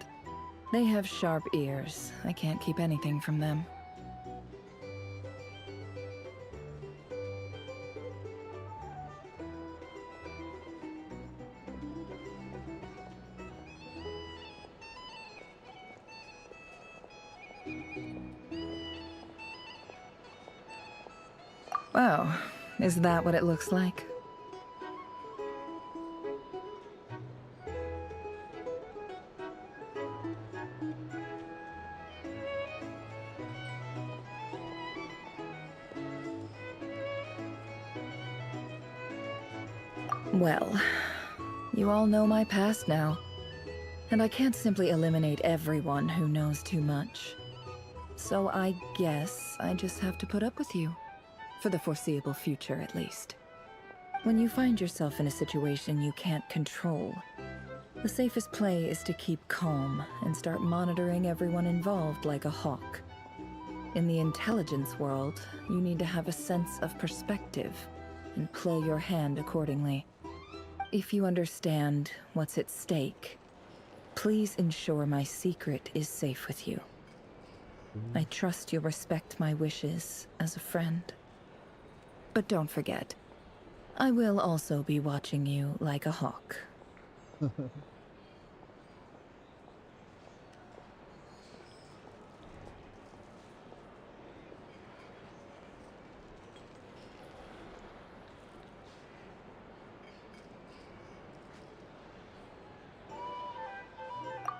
They have sharp ears. I can't keep anything from them. Wow, is that what it looks like? Well, you all know my past now, and I can't simply eliminate everyone who knows too much. So I guess I just have to put up with you, for the foreseeable future at least. When you find yourself in a situation you can't control, the safest play is to keep calm and start monitoring everyone involved like a hawk. In the intelligence world, you need to have a sense of perspective and play your hand accordingly. If you understand what's at stake, please ensure my secret is safe with you. I trust you'll respect my wishes as a friend. But don't forget, I will also be watching you like a hawk.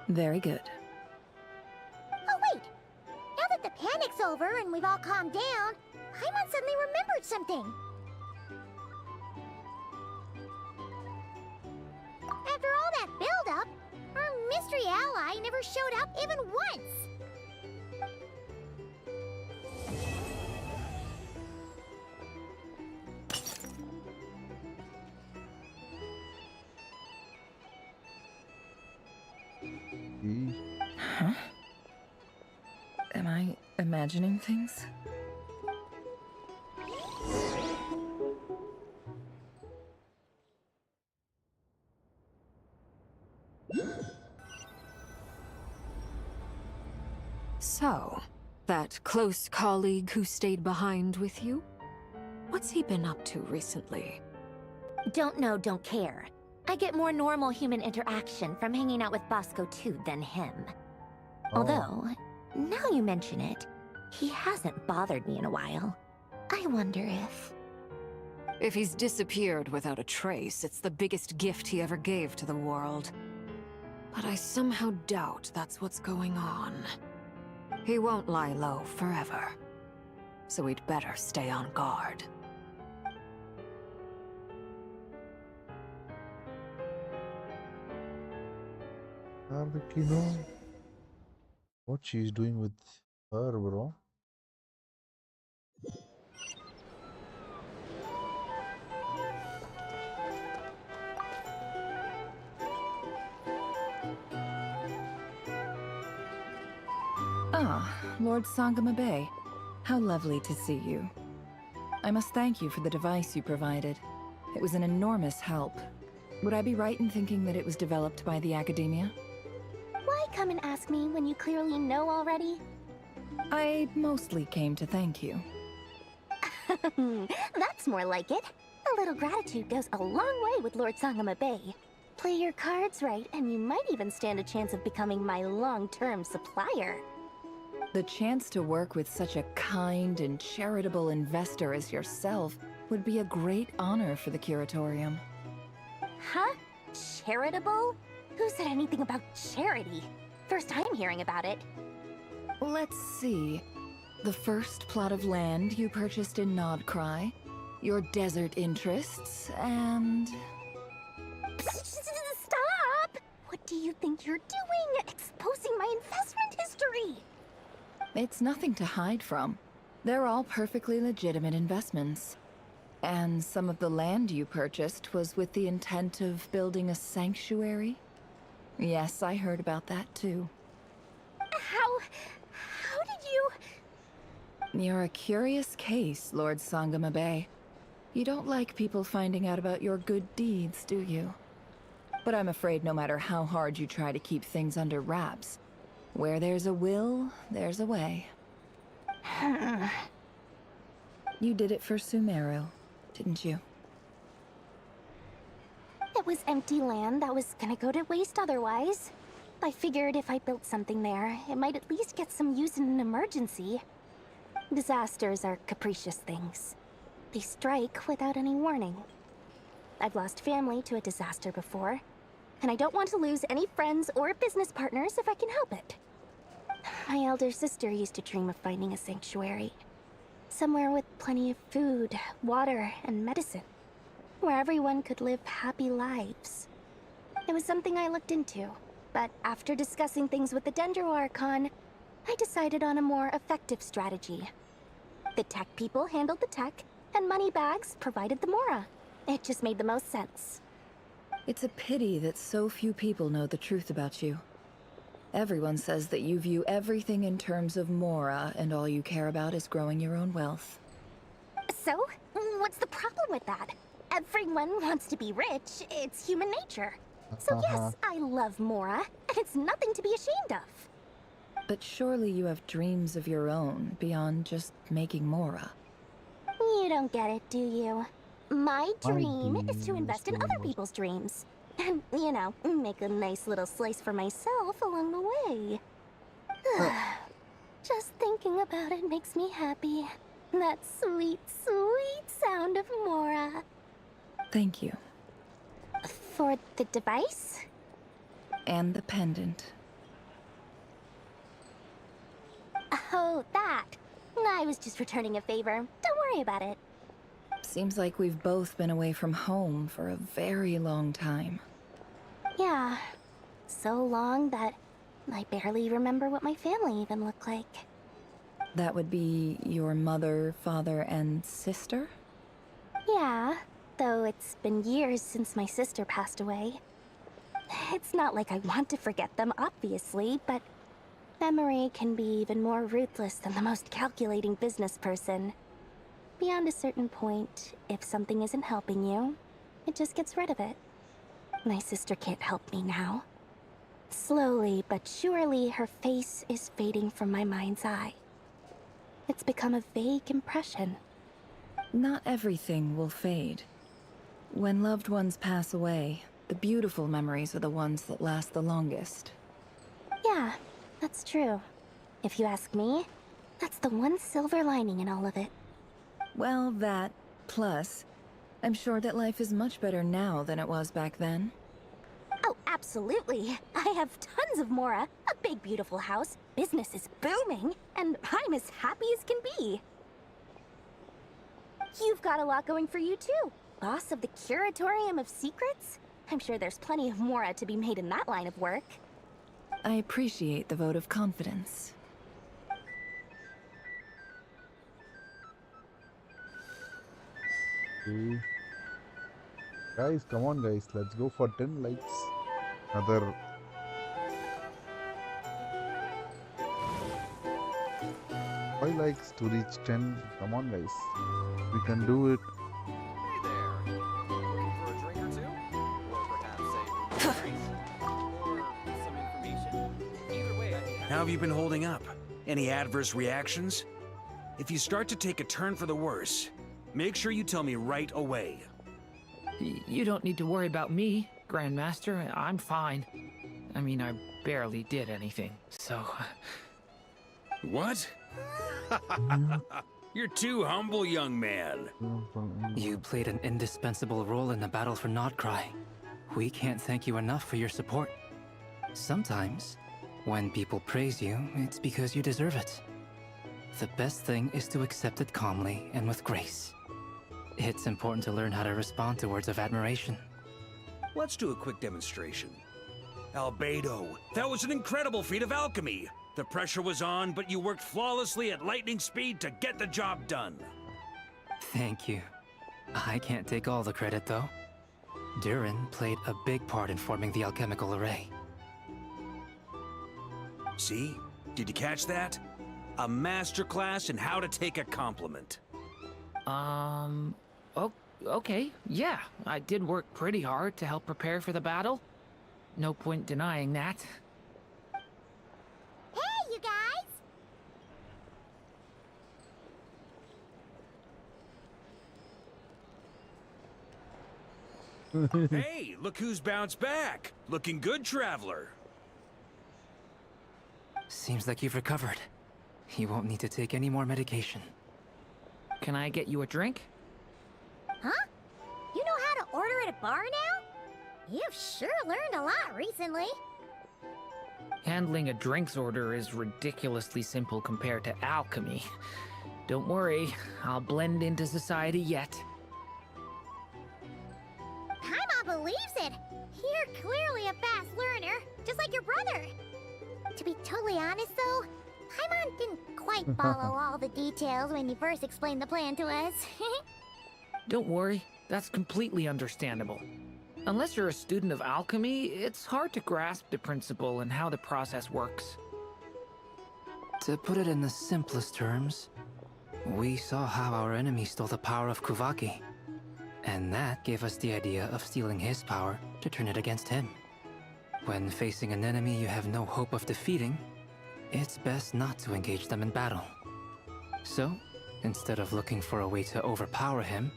Very good. Oh, wait! Now that the panic's over and we've all calmed down, Paimon suddenly remembered something. After all that build-up, our mystery ally never showed up even once! Huh? imagining things? So, that close colleague who stayed behind with you? What's he been up to recently? Don't know, don't care. I get more normal human interaction from hanging out with Bosco too than him. Although, now you mention it, he hasn't bothered me in a while. I wonder if... If he's disappeared without a trace, it's the biggest gift he ever gave to the world. But I somehow doubt that's what's going on. He won't lie low forever. So we'd better stay on guard. Hardly know what she's doing with her, bro. Ah, Lord Sangama Bay. How lovely to see you. I must thank you for the device you provided. It was an enormous help. Would I be right in thinking that it was developed by the Academia? Why come and ask me when you clearly know already? I mostly came to thank you. That's more like it. A little gratitude goes a long way with Lord Sangama Bay. Play your cards right, and you might even stand a chance of becoming my long-term supplier. The chance to work with such a kind and charitable investor as yourself would be a great honor for the Curatorium. Huh? Charitable? Who said anything about charity? First time hearing about it. Let's see. The first plot of land you purchased in Nodcry, your desert interests, and... Stop! What do you think you're doing? Exposing my investment history! It's nothing to hide from. They're all perfectly legitimate investments. And some of the land you purchased was with the intent of building a sanctuary? Yes, I heard about that too. How did you... You're a curious case, Lord Sangama Bay. You don't like people finding out about your good deeds, do you? But I'm afraid no matter how hard you try to keep things under wraps, where there's a will, there's a way. You did it for Sumeru, didn't you? It was empty land that was gonna go to waste otherwise. I figured if I built something there, it might at least get some use in an emergency. Disasters are capricious things. They strike without any warning. I've lost family to a disaster before, and I don't want to lose any friends or business partners if I can help it. My elder sister used to dream of finding a sanctuary. Somewhere with plenty of food, water, and medicine. Where everyone could live happy lives. It was something I looked into, but after discussing things with the Dendro Archon, I decided on a more effective strategy. The tech people handled the tech, and Moneybags provided the Mora. It just made the most sense. It's a pity that so few people know the truth about you. Everyone says that you view everything in terms of Mora, and all you care about is growing your own wealth. So, what's the problem with that? Everyone wants to be rich. It's human nature. So yes, I love Mora, and it's nothing to be ashamed of. But surely you have dreams of your own, beyond just making Mora. You don't get it, do you? My dream is to invest in other people's dreams. And, you know, make a nice little slice for myself along the way. Just thinking about it makes me happy. That sweet, sweet sound of Mora. Thank you. For the device? And the pendant. Oh, that. I was just returning a favor. Don't worry about it. Seems like we've both been away from home for a very long time. Yeah. So long that I barely remember what my family even looked like. That would be your mother, father, and sister? Yeah, though it's been years since my sister passed away. It's not like I want to forget them, obviously, but Memory can be even more ruthless than the most calculating business person. Beyond a certain point, if something isn't helping you, it just gets rid of it. My sister can't help me now. Slowly but surely, her face is fading from my mind's eye. It's become a vague impression. Not everything will fade. When loved ones pass away, the beautiful memories are the ones that last the longest. Yeah, that's true. If you ask me, that's the one silver lining in all of it. Well, that, plus, I'm sure that life is much better now than it was back then. Oh, absolutely. I have tons of Mora, a big beautiful house, business is booming, and I'm as happy as can be. You've got a lot going for you too. Boss of the Curatorium of Secrets? I'm sure there's plenty of Mora to be made in that line of work. I appreciate the vote of confidence. Guys, come on guys, let's go for 10 likes. Another 5 likes to reach 10. Come on guys, we can do it. Hey there. Looking for a drink or two? Or perhaps a price? Or some information? Either way, I'd be happy. How have you been holding up? Any adverse reactions? If you start to take a turn for the worse, make sure you tell me right away. You don't need to worry about me, Grandmaster. I'm fine. I mean, I barely did anything, so... What? You're too humble, young man. You played an indispensable role in the battle for Nodcry. We can't thank you enough for your support. Sometimes, when people praise you, it's because you deserve it. The best thing is to accept it calmly and with grace. It's important to learn how to respond to words of admiration. Let's do a quick demonstration. Albedo, that was an incredible feat of alchemy. The pressure was on, but you worked flawlessly at lightning speed to get the job done. Thank you. I can't take all the credit, though. Durin played a big part in forming the alchemical array. See? Did you catch that? A masterclass in how to take a compliment. Okay, yeah. I did work pretty hard to help prepare for the battle. No point denying that. Hey, you guys! Hey, look who's bounced back. Looking good, traveler. Seems like you've recovered. You won't need to take any more medication. Can I get you a drink? Huh? You know how to order at a bar now? You've sure learned a lot recently. Handling a drinks order is ridiculously simple compared to alchemy. Don't worry, I'll blend into society yet. Paimon believes it. You're clearly a fast learner, just like your brother. To be totally honest though, Paimon didn't quite follow all the details when you first explained the plan to us. Don't worry, that's completely understandable. Unless you're a student of alchemy, it's hard to grasp the principle and how the process works. To put it in the simplest terms, we saw how our enemy stole the power of Kuvaki. And that gave us the idea of stealing his power to turn it against him. When facing an enemy you have no hope of defeating, it's best not to engage them in battle. So, instead of looking for a way to overpower him,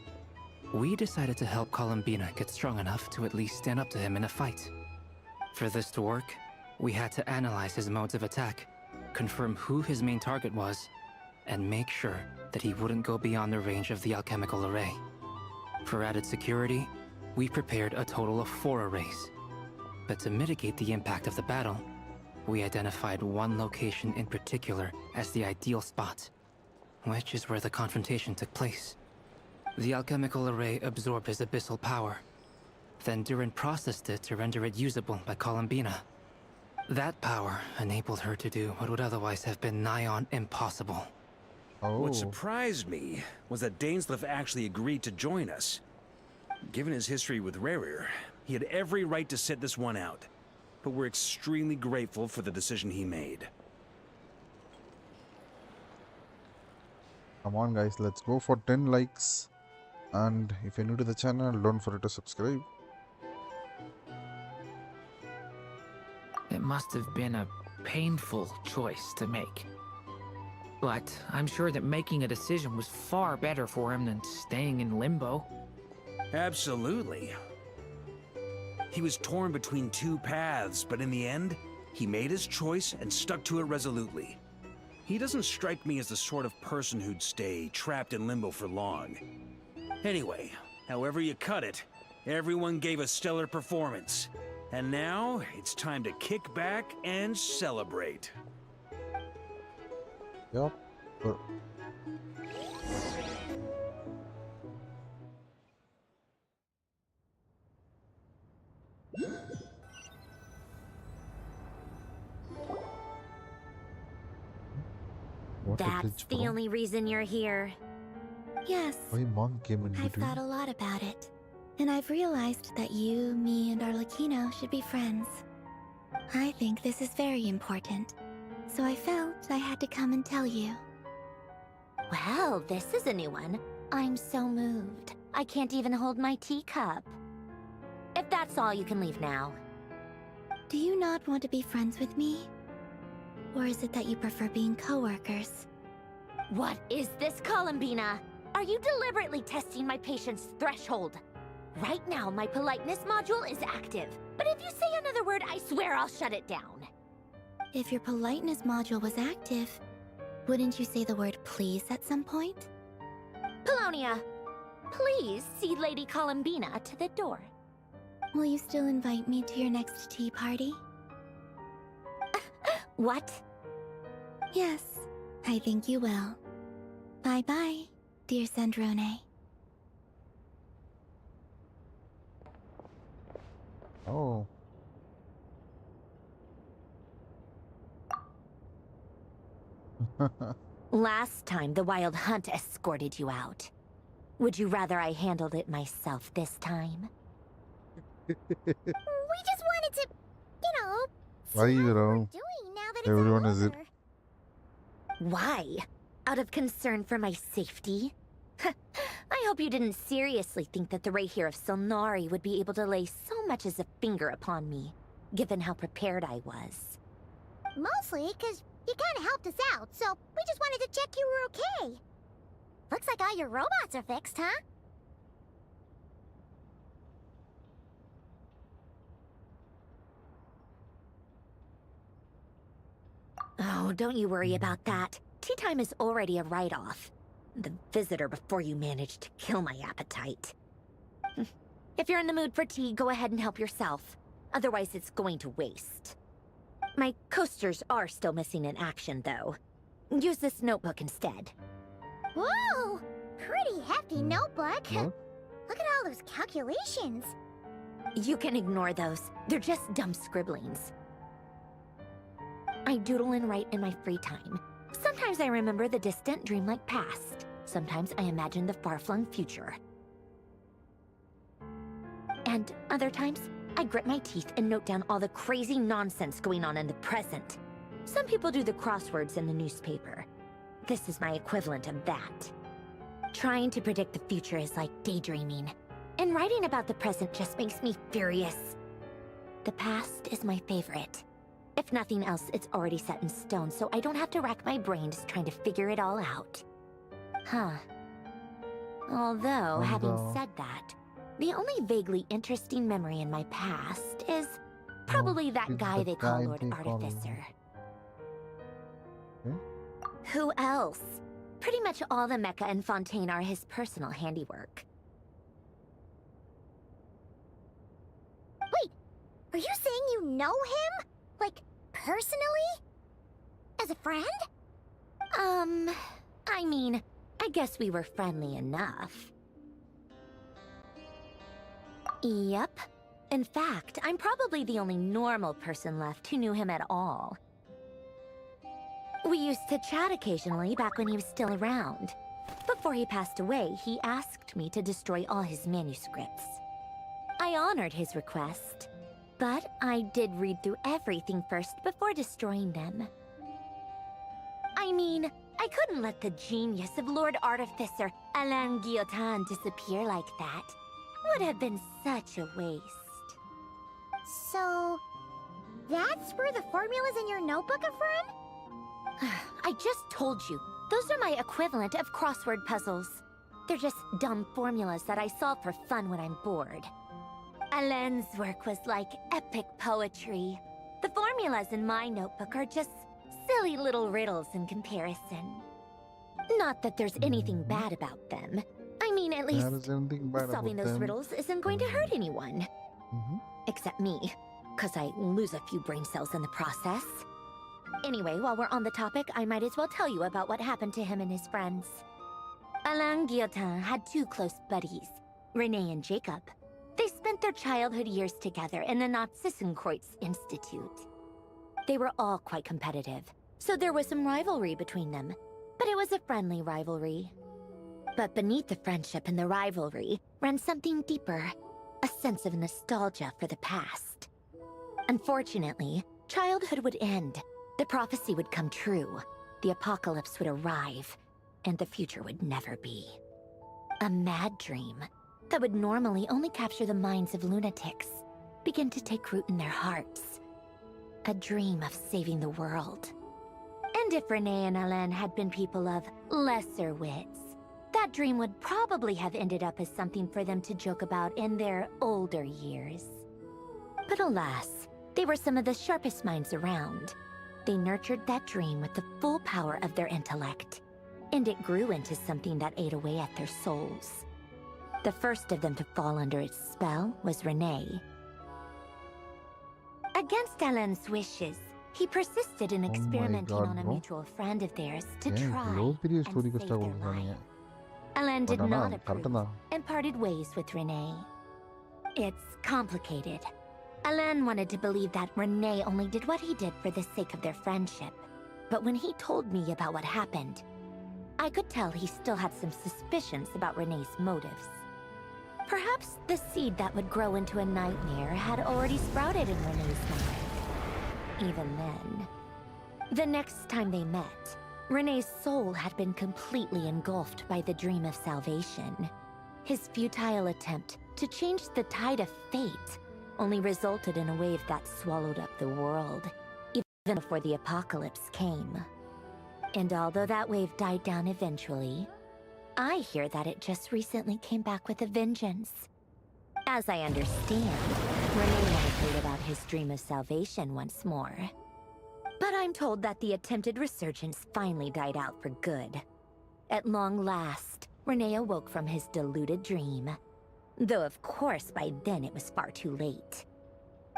we decided to help Columbina get strong enough to at least stand up to him in a fight. For this to work, we had to analyze his modes of attack, confirm who his main target was, and make sure that he wouldn't go beyond the range of the alchemical array. For added security, we prepared a total of 4 arrays. But to mitigate the impact of the battle, we identified one location in particular as the ideal spot, which is where the confrontation took place. The alchemical array absorbed his abyssal power. Then Durin processed it to render it usable by Columbina. That power enabled her to do what would otherwise have been nigh on impossible. What surprised me was that Dainsleif actually agreed to join us. Given his history with Rerir, he had every right to sit this one out. But we're extremely grateful for the decision he made. Come on guys, let's go for 10 likes. And if you're new to the channel, don't forget to subscribe. It must have been a painful choice to make. But I'm sure that making a decision was far better for him than staying in limbo. Absolutely. He was torn between two paths, but in the end, he made his choice and stuck to it resolutely. He doesn't strike me as the sort of person who'd stay trapped in limbo for long. Anyway, however you cut it, everyone gave a stellar performance. And now, it's time to kick back and celebrate. Yep. That's the only reason you're here. Yes. Why Monk came in I've between? thought a lot about it. And I've realized that you, me, and Arlecchino should be friends. I think this is very important. So I felt I had to come and tell you. Well, this is a new one. I'm so moved. I can't even hold my teacup. If that's all, you can leave now. Do you not want to be friends with me? Or is it that you prefer being co-workers? What is this, Columbina? Are you deliberately testing my patience threshold? Right now, my politeness module is active. But if you say another word, I swear I'll shut it down. If your politeness module was active, wouldn't you say the word please at some point? Polonia, please see Lady Columbina to the door. Will you still invite me to your next tea party? What? Yes, I think you will. Bye-bye, dear Sandrone. Oh. Last time, the Wild Hunt escorted you out. Would you rather I handled it myself this time? We just wanted to, Why you know? doing now that Everyone is it. Why? Out of concern for my safety? I hope you didn't seriously think that the Rayhir of Solnari would be able to lay so much as a finger upon me, given how prepared I was. Mostly because you kind of helped us out, so we just wanted to check you were okay. Looks like all your robots are fixed, huh? Oh, don't you worry about that. Tea time is already a write-off. The visitor before you managed to kill my appetite. If you're in the mood for tea, go ahead and help yourself. Otherwise, it's going to waste. My coasters are still missing in action, though. Use this notebook instead. Whoa! Pretty hefty notebook. What? Look at all those calculations. You can ignore those. They're just dumb scribblings. I doodle and write in my free time. Sometimes I remember the distant, dreamlike past. Sometimes I imagine the far-flung future. And other times, I grit my teeth and note down all the crazy nonsense going on in the present. Some people do the crosswords in the newspaper. This is my equivalent of that. Trying to predict the future is like daydreaming. And writing about the present just makes me furious. The past is my favorite. If nothing else, it's already set in stone, so I don't have to rack my brains trying to figure it all out. Huh. Although, having said that, the only vaguely interesting memory in my past is probably that guy they call Lord Artificer. Who else? Pretty much all the mecha and Fontaine are his personal handiwork. Wait, are you saying you know him? Like, personally? As a friend? I mean, I guess we were friendly enough. Yep. In fact, I'm probably the only normal person left who knew him at all. We used to chat occasionally back when he was still around. Before he passed away, he asked me to destroy all his manuscripts. I honored his request, but I did read through everything first before destroying them. I mean, I couldn't let the genius of Lord Artificer Alain Guillotin disappear like that. Would have been such a waste. So, that's where the formulas in your notebook are from? I just told you. Those are my equivalent of crossword puzzles. They're just dumb formulas that I solve for fun when I'm bored. Alain's work was like epic poetry. The formulas in my notebook are just silly little riddles in comparison. Not that there's anything bad about them. I mean, at least solving those riddles isn't going to hurt anyone. Except me, because I lose a few brain cells in the process. Anyway, while we're on the topic, I might as well tell you about what happened to him and his friends. Alain Guillotin had two close buddies, René and Jacob. They spent their childhood years together in the Narzissenkreuz Institute. They were all quite competitive, so there was some rivalry between them, but it was a friendly rivalry. But beneath the friendship and the rivalry ran something deeper, a sense of nostalgia for the past. Unfortunately, childhood would end, the prophecy would come true, the apocalypse would arrive, and the future would never be. A mad dream that would normally only capture the minds of lunatics began to take root in their hearts. A dream of saving the world. And if René and Alain had been people of lesser wits, that dream would probably have ended up as something for them to joke about in their older years. But alas, they were some of the sharpest minds around. They nurtured that dream with the full power of their intellect, and it grew into something that ate away at their souls. The first of them to fall under its spell was René. Against Alain's wishes, he persisted in experimenting on a mutual friend of theirs to try and save their life. Alain did not approve and parted ways with René. It's complicated. Alain wanted to believe that René only did what he did for the sake of their friendship. But when he told me about what happened, I could tell he still had some suspicions about René's motives. Perhaps the seed that would grow into a nightmare had already sprouted in René's mind. Even then. The next time they met, René's soul had been completely engulfed by the dream of salvation. His futile attempt to change the tide of fate only resulted in a wave that swallowed up the world, even before the apocalypse came. And although that wave died down eventually, I hear that it just recently came back with a vengeance. As I understand, René wanted to live out his dream of salvation once more. But I'm told that the attempted resurgence finally died out for good. At long last, René awoke from his deluded dream. Though of course by then it was far too late.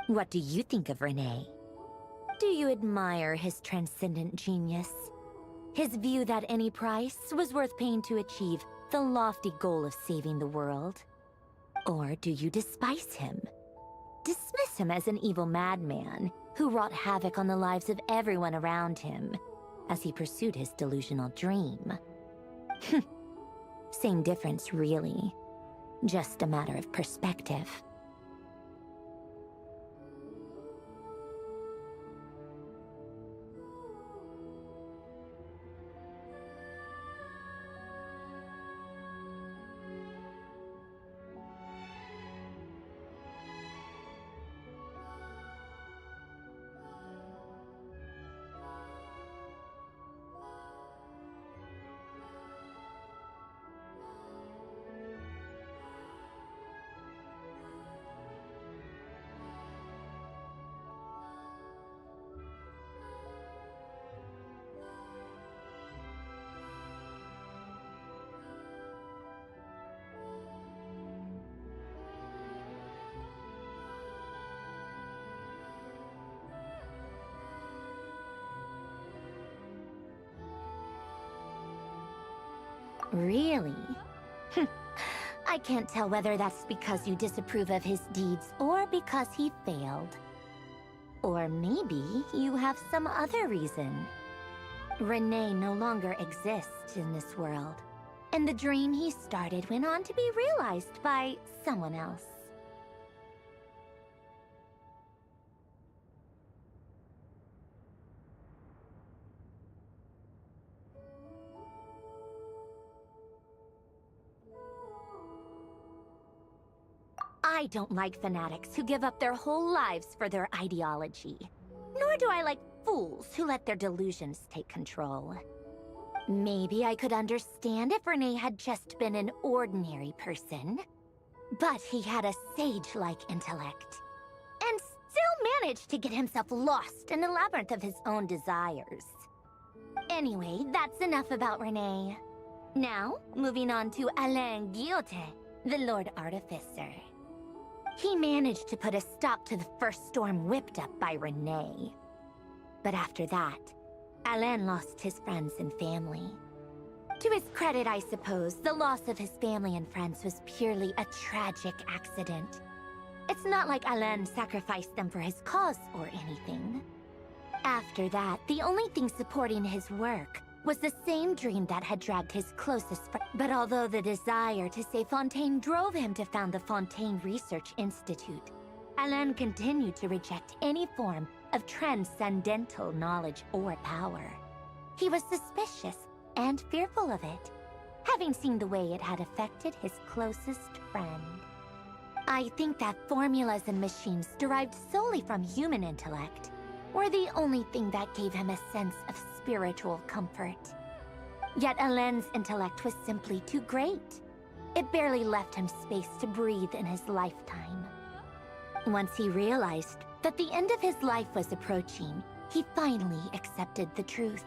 What do you think of René? Do you admire his transcendent genius? His view that any price was worth paying to achieve the lofty goal of saving the world? Or do you despise him? Dismiss him as an evil madman who wrought havoc on the lives of everyone around him as he pursued his delusional dream? Same difference, really. Just a matter of perspective. Really? I can't tell whether that's because you disapprove of his deeds or because he failed. Or maybe you have some other reason. René no longer exists in this world, and the dream he started went on to be realized by someone else. I don't like fanatics who give up their whole lives for their ideology. Nor do I like fools who let their delusions take control. Maybe I could understand if Renee had just been an ordinary person. But he had a sage-like intellect. And still managed to get himself lost in the labyrinth of his own desires. Anyway, that's enough about Renee. Now, moving on to Alain Guillotin, the Lord Artificer. He managed to put a stop to the first storm whipped up by Renee. But after that, Alain lost his friends and family. To his credit, I suppose, the loss of his family and friends was purely a tragic accident. It's not like Alain sacrificed them for his cause or anything. After that, the only thing supporting his work was the same dream that had dragged his closest friend. But although the desire to save Fontaine drove him to found the Fontaine Research Institute, Alain continued to reject any form of transcendental knowledge or power. He was suspicious and fearful of it, having seen the way it had affected his closest friend. I think that formulas and machines derived solely from human intellect were the only thing that gave him a sense of spiritual comfort. Yet Alain's intellect was simply too great. It barely left him space to breathe in his lifetime. Once he realized that the end of his life was approaching, he finally accepted the truth.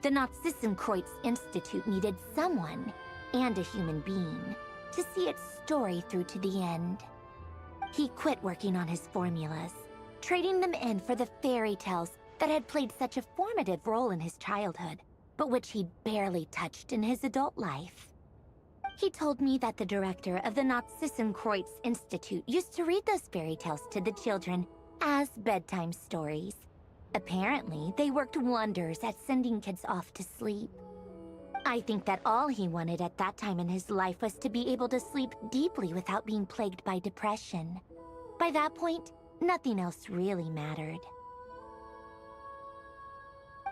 The Nazissenkreuz Institute needed someone, and a human being, to see its story through to the end. He quit working on his formulas, trading them in for the fairy tales that had played such a formative role in his childhood, but which he barely touched in his adult life. He told me that the director of the Nazissenkreuz Institute used to read those fairy tales to the children as bedtime stories. Apparently, they worked wonders at sending kids off to sleep. I think that all he wanted at that time in his life was to be able to sleep deeply without being plagued by depression. By that point, nothing else really mattered.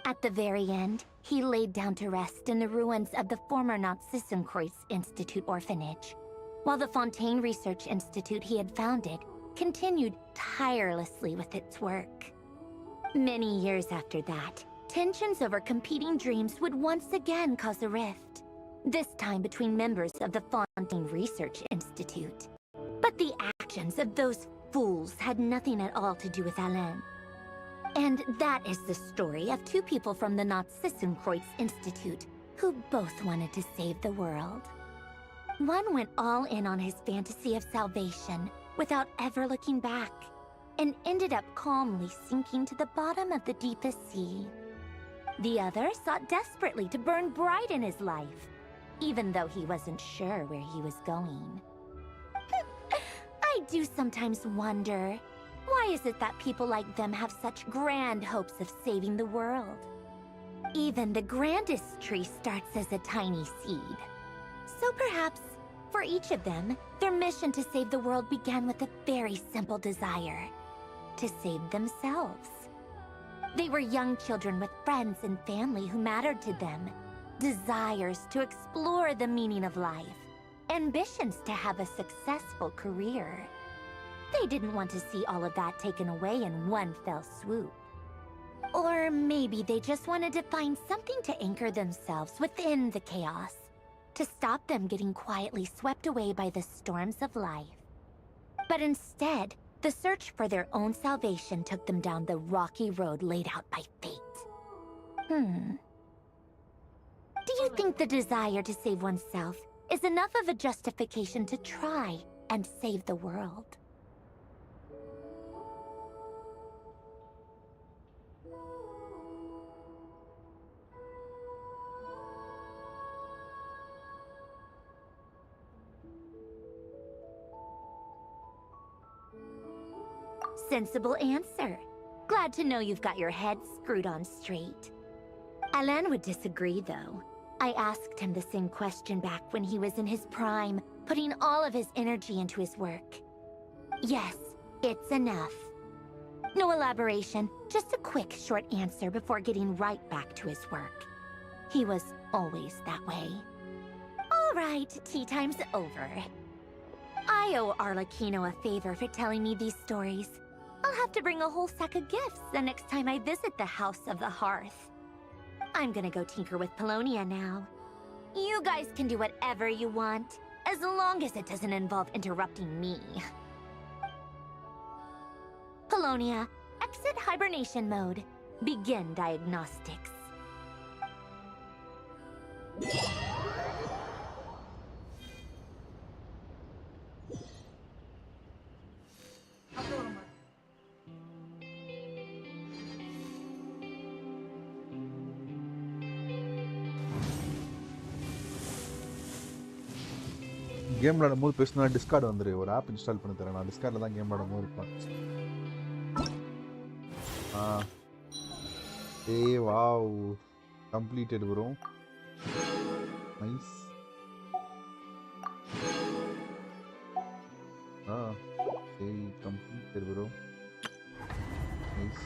At the very end, he laid down to rest in the ruins of the former Nazissenkreuz Institute orphanage, while the Fontaine Research Institute he had founded continued tirelessly with its work. Many years after that, tensions over competing dreams would once again cause a rift, this time between members of the Fontaine Research Institute. But the actions of those fools had nothing at all to do with Alain. And that is the story of two people from the Nazissenkreuz Institute who both wanted to save the world. One went all in on his fantasy of salvation without ever looking back, and ended up calmly sinking to the bottom of the deepest sea. The other sought desperately to burn bright in his life, even though he wasn't sure where he was going. I do sometimes wonder, why is it that people like them have such grand hopes of saving the world? Even the grandest tree starts as a tiny seed. So perhaps, for each of them, their mission to save the world began with a very simple desire: to save themselves. They were young children with friends and family who mattered to them, desires to explore the meaning of life, ambitions to have a successful career. They didn't want to see all of that taken away in one fell swoop. Or maybe they just wanted to find something to anchor themselves within the chaos, to stop them getting quietly swept away by the storms of life. But instead, the search for their own salvation took them down the rocky road laid out by fate. Do you think the desire to save oneself is enough of a justification to try and save the world? Sensible answer. Glad to know you've got your head screwed on straight. Alain would disagree, though. I asked him the same question back when he was in his prime, putting all of his energy into his work. Yes, it's enough. No elaboration, just a quick, short answer before getting right back to his work. He was always that way. All right, tea time's over. I owe Arlecchino a favor for telling me these stories. I'll have to bring a whole sack of gifts the next time I visit the House of the Hearth. I'm gonna go tinker with Polonia now. You guys can do whatever you want, as long as it doesn't involve interrupting me. Polonia, exit hibernation mode. Begin diagnostics. Game விளையாடும்போது பேசினா Discord வந்துரு. ஒரு app install பண்ணி தரேன். நான் டிஸ்கார்டில் தான் game விளையாடும்போது இருப்பேன். ஏய் வாவ், கம்ப்ளீட்டட் ப்ரோ. நைஸ். சரி, கம்ப்ளீட்டட் ப்ரோ. நைஸ்.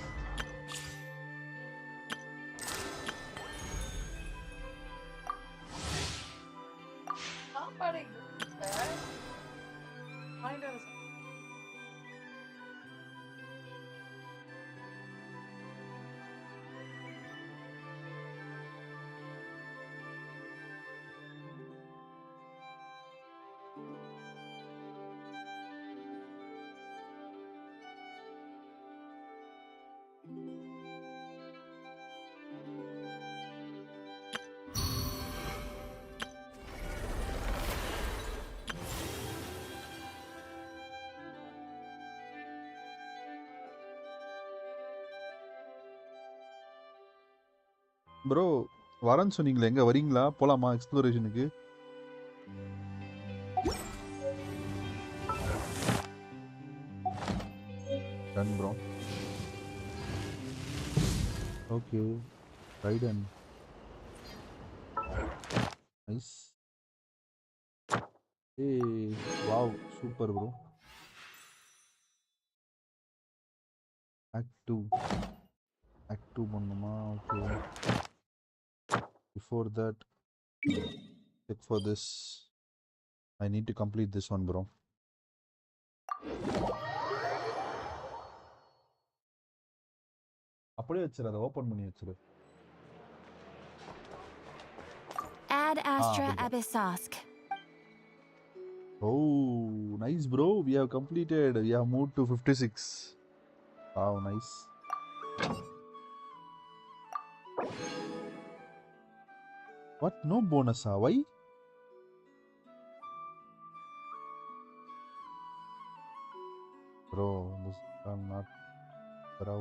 ப்ரோ வரேன்னு சொன்னீங்களே, எங்கே வரீங்களா? போகலாமா எக்ஸ்ப்ளோரேஷனுக்கு? Done bro. Okay, Raiden. Nice. ஏய் வாவ், சூப்பர் ப்ரோ. ஆக்ட் 2 பண்ணுமா? Okay. Before that, check for this. I need to complete this one, bro. அப்படியே வச்சிரு, அதை ஓபன் பண்ணி வச்சிரு. Ad Astra Abyssosk. Oh, nice bro. We have completed. We have moved to 56. Wow, nice. What? No bonus, why? Bro, this I'm not bro.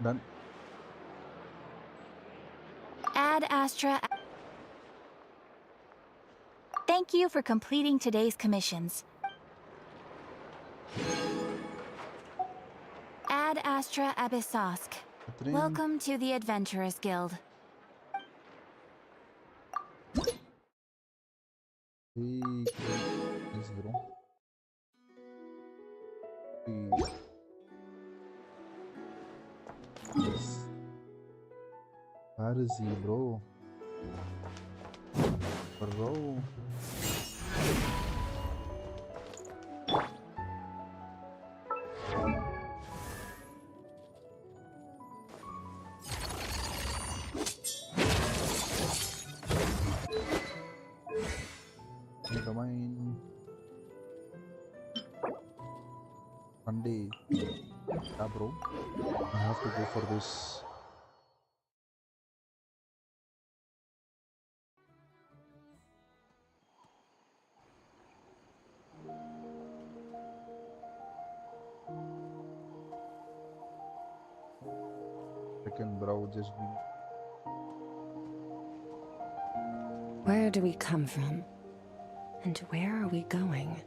Done. Ad Astra. Thank you for completing today's commissions. Ad Astra Abyssosk. Welcome to the Adventurers Guild. Nice, bro. Where is he, bro? Bro. Come on. Monday. Yeah, bro. I have to go for this. Second, bro, just be. Where do we come from? And where are we going?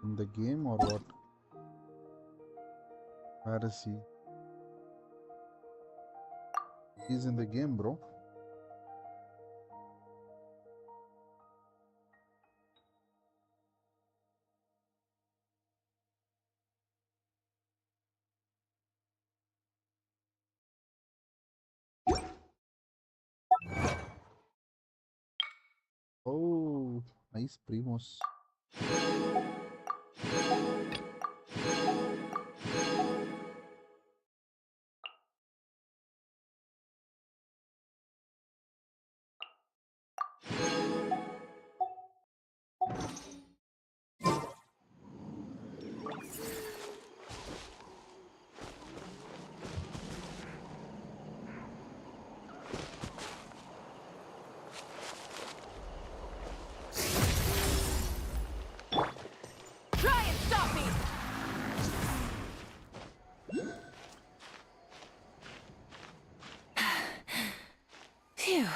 In the game or what? Where is he? He's in the game, bro. Oh, nice primos. Try and stop me! Phew.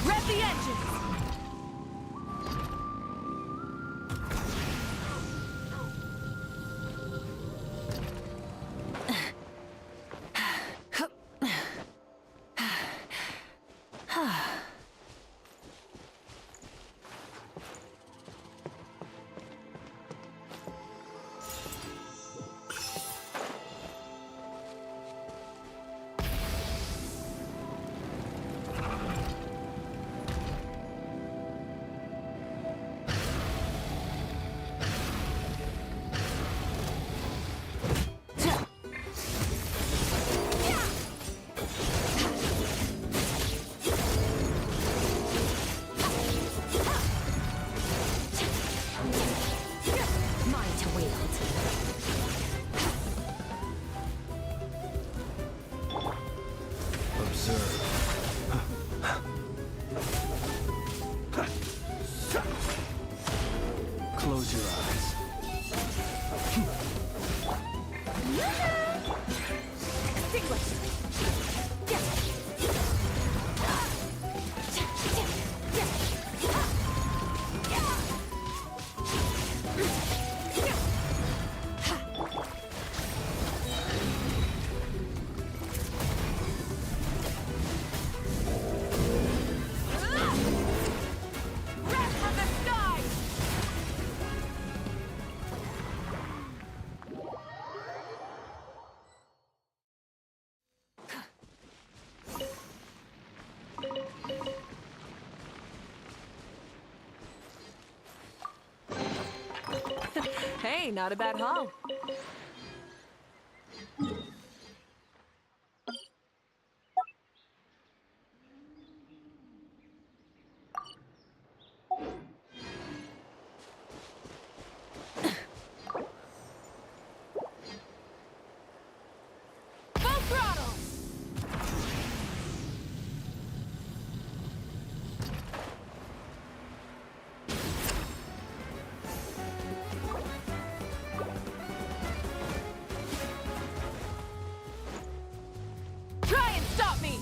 Rev the engines! Hey, not a bad haul. Full throttle! Try and stop me!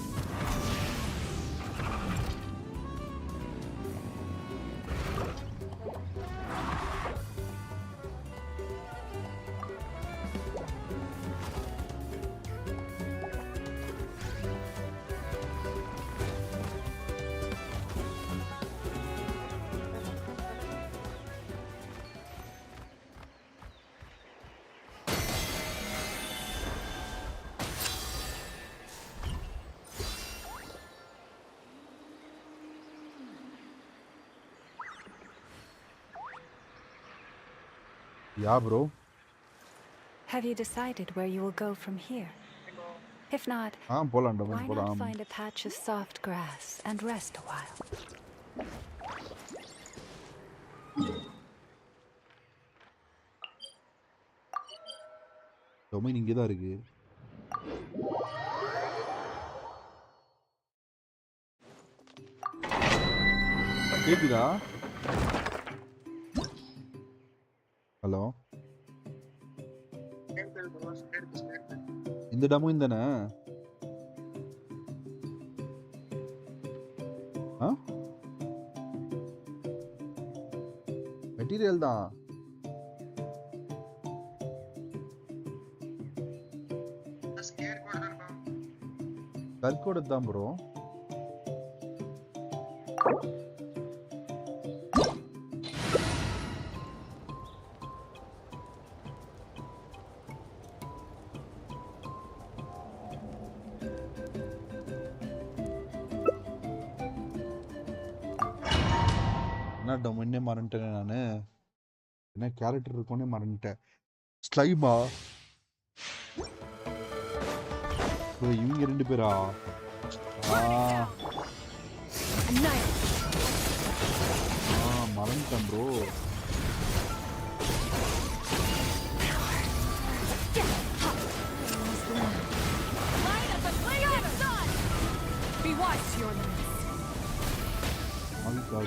Yeah, bro. Have you decided where you will go from here? If not, Poland, why not find a patch of soft grass and rest a while? Domain இங்கே தான் இருக்கு. கேக்குதா? Hello இந்த டமோ இந்தன material தான் கல்கோட தான் bro என்ன டொமைனே மறந்துட்டேன் நான் என்ன கேரக்டர் இருக்கும்னே மறந்துட்டேன் ஸ்லைமா இவங்க ரெண்டு பேரா மறந்துட்டேன் ப்ரோ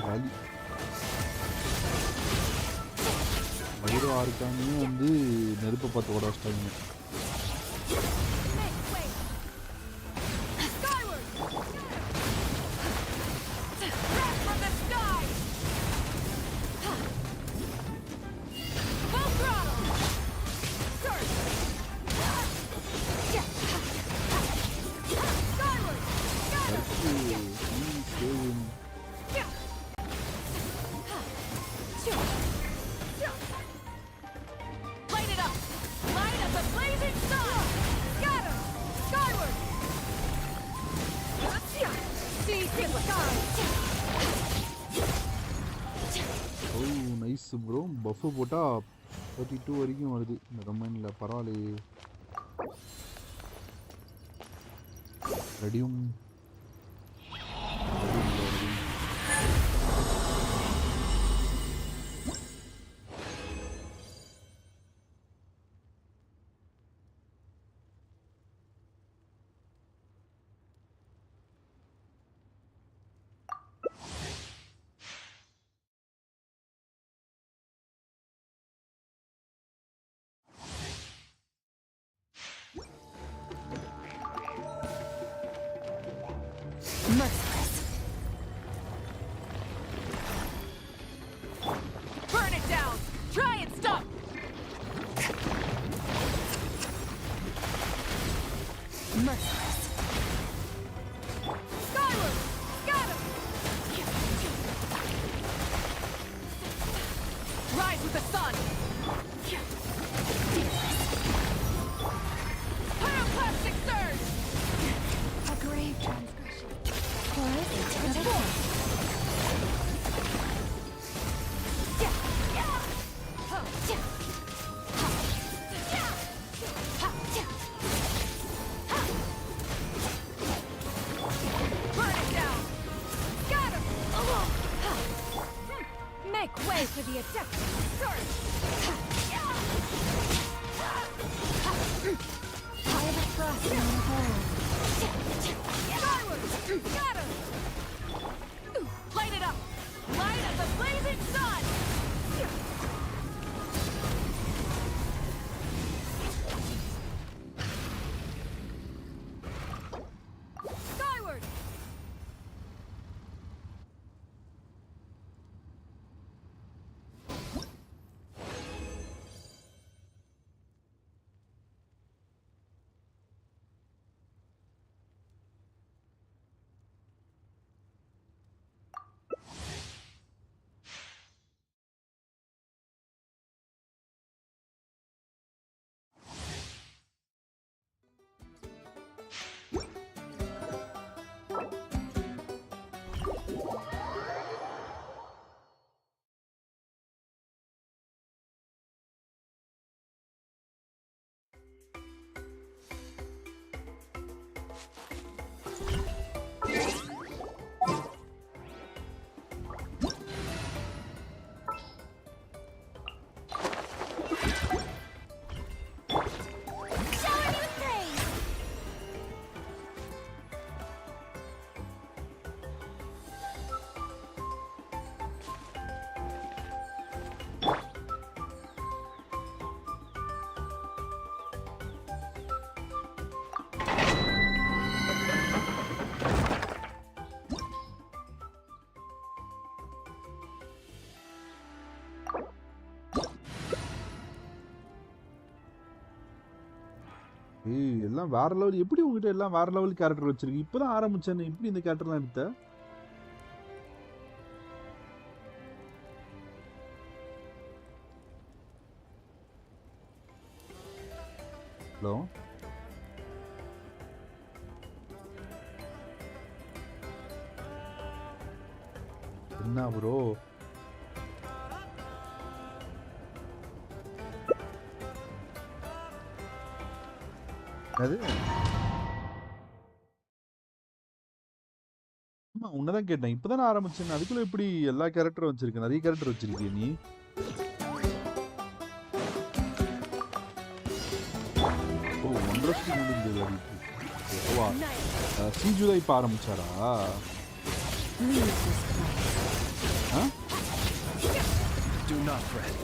காலி மயிரோ ஆர்கானே வந்து நெருப்பை பார்த்து ஓட வச்சிட்டாங்க ப்ரோ பஃப் போட்டா 32 வரைக்கும் வருது இந்த டொமைன்ல பரவாயில்லையே ரெடியும் Merciless. Burn it down! Try and stop! Merciless. Skyward! Got him! Rise with the sun! Pyroclastic surge! A grave transgression. Transform. Burn it down! Got him! Make way for the attack. Surge! Private frost on the hold. Skyward! Got him! Light it up! Light as a blazing sun! Skyward! ஏய் எல்லாம் வேற level. எப்படி உங்ககிட்ட எல்லாம் வேற level character வச்சிருக்கு? இப்பதான் ஆரம்பிச்சேன்னு இப்படி இந்த கேரக்டர்லாம் எடுத்த? ஹலோ என்ன ப்ரோ? அது ஆமா உன்னதான் கேட்டேன். இப்பதானே ஆரம்பிச்சேன். அதுக்குள்ள எப்படி எல்லா கேரக்டரும் வச்சிருக்க? நிறைய கேரக்டர் வச்சிருக்கிய நீ. ஓ 1.5 வருஷத்துக்கு முடிஞ்சது அடிக்கு. ஓவா சீஜு தான் இப்ப ஆரம்பிச்சாரா? Do not fret.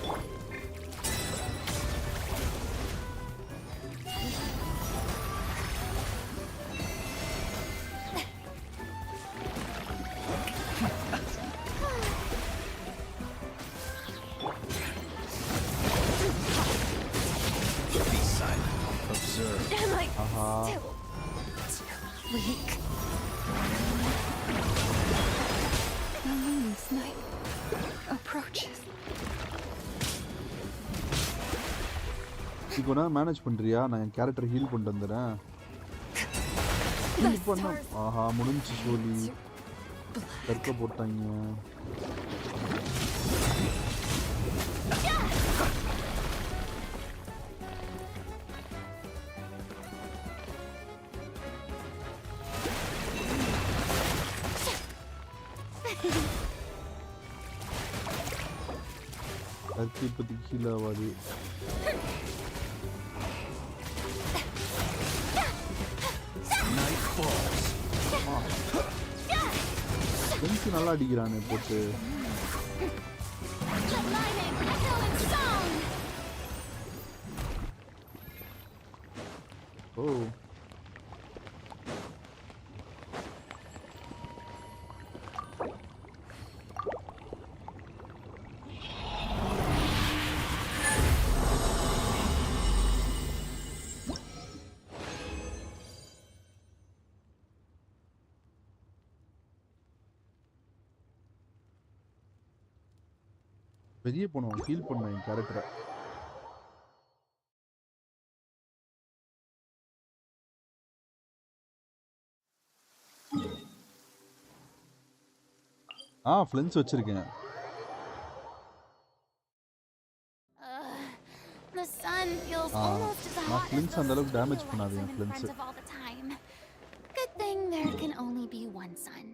Be silent. Observe. Am I still weak? The moon's night approaches. இப்போ மேனேஜ் பண்றியா? நான் என் கேரக்டர் ஹீல் பண்ணிட்டு வந்துறேன். ஹீல் பண்ண. ஆஹா முடிஞ்சு சோலி. கற்க போட்டாங்க. கற்க இப்போதைக்கு ஹீல் ஆகாது. பென்சி நல்லா அடிக்கிறானே போட்டு. ஓ பெரிய பொண்ணு ஃபீல் பண்ண என் கேரக்டரை. ஃப்ளென்ஸ் வச்சிருக்கேன். The sun feels almost as hot as ஃப்ளென்ஸ் அந்த அளவுக்கு டேமேஜ் பண்ணாது என் ஃப்ளென்ஸ். all the time. Good thing there can only be one sun.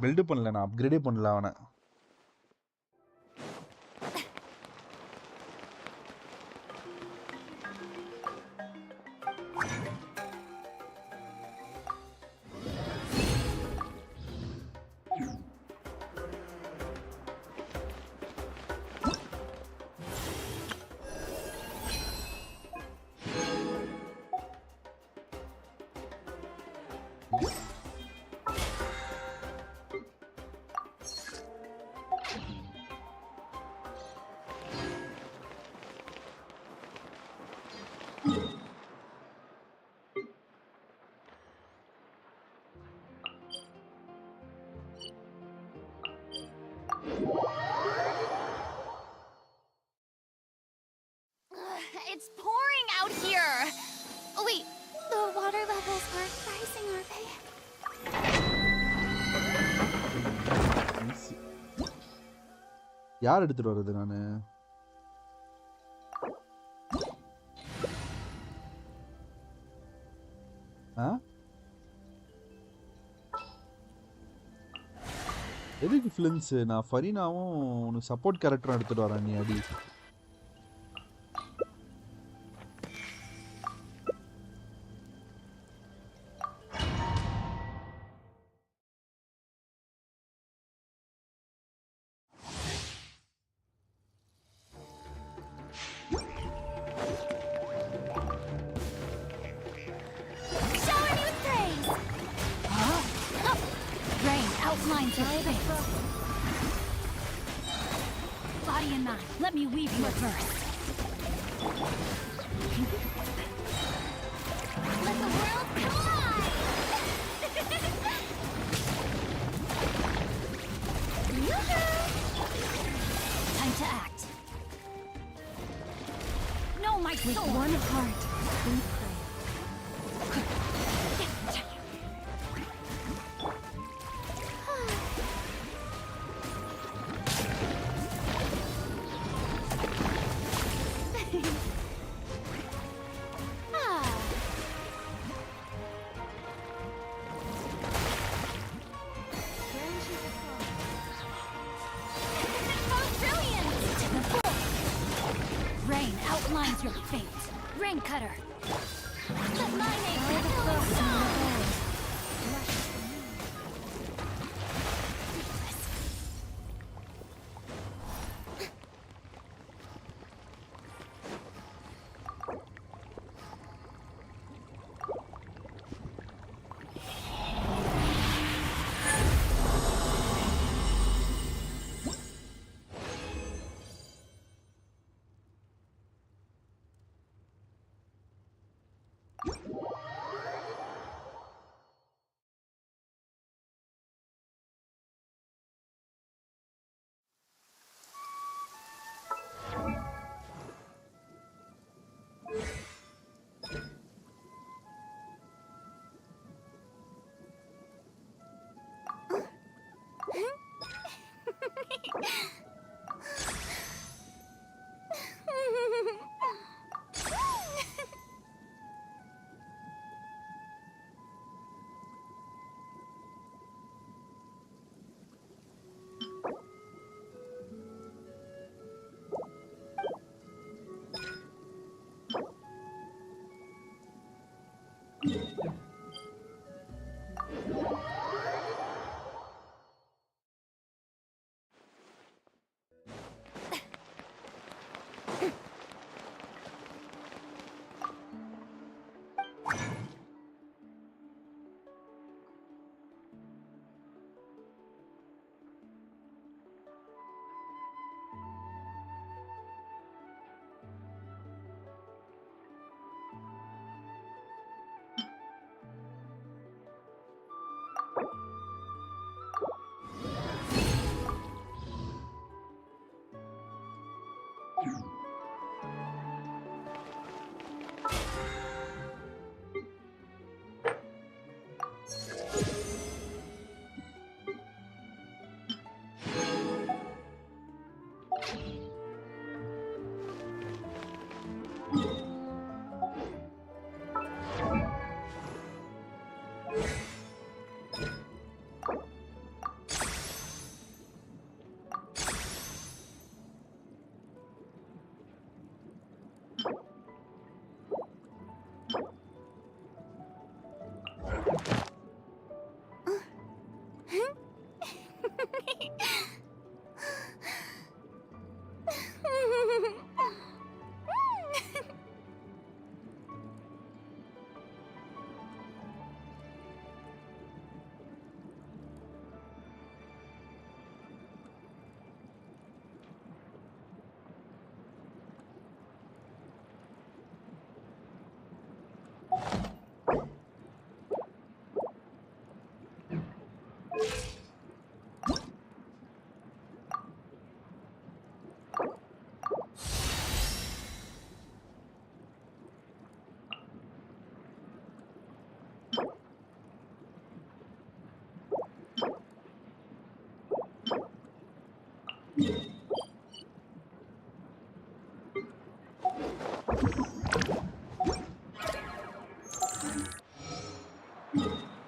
Build பண்ணல, நான் அப்கிரேடே பண்ணல அவனை. It's pouring out here. Oh wait, the water levels are rising, are they? யார் எடுத்துட்டு வர்றது நானு? எதுக்கு ஃபிலிம்ஸ்? நான் ஃபரீனாவும் உனக்கு சப்போர்ட் கேரக்டரும் எடுத்துட்டு வரேன், நீ அடி. Body and mind, let me weave you a verse. Let the world collide! Time to act. No, my soul! With one heart, we pray. Outlines your fate. Rain cutter. Let my name be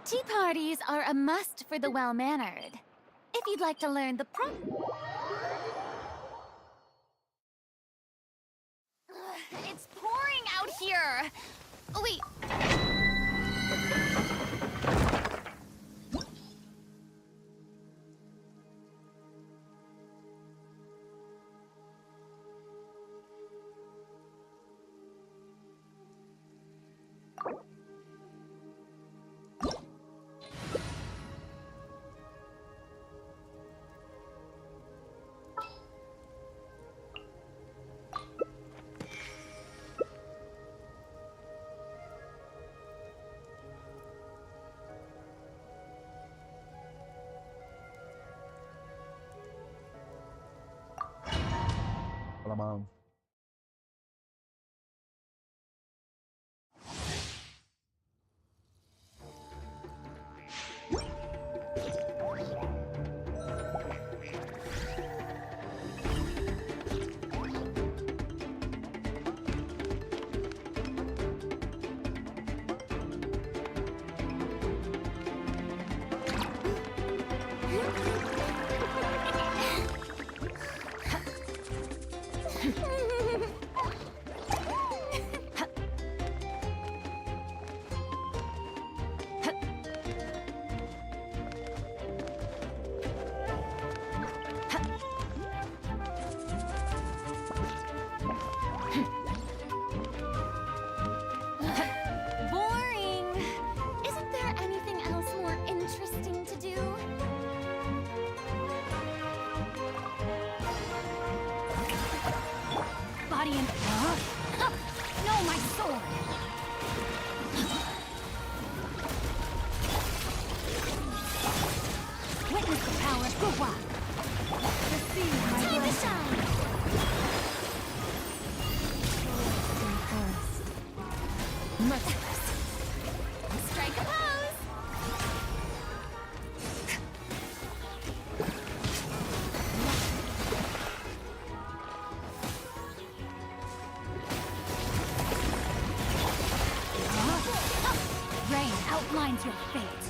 Tea parties are a must for the well-mannered. If you'd like to learn the It's pouring out here! Oh, wait. போலாமா? Boring! Isn't there anything else more interesting to do? Body and... No, my sword! Witness the power of good work! Time to shine! Merciless. Strike a pose! Rain outlines your fate.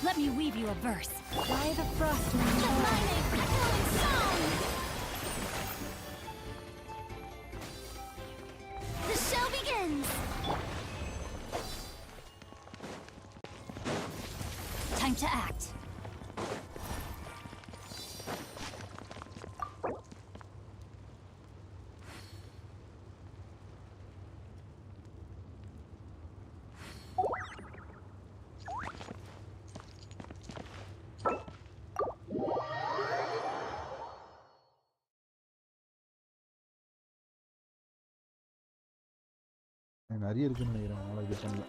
Let me weave you a verse. By the frost moon. The show begins! Time to act. நிறைய இருக்குன்னு நினைக்கிறேன், அதனால இது பண்ணல.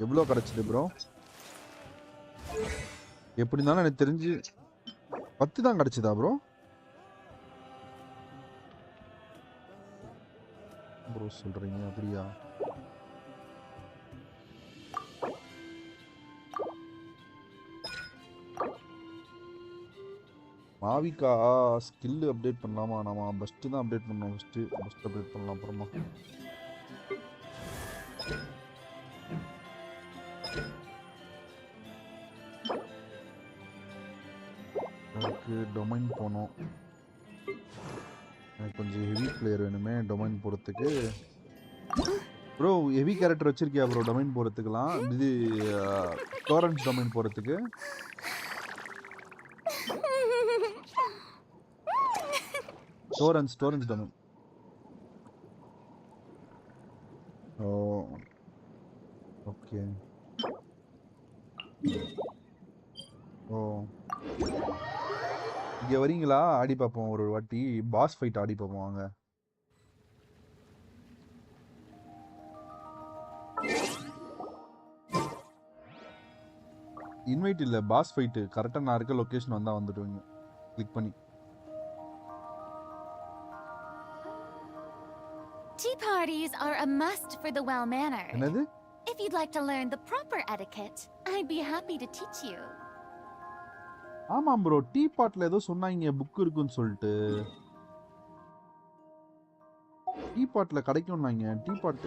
எவ்வளோ கிடைச்சது bro? எப்படி இருந்தாலும் எனக்கு தெரிஞ்சு 10 தான் கிடைச்சதா ப்ரோ? ப்ரோ சொல்றீங்க அப்படியா? மாவிகா ஸ்கில் அப்டேட் பண்ணலாமா? நம்ம பஸ்ட் தான் அப்டேட் பண்ணோம். பஸ்ட் அப்டேட் பண்ணலாம் அப்புறமா. எனக்கு டொமைன் போனோம். எனக்கு கொஞ்சம் ஹெவி பிளேயர் வேணுமே டொமைன் போறதுக்கு. ப்ரோ ஹெவி கேரக்டர் வச்சிருக்கியா ப்ரோ டொமைன் போறதுக்குலாம்? இது டோரன்ஸ் டொமைன் போறதுக்கு. டோரன்ஸ் டொமைன். ஓ ஓகே. ஓ இங்க வரீங்களா? ஆடி பார்ப்போம் ஒரு வாட்டி. பாஸ் ஃபைட் ஆடி பார்ப்போம் வாங்க. இன்வைட் இல்ல பாஸ் ஃபைட். கரெக்டா நான் இருக்க லொகேஷன் வந்தா வந்துடுவீங்க. கிளிக் பண்ணி. Tea parties are a must for the well-mannered. என்னது? If you'd like to learn the proper etiquette, I'd be happy to teach you. ஆமா ப்ரோ டீ பாட்ல ஏதோ சொன்னாங்க புக் இருக்குன்னு சொல்லிட்டு. டீ பாட்ல கிடைக்கும்னாங்க. டீ பாட்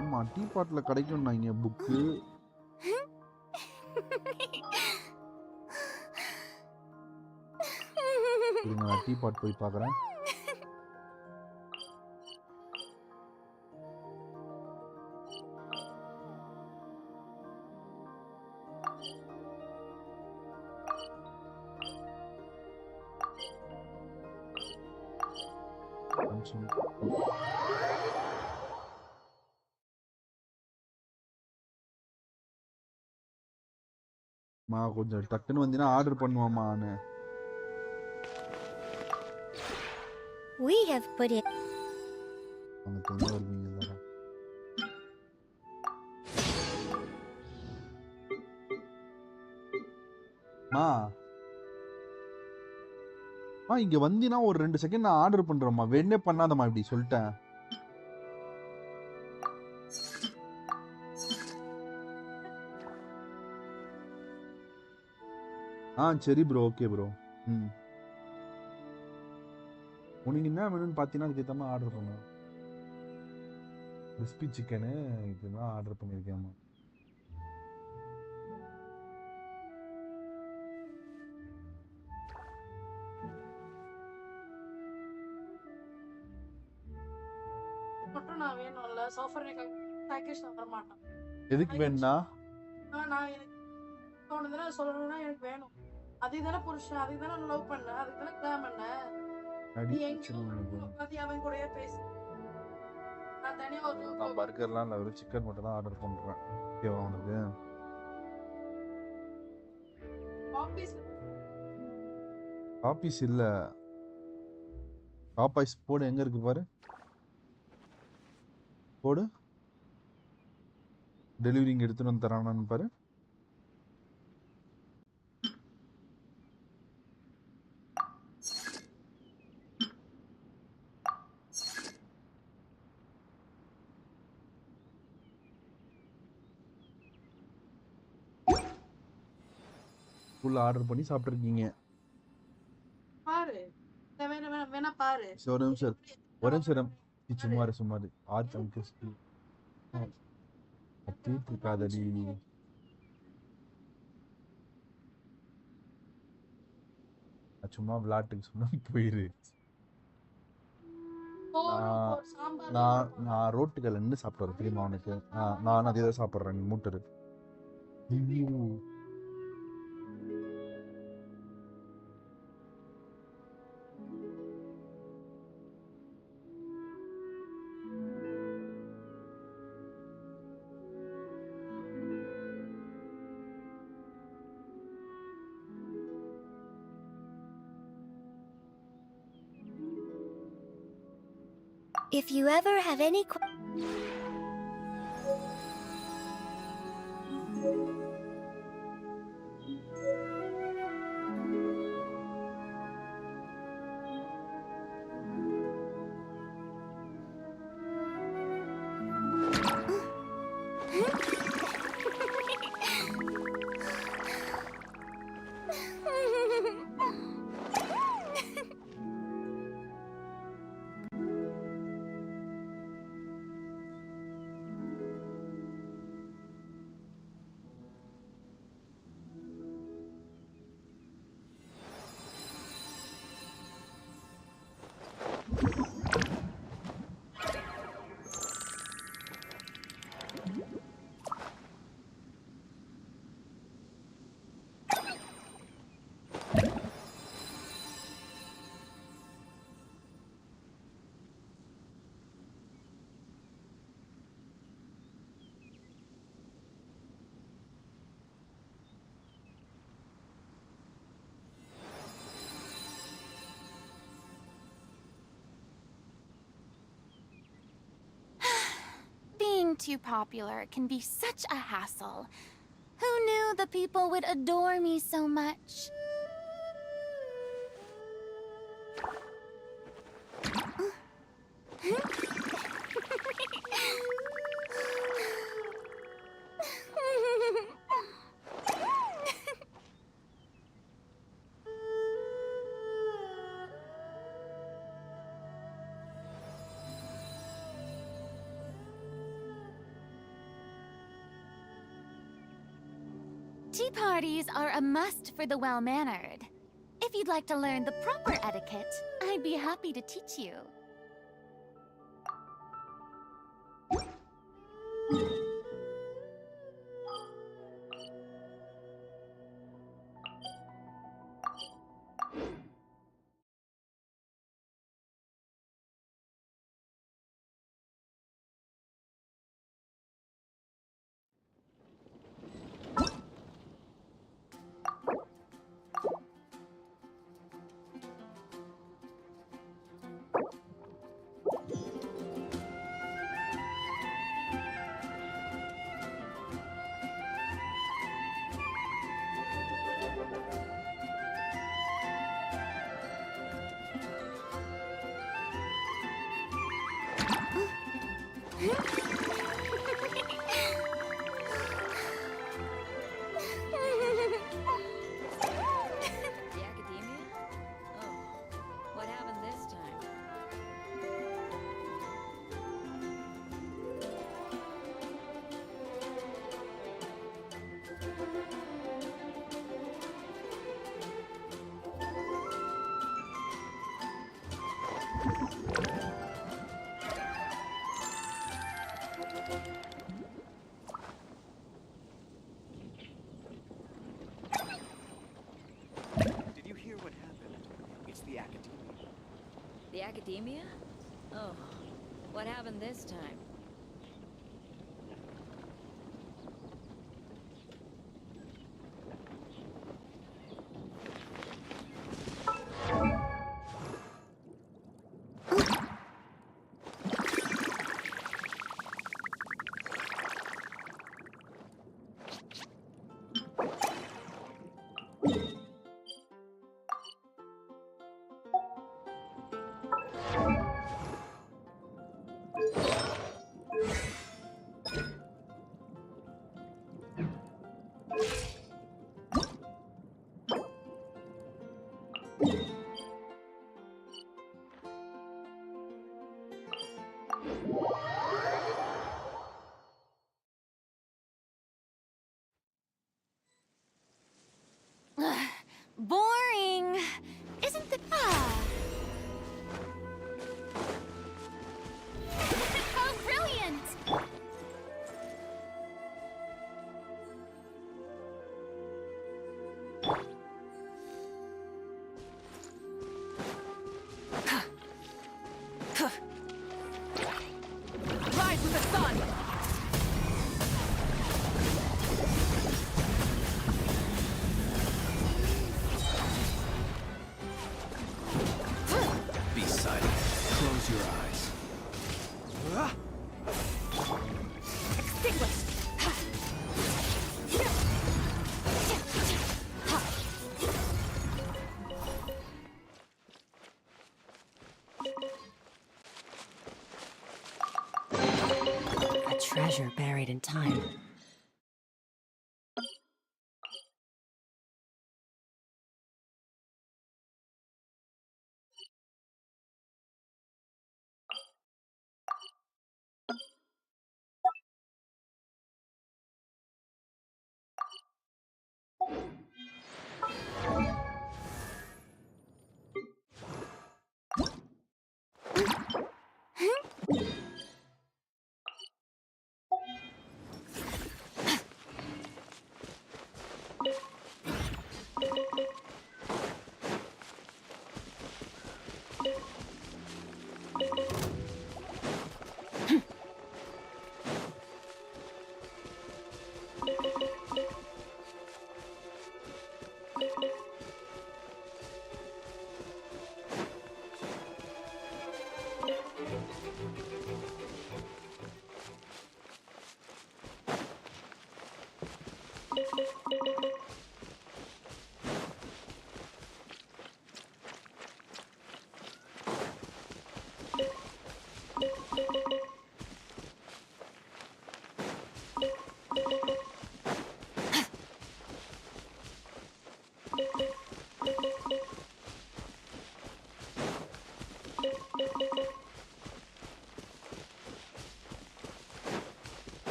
ஆமா டீ பாட்ல கிடைக்கும்னாங்க புக்கு. நான் டீ பாட் போய் பார்க்குறேன். மா கொஞ்சம் டக்குன்னு வந்தீனா order பண்ணுவாமான்னு. We have put it. உங்களுக்கு எங்க வருவீங்க எல்லாரும்? மா இங்க வந்தீனா ஒரு 2 செகண்ட் நான் ஆர்டர் பண்றேம்மா. வேணே பண்ணாதம்மா இப்படி சொல்லிட்டேன். சரி ப்ரோ ஓகே ப்ரோ. உனக்கு என்ன வேணும்னு பார்த்தீங்கன்னா அதுக்கேற்ற மாதிரி ஆர்டர் பண்ணுவேன். கிறிஸ்பி சிக்கனு இதுதான் ஆர்டர் பண்ணியிருக்கேம்மா. எதுக்கு வேணும்னா சொல்லணும்னா எனக்கு வேணும். அதுதானே புருஷன், அதுதானே லவ் பண்ண, அதுதானே கிளாம் பண்ண. நீ எங்க அவன் கூடயே பேசு. நான் தனியா ஒரு நான் பர்கர்லாம் இல்லை, ஒரு சிக்கன் மட்டும் தான் ஆர்டர் பண்ணுறேன். ஓகேவா உனக்கு? ஆபீஸ் இல்லை, ஆபீஸ் போடு. எங்கே இருக்கு பாரு, போடு. டெலிவரி இங்கே எடுத்துகிட்டு வந்து தரானான்னு பாரு. ஃபுல்லாக ஆர்டர் பண்ணி சாப்பிட்ருக்கீங்க. பாரு, வேணா பாரு. ஒரு நிமிஷம் சும்மாரு ஆர்ட் அங்கிஸ்டி இருக்காதடி. சும்மா விளையாட்டுக்கு சொன்னா போயிரு. நான் ரோட்டுக்கல்ல நின்று சாப்பிட்டு தெரியுமா உனக்கு? நான் அதே தான் சாப்பிட்றேன். நீ மூட்டரு. If you ever have any too popular can be such a hassle. Who knew the people would adore me so much? Tea parties are a must for the well-mannered. If you'd like to learn the proper etiquette, I'd be happy to teach you. Did you hear what happened? It's the Academia. The Academia? Oh, what happened this time? Boring! Isn't the... How brilliant! Rise with the sun! Be silent. Close your eyes. Extinguished! A treasure buried in time.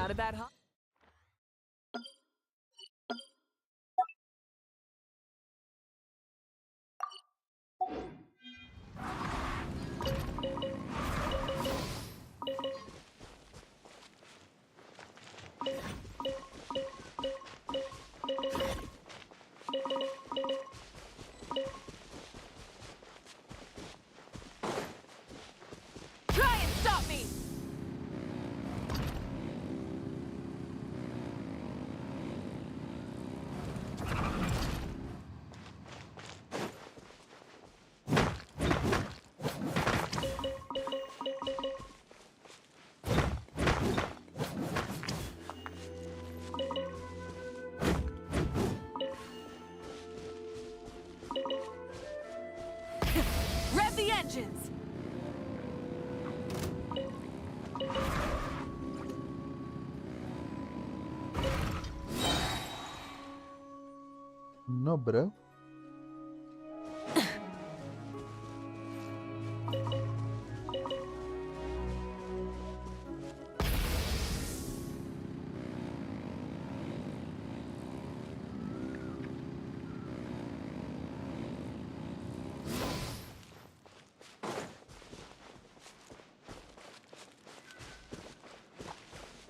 not a bad haul. Try and stop me! Rev the engines! No, bro.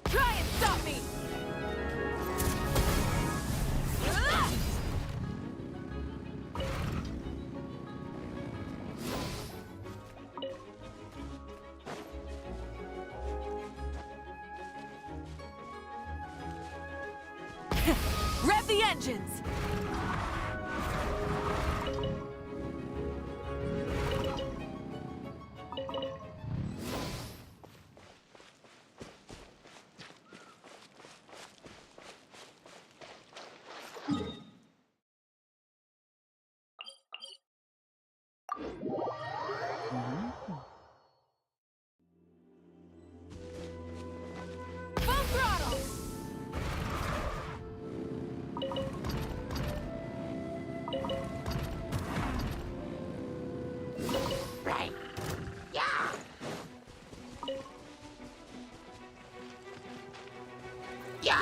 Try and stop me! Rev the engines! Full throttle! Right. Yeah. Yeah.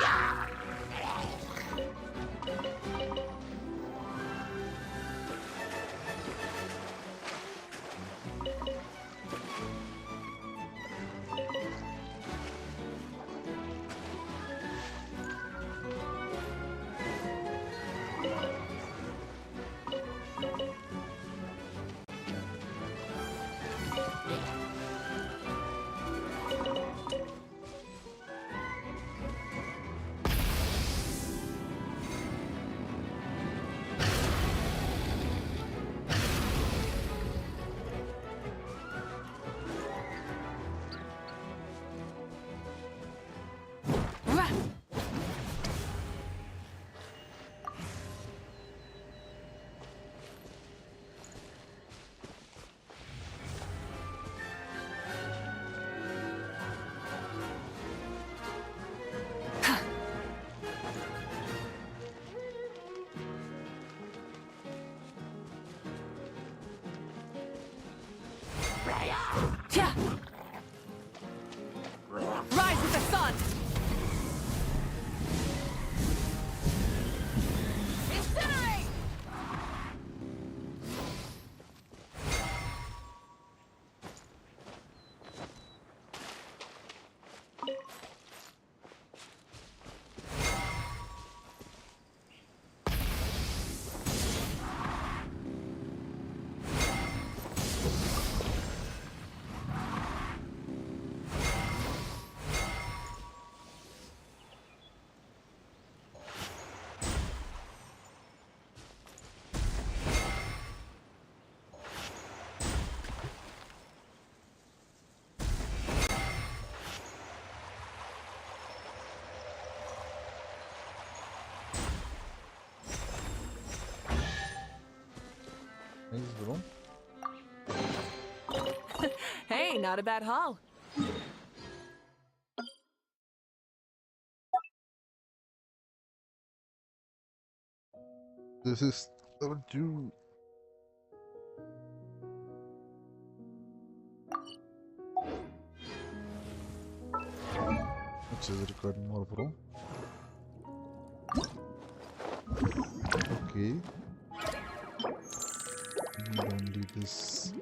Rise with the sun! Incinerate! Nice, bro. Hey, not a bad haul. This is 2. creatures required more, bro. Okay. We don't need this.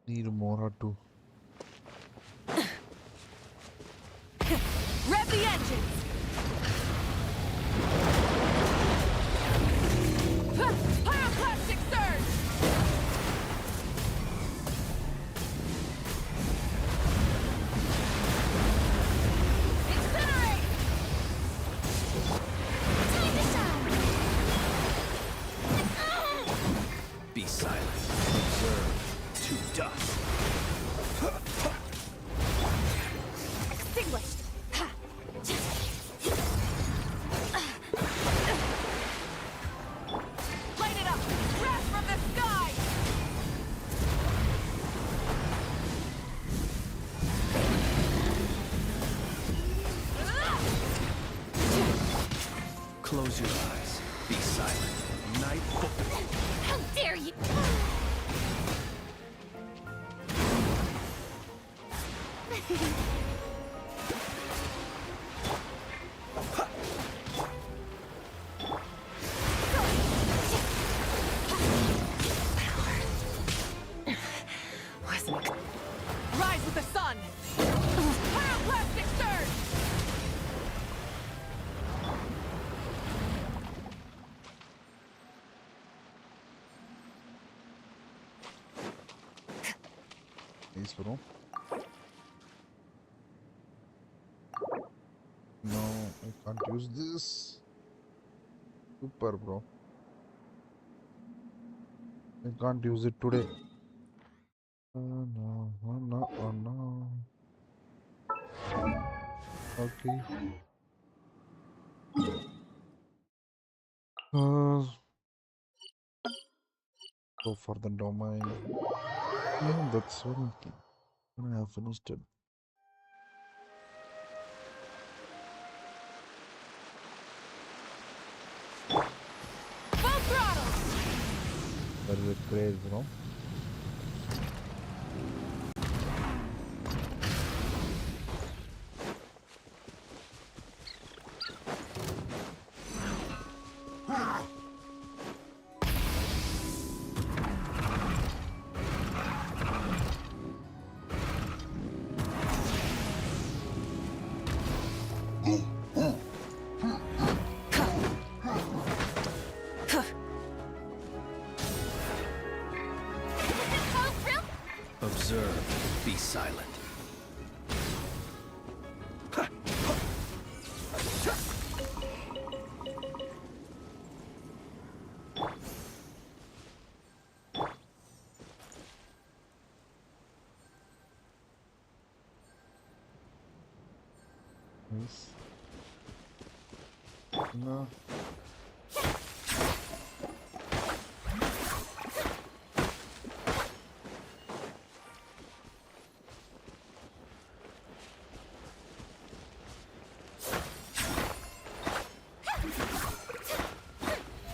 Need more or two. Rev the engines! Pyroclastic surge! Incinerate! Time to shine! Be silent. Observe. To dust. Extinguished! Light it up! Crash from the sky! Close your eyes. Be silent. Night. How dare you! Rise with the sun! Pyroclastic surge! Nice, bro. No, I can't use this. Super, bro. I can't use it today. Oh no, oh no, oh no. Okay. Go for the domain. Yeah, that's when I have finished it. Full throttle! That is great, bro. Observe. Be silent. Nice. No.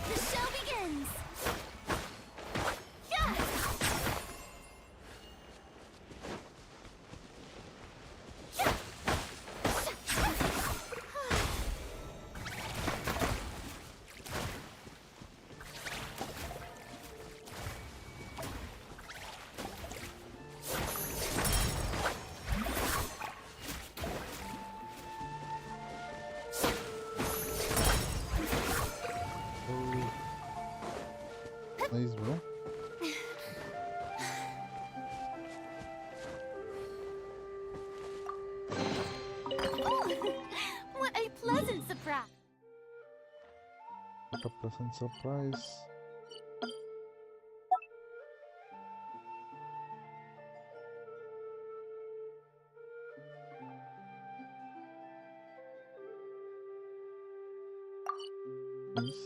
The show begins! Nice, bro. What a pleasant surprise! What a pleasant surprise. Nice.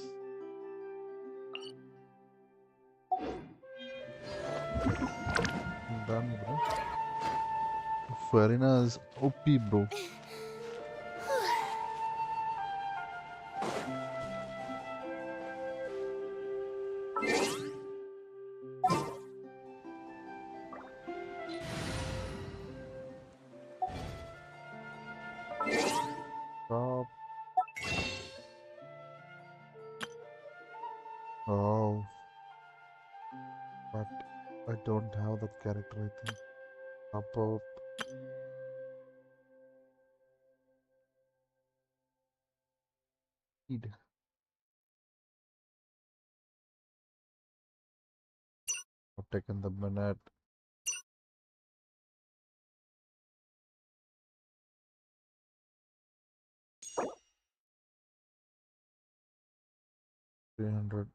Done, bro. Farina is OP, bro. Oh, but I don't have that character, I think. Up. I've taken the minute. $300.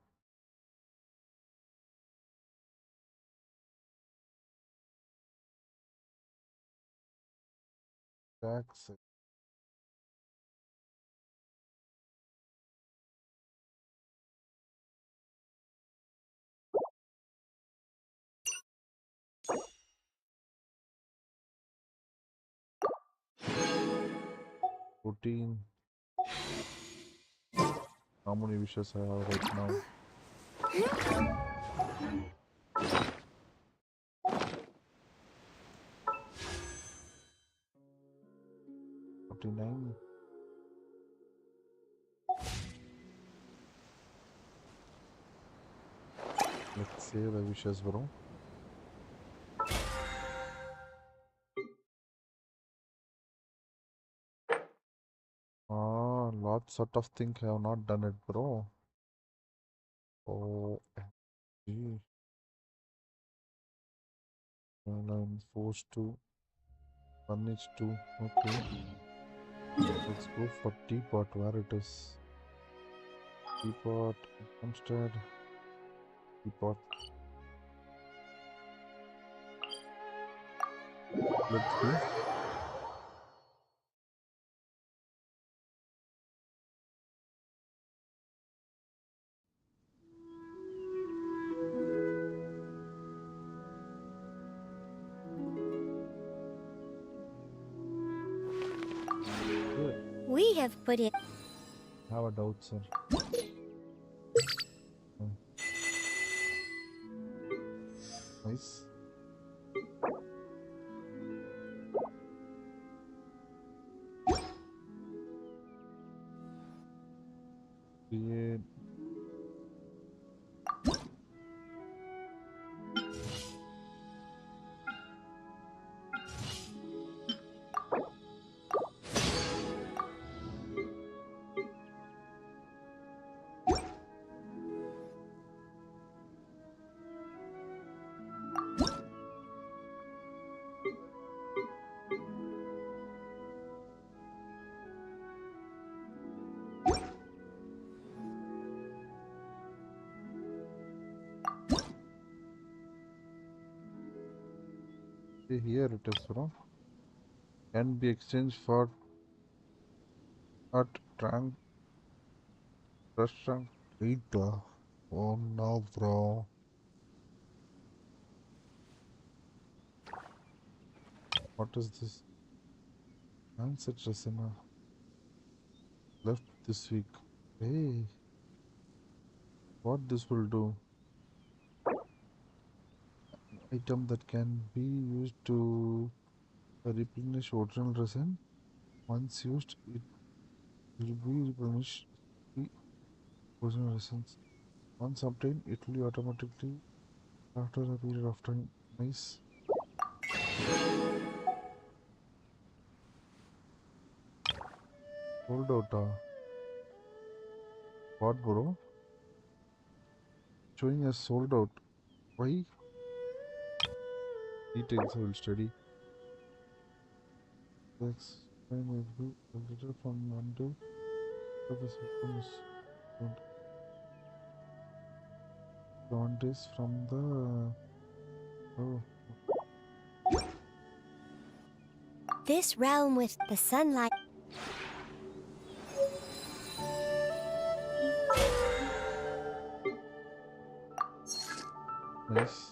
Tax. Routine. How many wishes I have right now? $49. Let's say the wishes, bro. Lots of things I have not done it, bro. Oh, gee. I'm forced to. Manage to. Okay. Let's go for teapot, where it is. Teapot, Homestead. Teapot. Let's go. We have put it. Have a doubt, sir. Nice. Create. Here it is, bro. Can be exchanged for at trunk restaurant eater. Oh no, bro. What is this? Answer Resin left this week. Hey, what this will do? Item that can be used to replenish original resin. Once used, it will be replenished the original resins. Once obtained, it will be automatically after a period of time. Nice. Sold out. What, bro? Showing as sold out. Why? Details I will study. That's fine. Will be edited from Monday. The system is 7 days from the. Oh. This realm with the sunlight. Nice.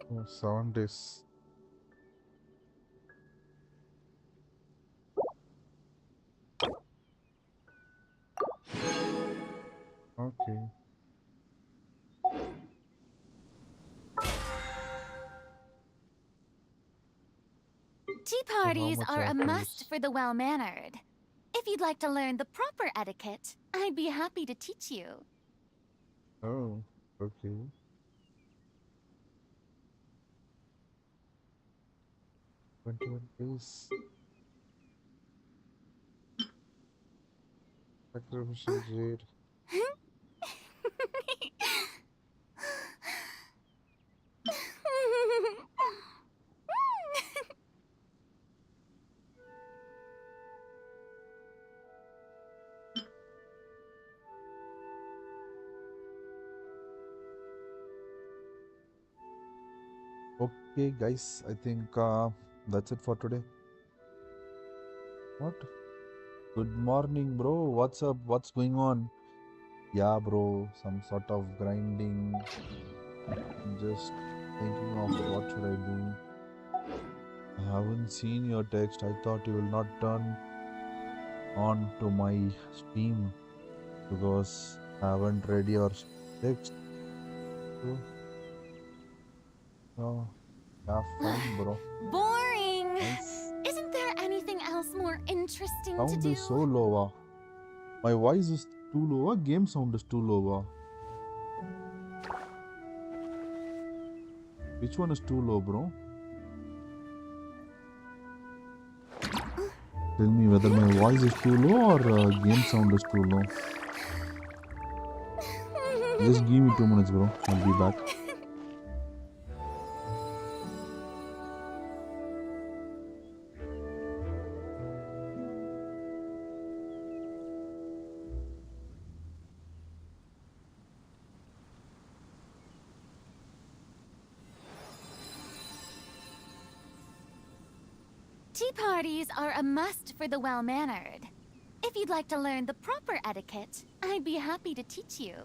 Oh, 7 days. Okay. Tea parties are a must for the well-mannered. If you'd like to learn the proper etiquette, I'd be happy to teach you. Oh, okay. Please. Sacrificial jade. Okay, guys, I think that's it for today. What? Good morning, bro. What's up? What's going on? Yeah, bro. Some sort of grinding. Just thinking of what should I do. I haven't seen your text. I thought you will not turn on to my stream because I haven't read your text. Oh, yeah, fine, bro. Boring! Nice. Isn't there anything else more interesting to Sound do? is so low. My voice is too low. Game sound is too low. Which one is too low, bro? Tell me whether my voice is too low or game sound is too low. Just give me 2 minutes, bro. I'll be back. Tea parties are a must for the well-mannered. If you'd like to learn the proper etiquette, I'd be happy to teach you.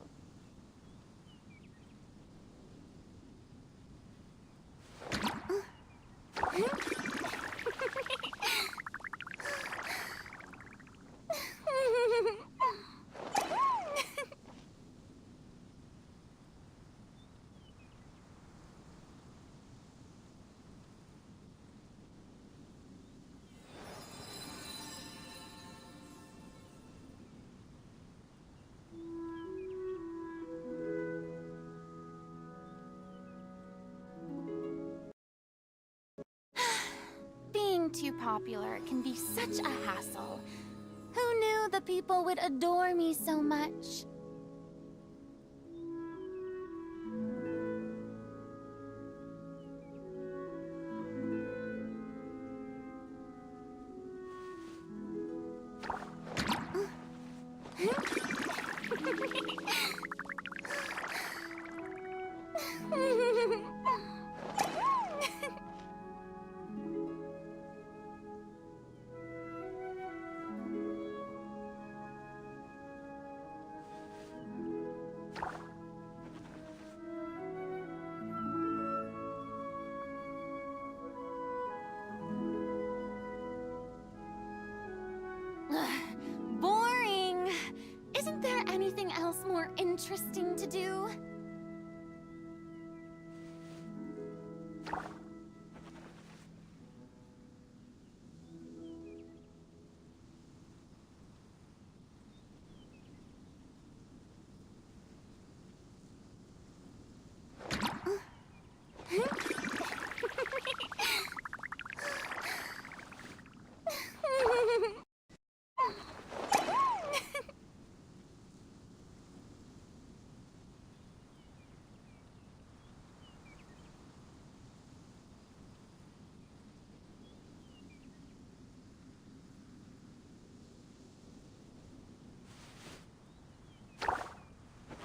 Being too popular can be such a hassle. Who knew the people would adore me so much? Boring! Isn't there anything else more interesting to do?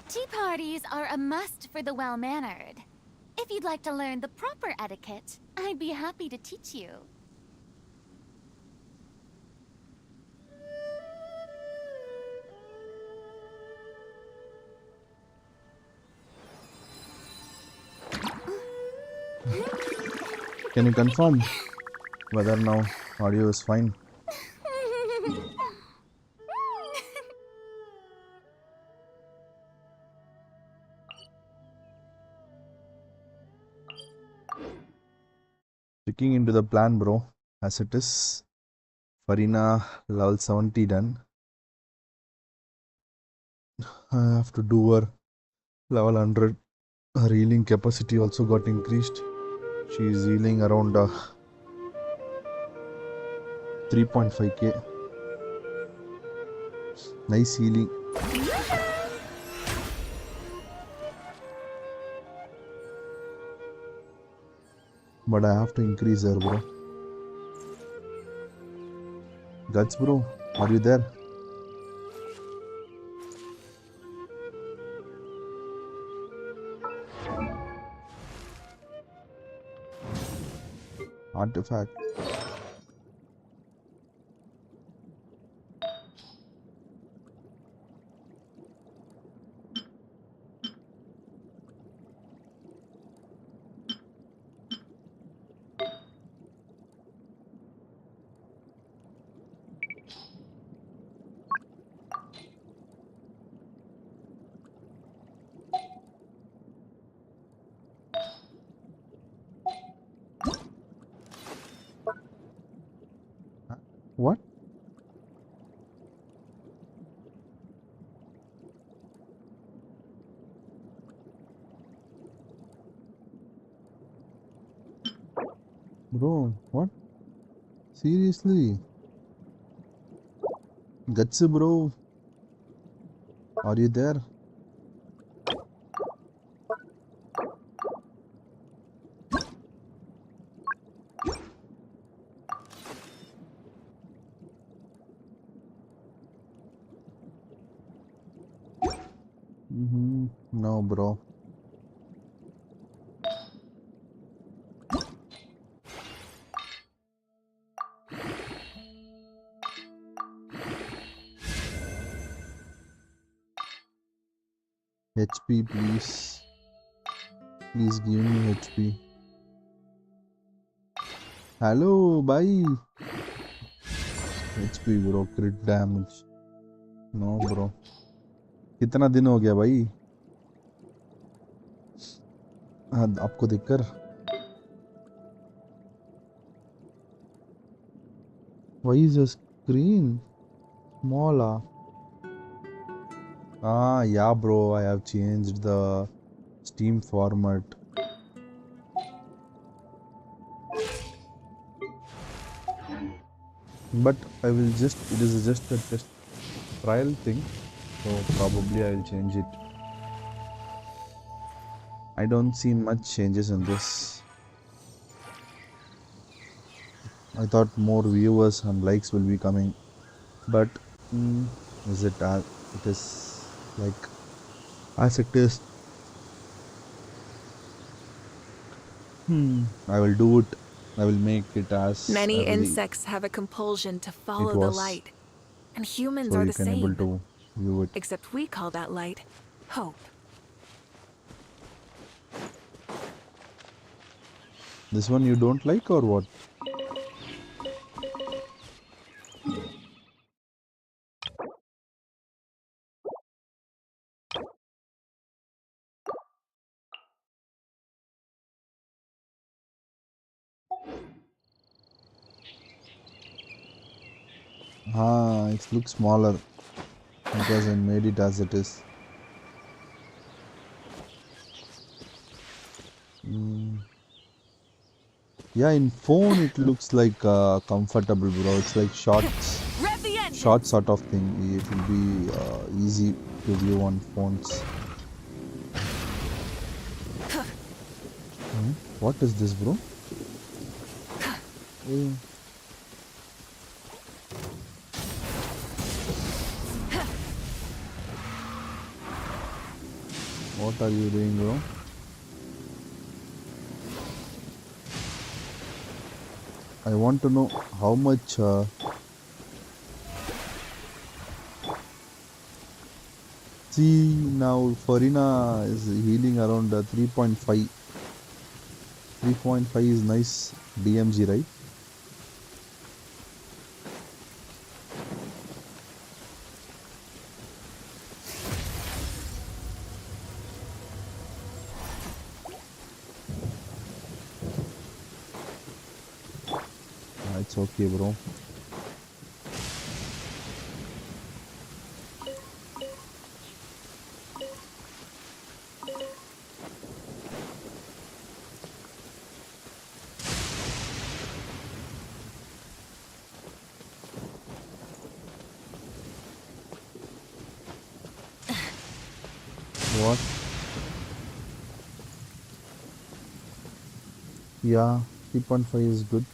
Tea parties are a must for the well-mannered. If you'd like to learn the proper etiquette, I'd be happy to teach you. Can you confirm whether now audio is fine? looking into the plan, bro. As it is, Farina level 70 done. I have to do her level 100. Her healing capacity also got increased. She is healing around 3.5k. Nice healing. But I have to increase her, bro. Guts, bro, are you there? Artifact. What? Bro, what? Seriously? Guts, bro. Are you there? No, bro. HP, please. Please give me HP. Hello, bye. HP, bro. Crit damage. No, bro. कितना दिन हो गया भाई? आपको देखकर why is your screen smaller? Yeah, bro, I have changed the Steam format. But I will just, it is just a test trial thing, so probably I will change it. I don't see much changes in this. I thought more viewers and likes will be coming, but is it as it is like as it is? I will do it. I will make it as many early insects have a compulsion to follow it the was, light, and humans so are you the can able same. to view it. Except we call that light hope. This one you don't like or what? It looks smaller because I made it as it is. Yeah, in phone it looks like comfortable, bro. It's like short sort of thing. It will be easy to view on phones. What is this, bro? What are you doing, bro? I want to know how much see now Farina is healing around 3.5. 3.5 is nice DMG, right? okay, bro. What? Yeah, 3.5 is good.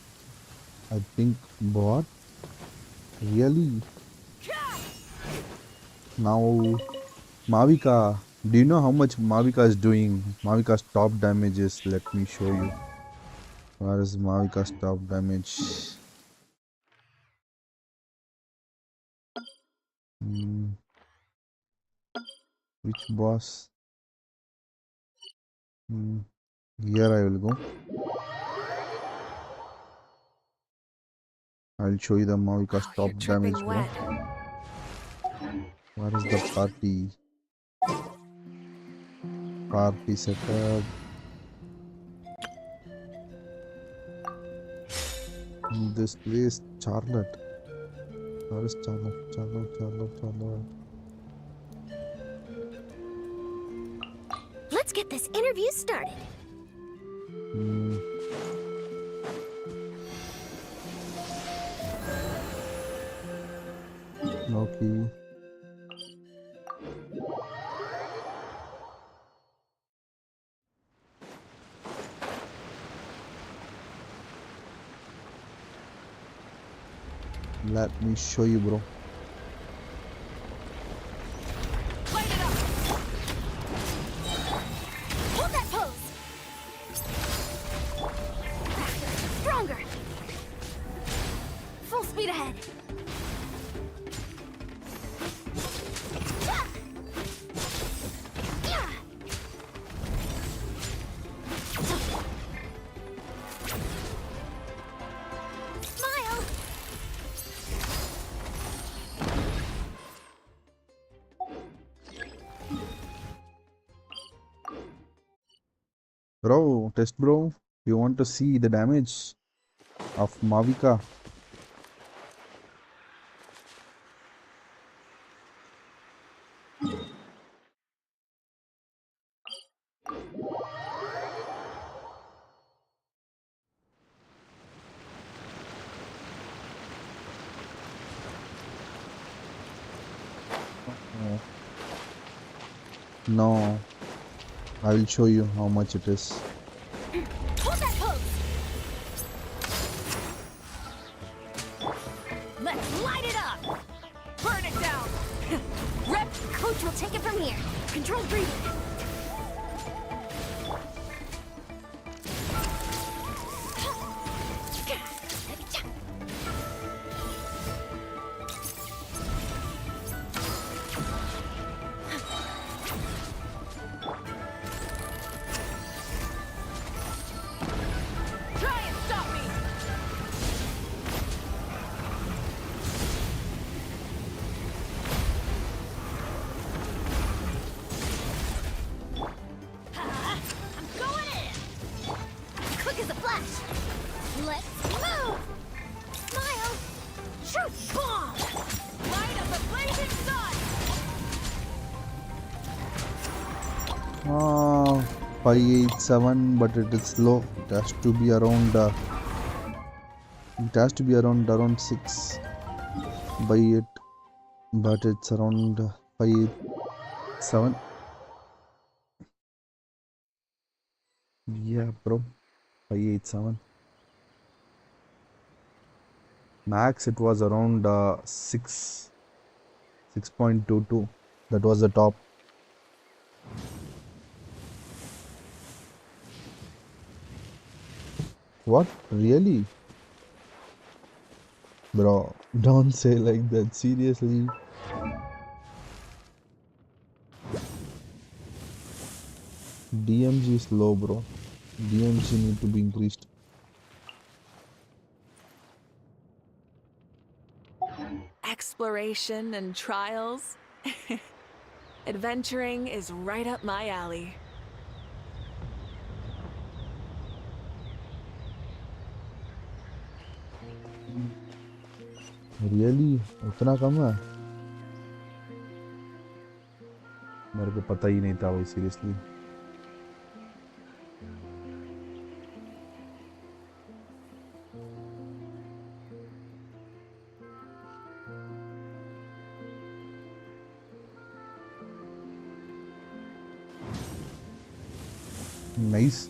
I think. What? Really? Now, Mavika. Do you know how much Mavika is doing? Mavika's top damage is. Let me show you. Where is Mavika's top damage? Which boss? Here I will go. I'll show you the Mavika's top damage, bro. Where is the party? Party setup. This place, Charlotte. Where is Charlotte? Charlotte. Let's get this interview started. Okay. Let me show you, bro. Light it up. Hold that pose. Stronger. Full speed ahead. Smile. Bro, test bro. You want to see the damage of Mavika? No. I will show you how much it is. Hold that pose. Let's light it up. Burn it down. Rep, coach will take it from here. Controlled breathing. Try and stop me. I'm going in. Quick as a flash. Let's move. Smile. Shoot. Bomb. Light up the blazing sun. 587, but it is low. It has to be around. It has to be around 6 by 8, but it's around 587. Yeah, bro, 587. Max it was around 6.22. That was the top. What? Really? Bro, don't say like that. Seriously. DMG is low, bro. DMG need to be increased. Exploration and trials. Adventuring is right up my alley. Really उतना कम है? मेरे को पता ही नहीं था भाई, seriously. Nice.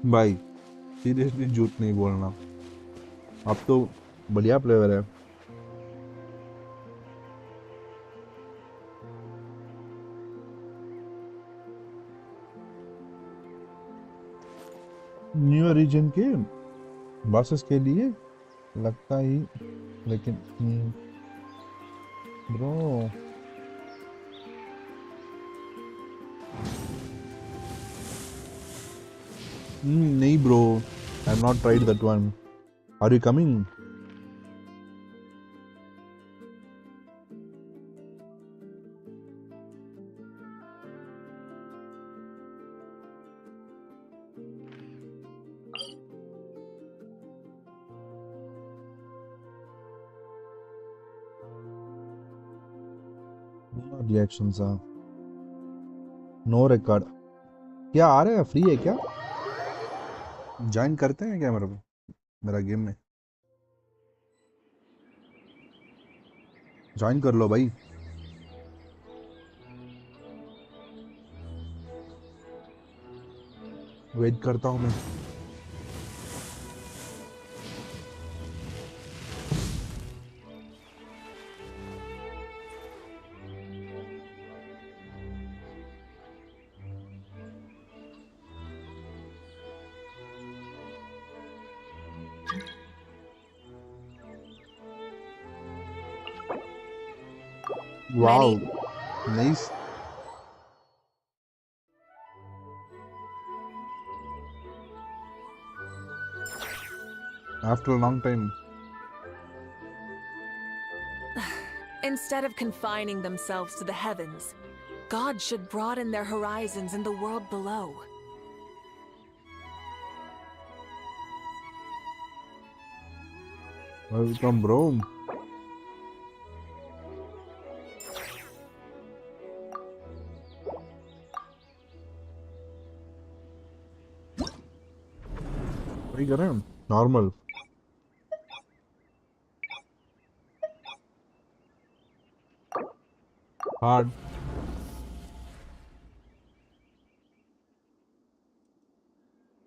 भाई seriously झूठ नहीं बोलना, आप तो बढ़िया प्लेयर है। न्यू रीजन के बॉसेस के लिए लगता ही, लेकिन ब्रो नहीं bro, I have not tried that one. Are you coming? Reactions are no record. क्या आ रहा है? फ्री है क्या? ज्वाइन करते हैं क्या मेरा गेम में? ज्वाइन कर लो भाई। वेट करता हूँ मैं। Wow, nice. After a long time. Instead of confining themselves to the heavens, God should broaden their horizons in the world below. Welcome, bro. वही कर रहे हैं नॉर्मल। हार्ड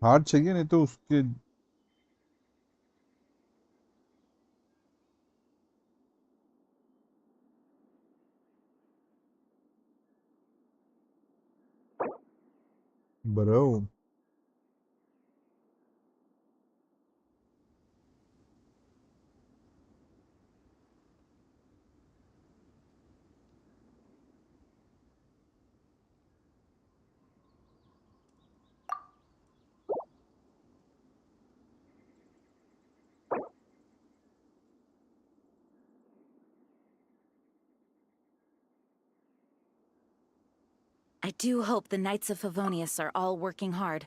हार्ड चाहिए, नहीं तो उसके bro. I do hope the Knights of Favonius are all working hard.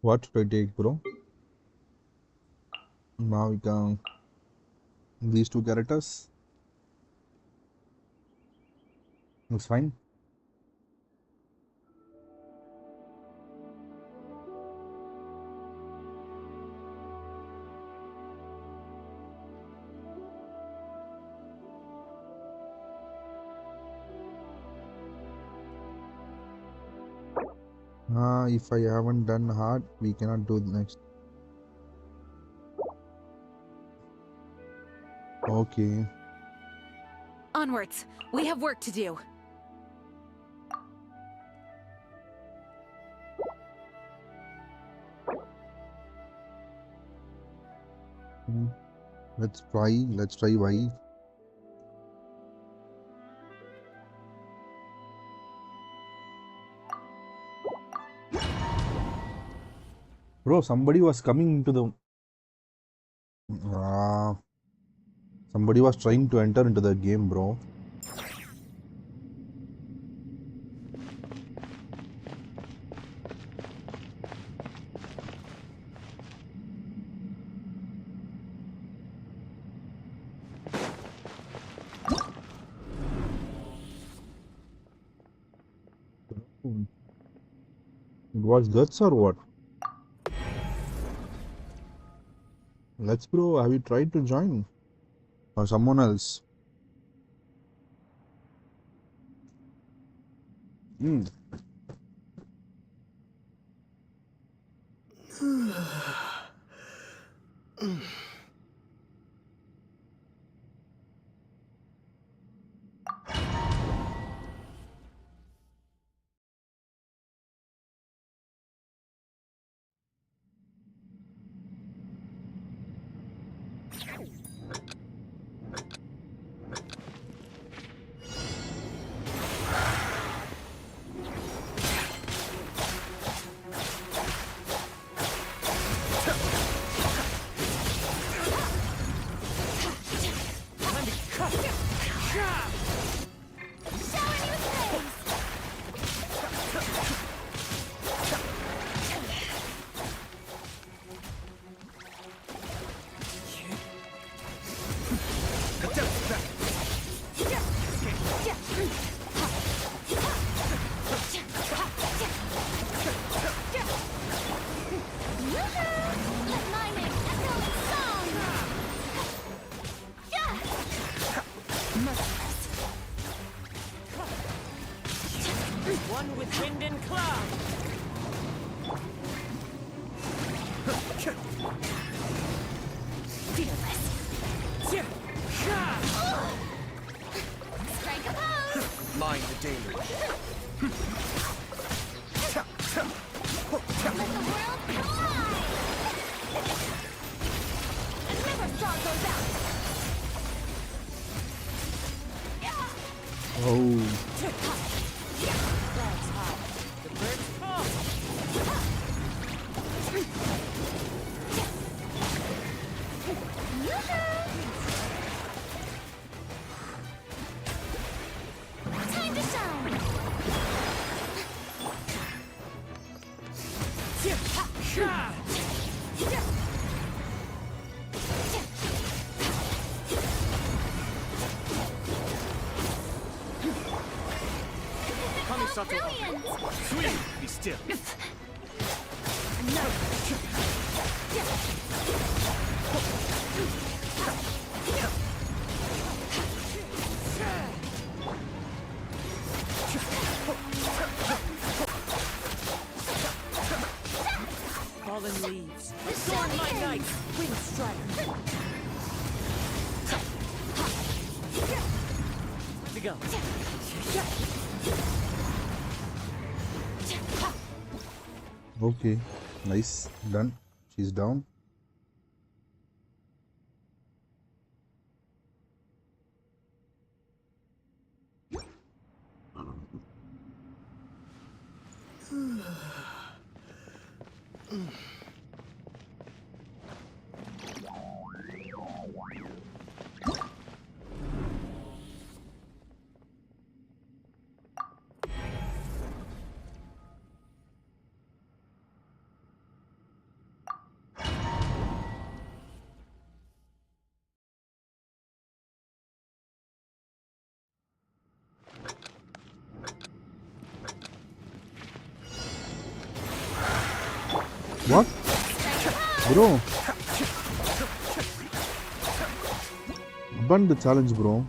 What should I take, bro? Now we can these two characters. Looks fine. If I haven't done hard, we cannot do the next. Okay. Onwards! We have work to do. Let's try why. Bro, somebody was coming into the somebody was trying to enter into the game, bro. What's guts or what? Let's bro, have you tried to join? Or someone else? Hmm. One with wind and cloud. Fearless. Strike a pose! Mind the deluge. Let the world collide! And never star goes out! Oh. That's hot. The birds call. Time to shine! Brilliant! Sweet, be still. Fallen leaves. Adorn my night. Wind strider. To go. Okay. Nice. Done. She's down. What? Bro. Abandon the challenge, bro.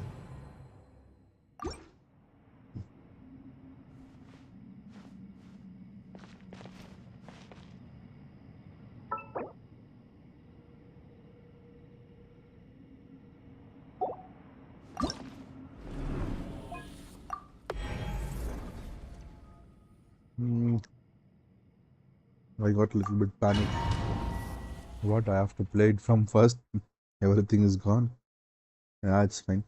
I got a little bit panic. What? I have to play it from first? Everything is gone. Yeah, it's fine.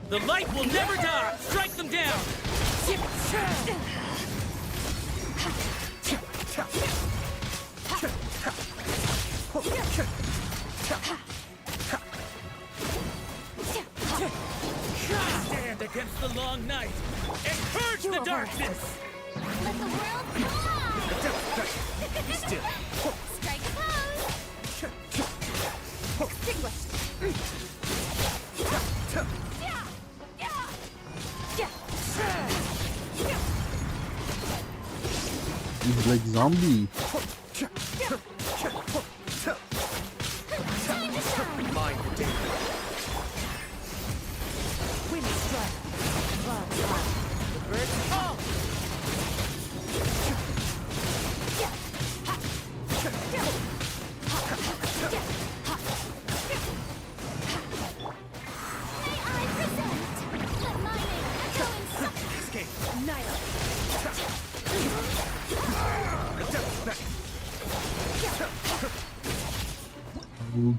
The light will never die! Strike them down! Stand against the long night and purge the darkness! Let the world collide! Be still. Strike a pose! Extinguished! He's like zombie. Mind the danger. Wind strike. The birds call.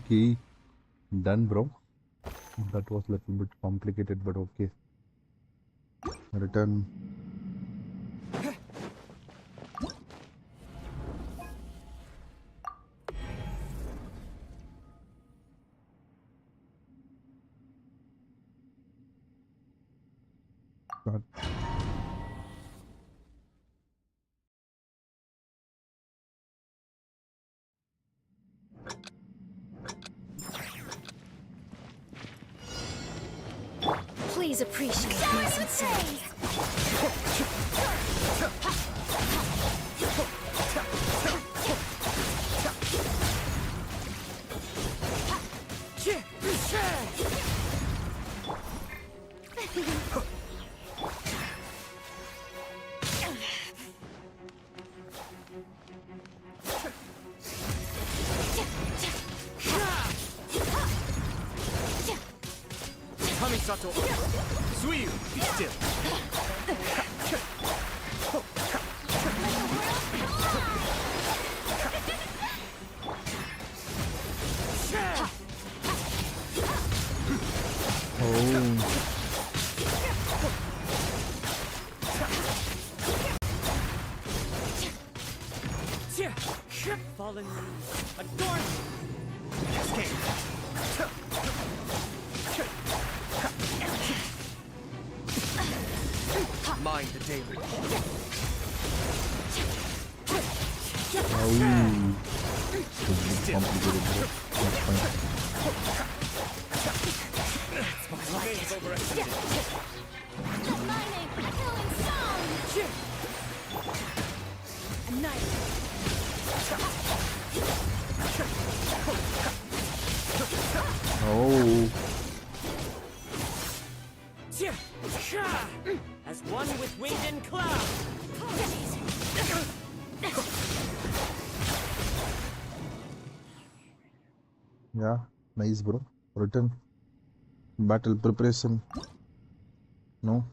Okay, done, bro. That was a little bit complicated, but okay. Return. Start. Please appreciate my sincerity. Kamisato. Suiyu, be still. Fallen leaves, adorn me. Escape. Mind the daily. Complicated, bro. That's fine. That's more like it. Overestimated. Oh. As one with wind and cloud. Yeah, nice, bro. Return. Battle preparation. No.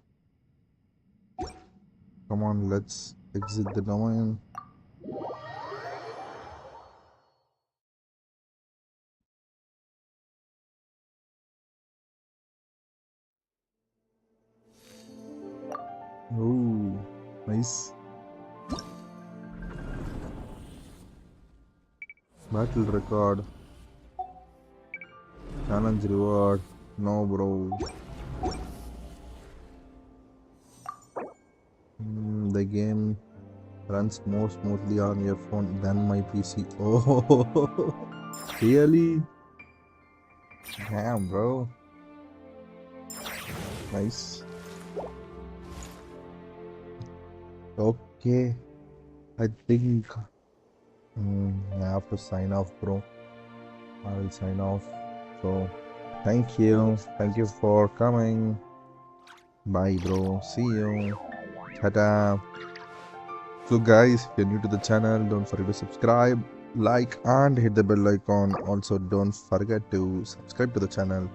Come on, let's exit the domain. Oh, nice. Battle record. Challenge reward. No, bro. The game runs more smoothly on your phone than my PC. Oh, really? Damn, bro. Nice. Okay, I think I have to sign off, bro. I will sign off. So, thank you for coming. Bye, bro. See you. Ta-da. So, guys, if you're new to the channel, don't forget to subscribe, like, and hit the bell icon. Also, don't forget to subscribe to the channel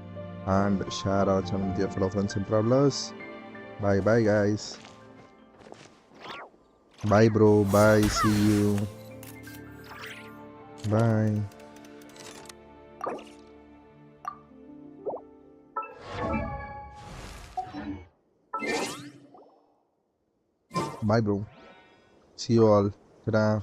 and share our channel with your fellow friends and travelers. Bye, bye, guys. Bye, bro. Bye. See you. Bye. Bye, bro. See you all. Ta-da.